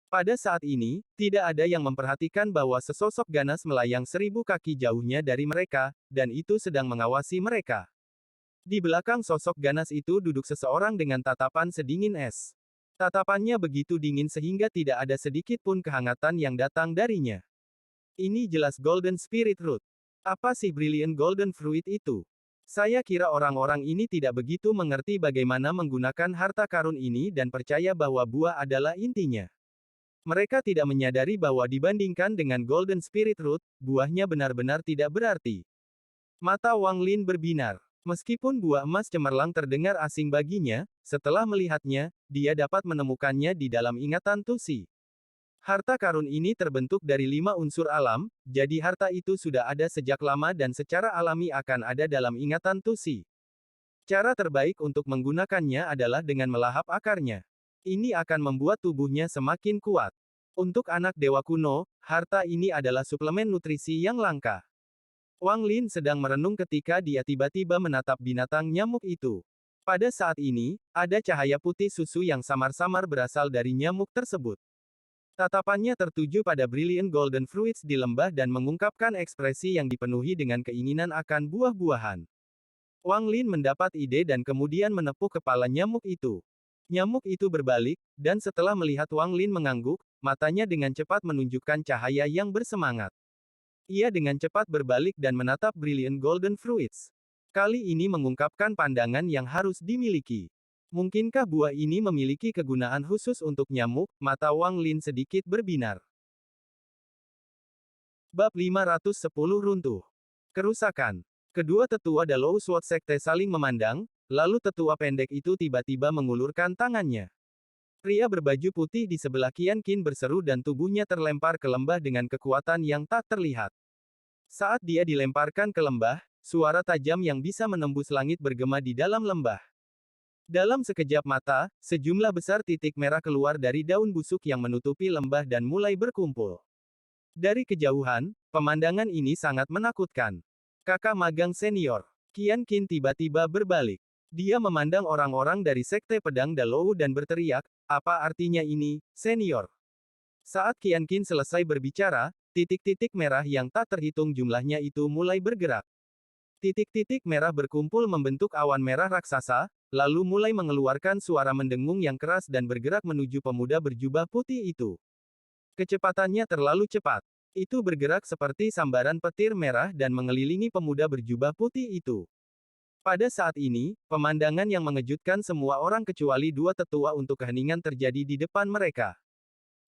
Pada saat ini, tidak ada yang memperhatikan bahwa sesosok ganas melayang 1000 kaki jauhnya dari mereka, dan itu sedang mengawasi mereka. Di belakang sosok ganas itu duduk seseorang dengan tatapan sedingin es. Tatapannya begitu dingin sehingga tidak ada sedikit pun kehangatan yang datang darinya. Ini jelas Golden Spirit Root. Apa sih Brilliant Golden Fruit itu? Saya kira orang-orang ini tidak begitu mengerti bagaimana menggunakan harta karun ini dan percaya bahwa buah adalah intinya. Mereka tidak menyadari bahwa dibandingkan dengan Golden Spirit Root, buahnya benar-benar tidak berarti. Mata Wang Lin berbinar. Meskipun buah emas cemerlang terdengar asing baginya, setelah melihatnya, dia dapat menemukannya di dalam ingatan Tusi. Harta karun ini terbentuk dari 5 unsur alam, jadi harta itu sudah ada sejak lama dan secara alami akan ada dalam ingatan Tusi. Cara terbaik untuk menggunakannya adalah dengan melahap akarnya. Ini akan membuat tubuhnya semakin kuat. Untuk anak dewa kuno, harta ini adalah suplemen nutrisi yang langka. Wang Lin sedang merenung ketika dia tiba-tiba menatap binatang nyamuk itu. Pada saat ini, ada cahaya putih susu yang samar-samar berasal dari nyamuk tersebut. Tatapannya tertuju pada brilliant golden fruits di lembah dan mengungkapkan ekspresi yang dipenuhi dengan keinginan akan buah-buahan. Wang Lin mendapat ide dan kemudian menepuk kepala nyamuk itu. Nyamuk itu berbalik, dan setelah melihat Wang Lin mengangguk, matanya dengan cepat menunjukkan cahaya yang bersemangat. Ia dengan cepat berbalik dan menatap brilliant golden fruits. Kali ini mengungkapkan pandangan yang harus dimiliki. Mungkinkah buah ini memiliki kegunaan khusus untuk nyamuk? Mata Wang Lin sedikit berbinar. Bab 510 runtuh. Kerusakan. Kedua tetua Dalou Sword Sekte saling memandang, lalu tetua pendek itu tiba-tiba mengulurkan tangannya. Pria berbaju putih di sebelah Qian Qin berseru dan tubuhnya terlempar ke lembah dengan kekuatan yang tak terlihat. Saat dia dilemparkan ke lembah, suara tajam yang bisa menembus langit bergema di dalam lembah. Dalam sekejap mata, sejumlah besar titik merah keluar dari daun busuk yang menutupi lembah dan mulai berkumpul. Dari kejauhan, pemandangan ini sangat menakutkan. Kakak magang senior, Qian Qin tiba-tiba berbalik. Dia memandang orang-orang dari Sekte Pedang Dalou dan berteriak, apa artinya ini, senior? Saat Qian Qin selesai berbicara, titik-titik merah yang tak terhitung jumlahnya itu mulai bergerak. Titik-titik merah berkumpul membentuk awan merah raksasa, lalu mulai mengeluarkan suara mendengung yang keras dan bergerak menuju pemuda berjubah putih itu. Kecepatannya terlalu cepat. Itu bergerak seperti sambaran petir merah dan mengelilingi pemuda berjubah putih itu. Pada saat ini, pemandangan yang mengejutkan semua orang kecuali dua tetua untuk keheningan terjadi di depan mereka.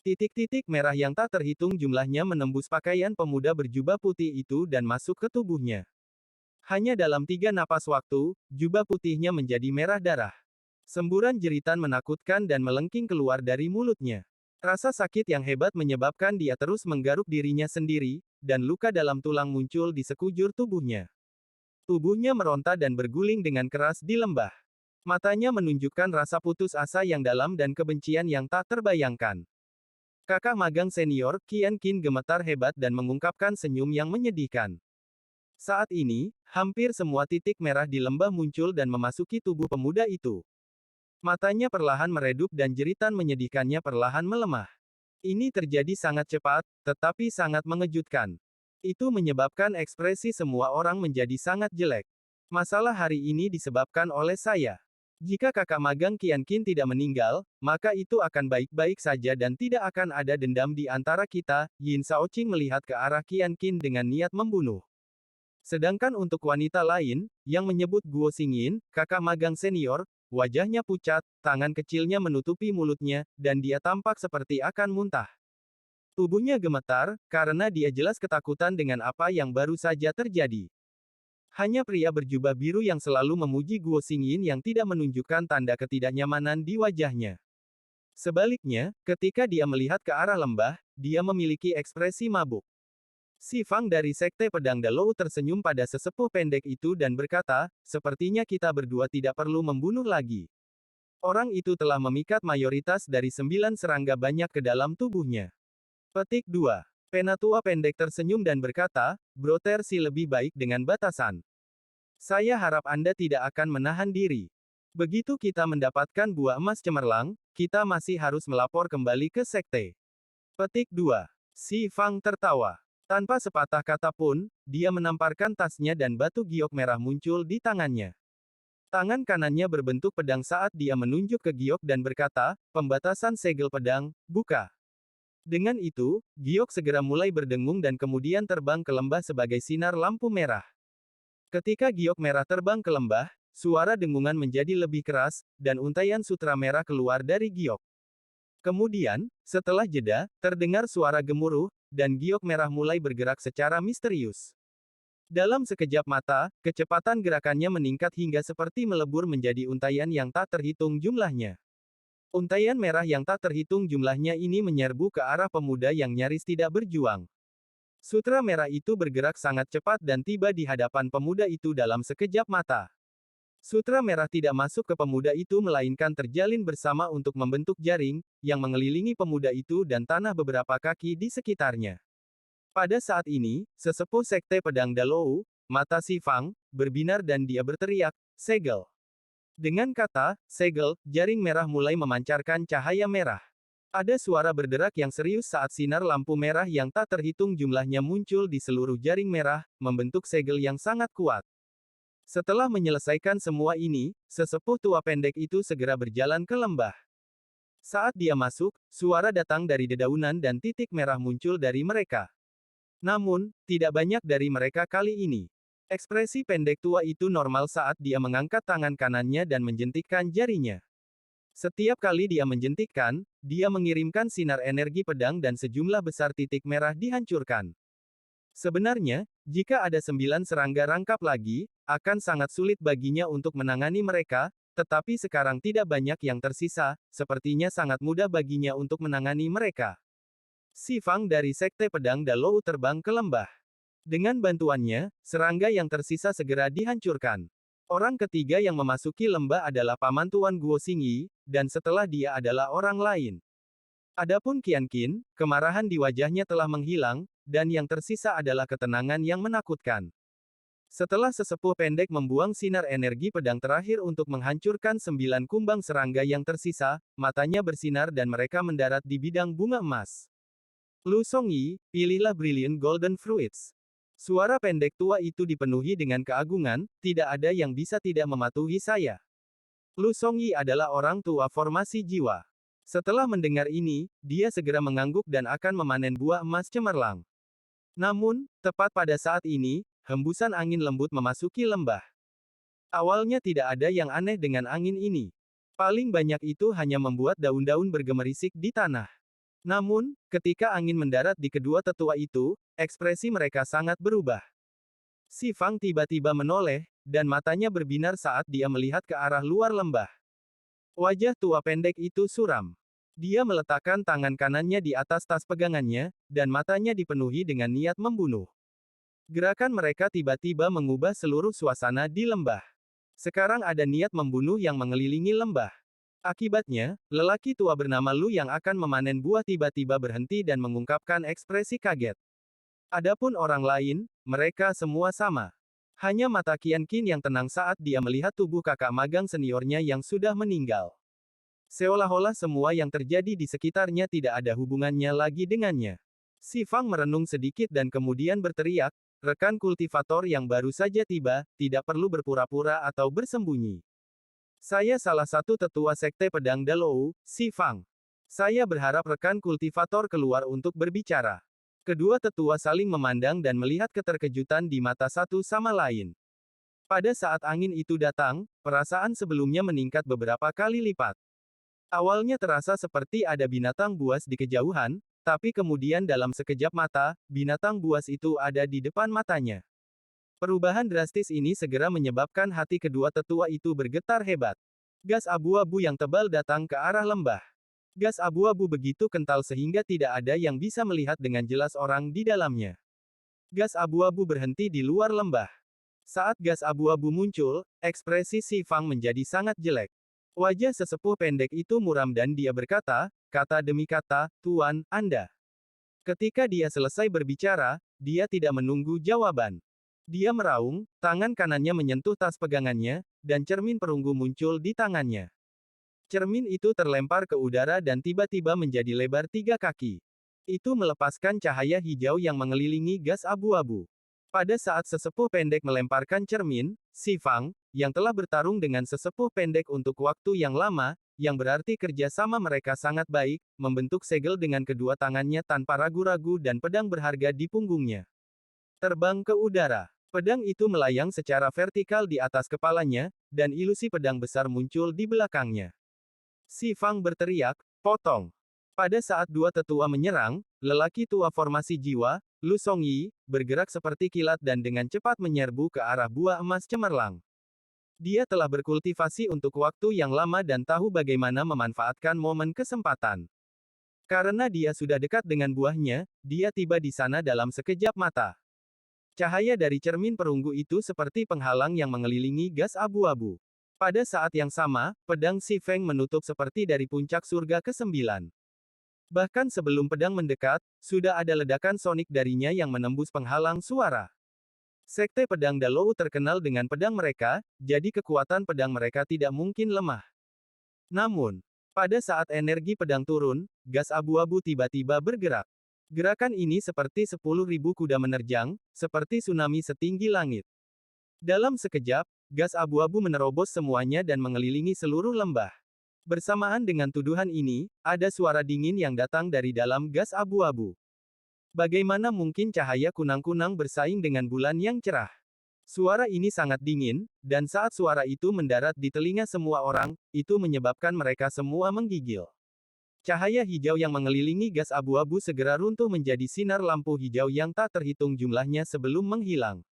Titik-titik merah yang tak terhitung jumlahnya menembus pakaian pemuda berjubah putih itu dan masuk ke tubuhnya. Hanya dalam 3 napas waktu, jubah putihnya menjadi merah darah. Semburan jeritan menakutkan dan melengking keluar dari mulutnya. Rasa sakit yang hebat menyebabkan dia terus menggaruk dirinya sendiri, dan luka dalam tulang muncul di sekujur tubuhnya. Tubuhnya meronta dan berguling dengan keras di lembah. Matanya menunjukkan rasa putus asa yang dalam dan kebencian yang tak terbayangkan. Kakak magang senior, Qian Qin gemetar hebat dan mengungkapkan senyum yang menyedihkan. Saat ini, hampir semua titik merah di lembah muncul dan memasuki tubuh pemuda itu. Matanya perlahan meredup dan jeritan menyedihkannya perlahan melemah. Ini terjadi sangat cepat, tetapi sangat mengejutkan. Itu menyebabkan ekspresi semua orang menjadi sangat jelek. Masalah hari ini disebabkan oleh saya. Jika kakak magang Qian Qin tidak meninggal, maka itu akan baik-baik saja dan tidak akan ada dendam di antara kita. Yin Shaoqing melihat ke arah Qian Qin dengan niat membunuh. Sedangkan untuk wanita lain, yang menyebut Guo Xingyin, kakak magang senior, wajahnya pucat, tangan kecilnya menutupi mulutnya, dan dia tampak seperti akan muntah. Tubuhnya gemetar, karena dia jelas ketakutan dengan apa yang baru saja terjadi. Hanya pria berjubah biru yang selalu memuji Guo Xingyin yang tidak menunjukkan tanda ketidaknyamanan di wajahnya. Sebaliknya, ketika dia melihat ke arah lembah, dia memiliki ekspresi mabuk. Si Fang dari Sekte Pedang Dalou tersenyum pada sesepuh pendek itu dan berkata, sepertinya kita berdua tidak perlu membunuh lagi. Orang itu telah memikat mayoritas dari 9 serangga banyak ke dalam tubuhnya. Petik 2. Penatua pendek tersenyum dan berkata, Brother si lebih baik dengan batasan. Saya harap Anda tidak akan menahan diri. Begitu kita mendapatkan buah emas cemerlang, kita masih harus melapor kembali ke Sekte. Petik 2. Si Fang tertawa. Tanpa sepatah kata pun, dia menamparkan tasnya dan batu giok merah muncul di tangannya. Tangan kanannya berbentuk pedang saat dia menunjuk ke giok dan berkata, pembatasan segel pedang, buka. Dengan itu, giok segera mulai berdengung dan kemudian terbang ke lembah sebagai sinar lampu merah. Ketika giok merah terbang ke lembah, suara dengungan menjadi lebih keras, dan untaian sutra merah keluar dari giok. Kemudian, setelah jeda, terdengar suara gemuruh, dan giok merah mulai bergerak secara misterius. Dalam sekejap mata, kecepatan gerakannya meningkat hingga seperti melebur menjadi untaian yang tak terhitung jumlahnya. Untaian merah yang tak terhitung jumlahnya ini menyerbu ke arah pemuda yang nyaris tidak berjuang. Sutra merah itu bergerak sangat cepat dan tiba di hadapan pemuda itu dalam sekejap mata. Sutra merah tidak masuk ke pemuda itu melainkan terjalin bersama untuk membentuk jaring, yang mengelilingi pemuda itu dan tanah beberapa kaki di sekitarnya. Pada saat ini, sesepuh Sekte Pedang Dalou, mata Si Fang, berbinar dan dia berteriak, segel. Dengan kata, segel, jaring merah mulai memancarkan cahaya merah. Ada suara berderak yang serius saat sinar lampu merah yang tak terhitung jumlahnya muncul di seluruh jaring merah, membentuk segel yang sangat kuat. Setelah menyelesaikan semua ini, sesepuh tua pendek itu segera berjalan ke lembah. Saat dia masuk, suara datang dari dedaunan dan titik merah muncul dari mereka. Namun, tidak banyak dari mereka kali ini. Ekspresi pendek tua itu normal saat dia mengangkat tangan kanannya dan menjentikkan jarinya. Setiap kali dia menjentikkan, dia mengirimkan sinar energi pedang dan sejumlah besar titik merah dihancurkan. Sebenarnya, jika ada 9 serangga rangkap lagi, akan sangat sulit baginya untuk menangani mereka, tetapi sekarang tidak banyak yang tersisa, sepertinya sangat mudah baginya untuk menangani mereka. Si Fang dari Sekte Pedang Dalou terbang ke lembah. Dengan bantuannya, serangga yang tersisa segera dihancurkan. Orang ketiga yang memasuki lembah adalah Paman Tuan Guo Xingyi, dan setelah dia adalah orang lain. Adapun Qian Qin, kemarahan di wajahnya telah menghilang, dan yang tersisa adalah ketenangan yang menakutkan. Setelah sesepuh pendek membuang sinar energi pedang terakhir untuk menghancurkan 9 kumbang serangga yang tersisa, matanya bersinar dan mereka mendarat di bidang bunga emas. Lu Songyi, pilihlah Brilliant Golden Fruits. Suara pendek tua itu dipenuhi dengan keagungan, tidak ada yang bisa tidak mematuhi saya. Lu Songyi adalah orang tua formasi jiwa. Setelah mendengar ini, dia segera mengangguk dan akan memanen buah emas cemerlang. Namun, tepat pada saat ini, hembusan angin lembut memasuki lembah. Awalnya tidak ada yang aneh dengan angin ini. Paling banyak itu hanya membuat daun-daun bergemerisik di tanah. Namun, ketika angin mendarat di kedua tetua itu, ekspresi mereka sangat berubah. Si Fang tiba-tiba menoleh, dan matanya berbinar saat dia melihat ke arah luar lembah. Wajah tua pendek itu suram. Dia meletakkan tangan kanannya di atas tas pegangannya, dan matanya dipenuhi dengan niat membunuh. Gerakan mereka tiba-tiba mengubah seluruh suasana di lembah. Sekarang ada niat membunuh yang mengelilingi lembah. Akibatnya, lelaki tua bernama Lu yang akan memanen buah tiba-tiba berhenti dan mengungkapkan ekspresi kaget. Adapun orang lain, mereka semua sama. Hanya mata Qian Qin yang tenang saat dia melihat tubuh kakak magang seniornya yang sudah meninggal. Seolah-olah semua yang terjadi di sekitarnya tidak ada hubungannya lagi dengannya. Si Fang merenung sedikit dan kemudian berteriak, rekan kultivator yang baru saja tiba, tidak perlu berpura-pura atau bersembunyi. Saya salah satu tetua Sekte Pedang Dalou, Si Fang. Saya berharap rekan kultivator keluar untuk berbicara. Kedua tetua saling memandang dan melihat keterkejutan di mata satu sama lain. Pada saat angin itu datang, perasaan sebelumnya meningkat beberapa kali lipat. Awalnya terasa seperti ada binatang buas di kejauhan, tapi kemudian dalam sekejap mata, binatang buas itu ada di depan matanya. Perubahan drastis ini segera menyebabkan hati kedua tetua itu bergetar hebat. Gas abu-abu yang tebal datang ke arah lembah. Gas abu-abu begitu kental sehingga tidak ada yang bisa melihat dengan jelas orang di dalamnya. Gas abu-abu berhenti di luar lembah. Saat gas abu-abu muncul, ekspresi Si Fang menjadi sangat jelek. Wajah sesepuh pendek itu muram dan dia berkata, kata demi kata, "Tuan, Anda." Ketika dia selesai berbicara, dia tidak menunggu jawaban. Dia meraung, tangan kanannya menyentuh tas pegangannya, dan cermin perunggu muncul di tangannya. Cermin itu terlempar ke udara dan tiba-tiba menjadi lebar 3 kaki. Itu melepaskan cahaya hijau yang mengelilingi gas abu-abu. Pada saat sesepuh pendek melemparkan cermin, Si Fang, yang telah bertarung dengan sesepuh pendek untuk waktu yang lama, yang berarti kerja sama mereka sangat baik, membentuk segel dengan kedua tangannya tanpa ragu-ragu dan pedang berharga di punggungnya. Terbang ke udara. Pedang itu melayang secara vertikal di atas kepalanya, dan ilusi pedang besar muncul di belakangnya. Si Fang berteriak, potong. Pada saat dua tetua menyerang, lelaki tua formasi jiwa, Lu Songyi, bergerak seperti kilat dan dengan cepat menyerbu ke arah buah emas cemerlang. Dia telah berkultivasi untuk waktu yang lama dan tahu bagaimana memanfaatkan momen kesempatan. Karena dia sudah dekat dengan buahnya, dia tiba di sana dalam sekejap mata. Cahaya dari cermin perunggu itu seperti penghalang yang mengelilingi gas abu-abu. Pada saat yang sama, pedang Si Feng menutup seperti dari puncak surga ke-9. Bahkan sebelum pedang mendekat, sudah ada ledakan sonik darinya yang menembus penghalang suara. Sekte Pedang Dalou terkenal dengan pedang mereka, jadi kekuatan pedang mereka tidak mungkin lemah. Namun, Pada saat energi pedang turun, gas abu-abu tiba-tiba bergerak. Gerakan ini seperti 10.000 kuda menerjang, seperti tsunami setinggi langit. Dalam sekejap, gas abu-abu menerobos semuanya dan mengelilingi seluruh lembah. Bersamaan dengan tuduhan ini, ada suara dingin yang datang dari dalam gas abu-abu. Bagaimana mungkin cahaya kunang-kunang bersaing dengan bulan yang cerah? Suara ini sangat dingin, dan saat suara itu mendarat di telinga semua orang, itu menyebabkan mereka semua menggigil. Cahaya hijau yang mengelilingi gas abu-abu segera runtuh menjadi sinar lampu hijau yang tak terhitung jumlahnya sebelum menghilang.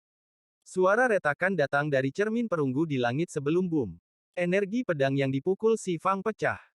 Suara retakan datang dari cermin perunggu di langit sebelum boom. Energi pedang yang dipukul Si Fang pecah.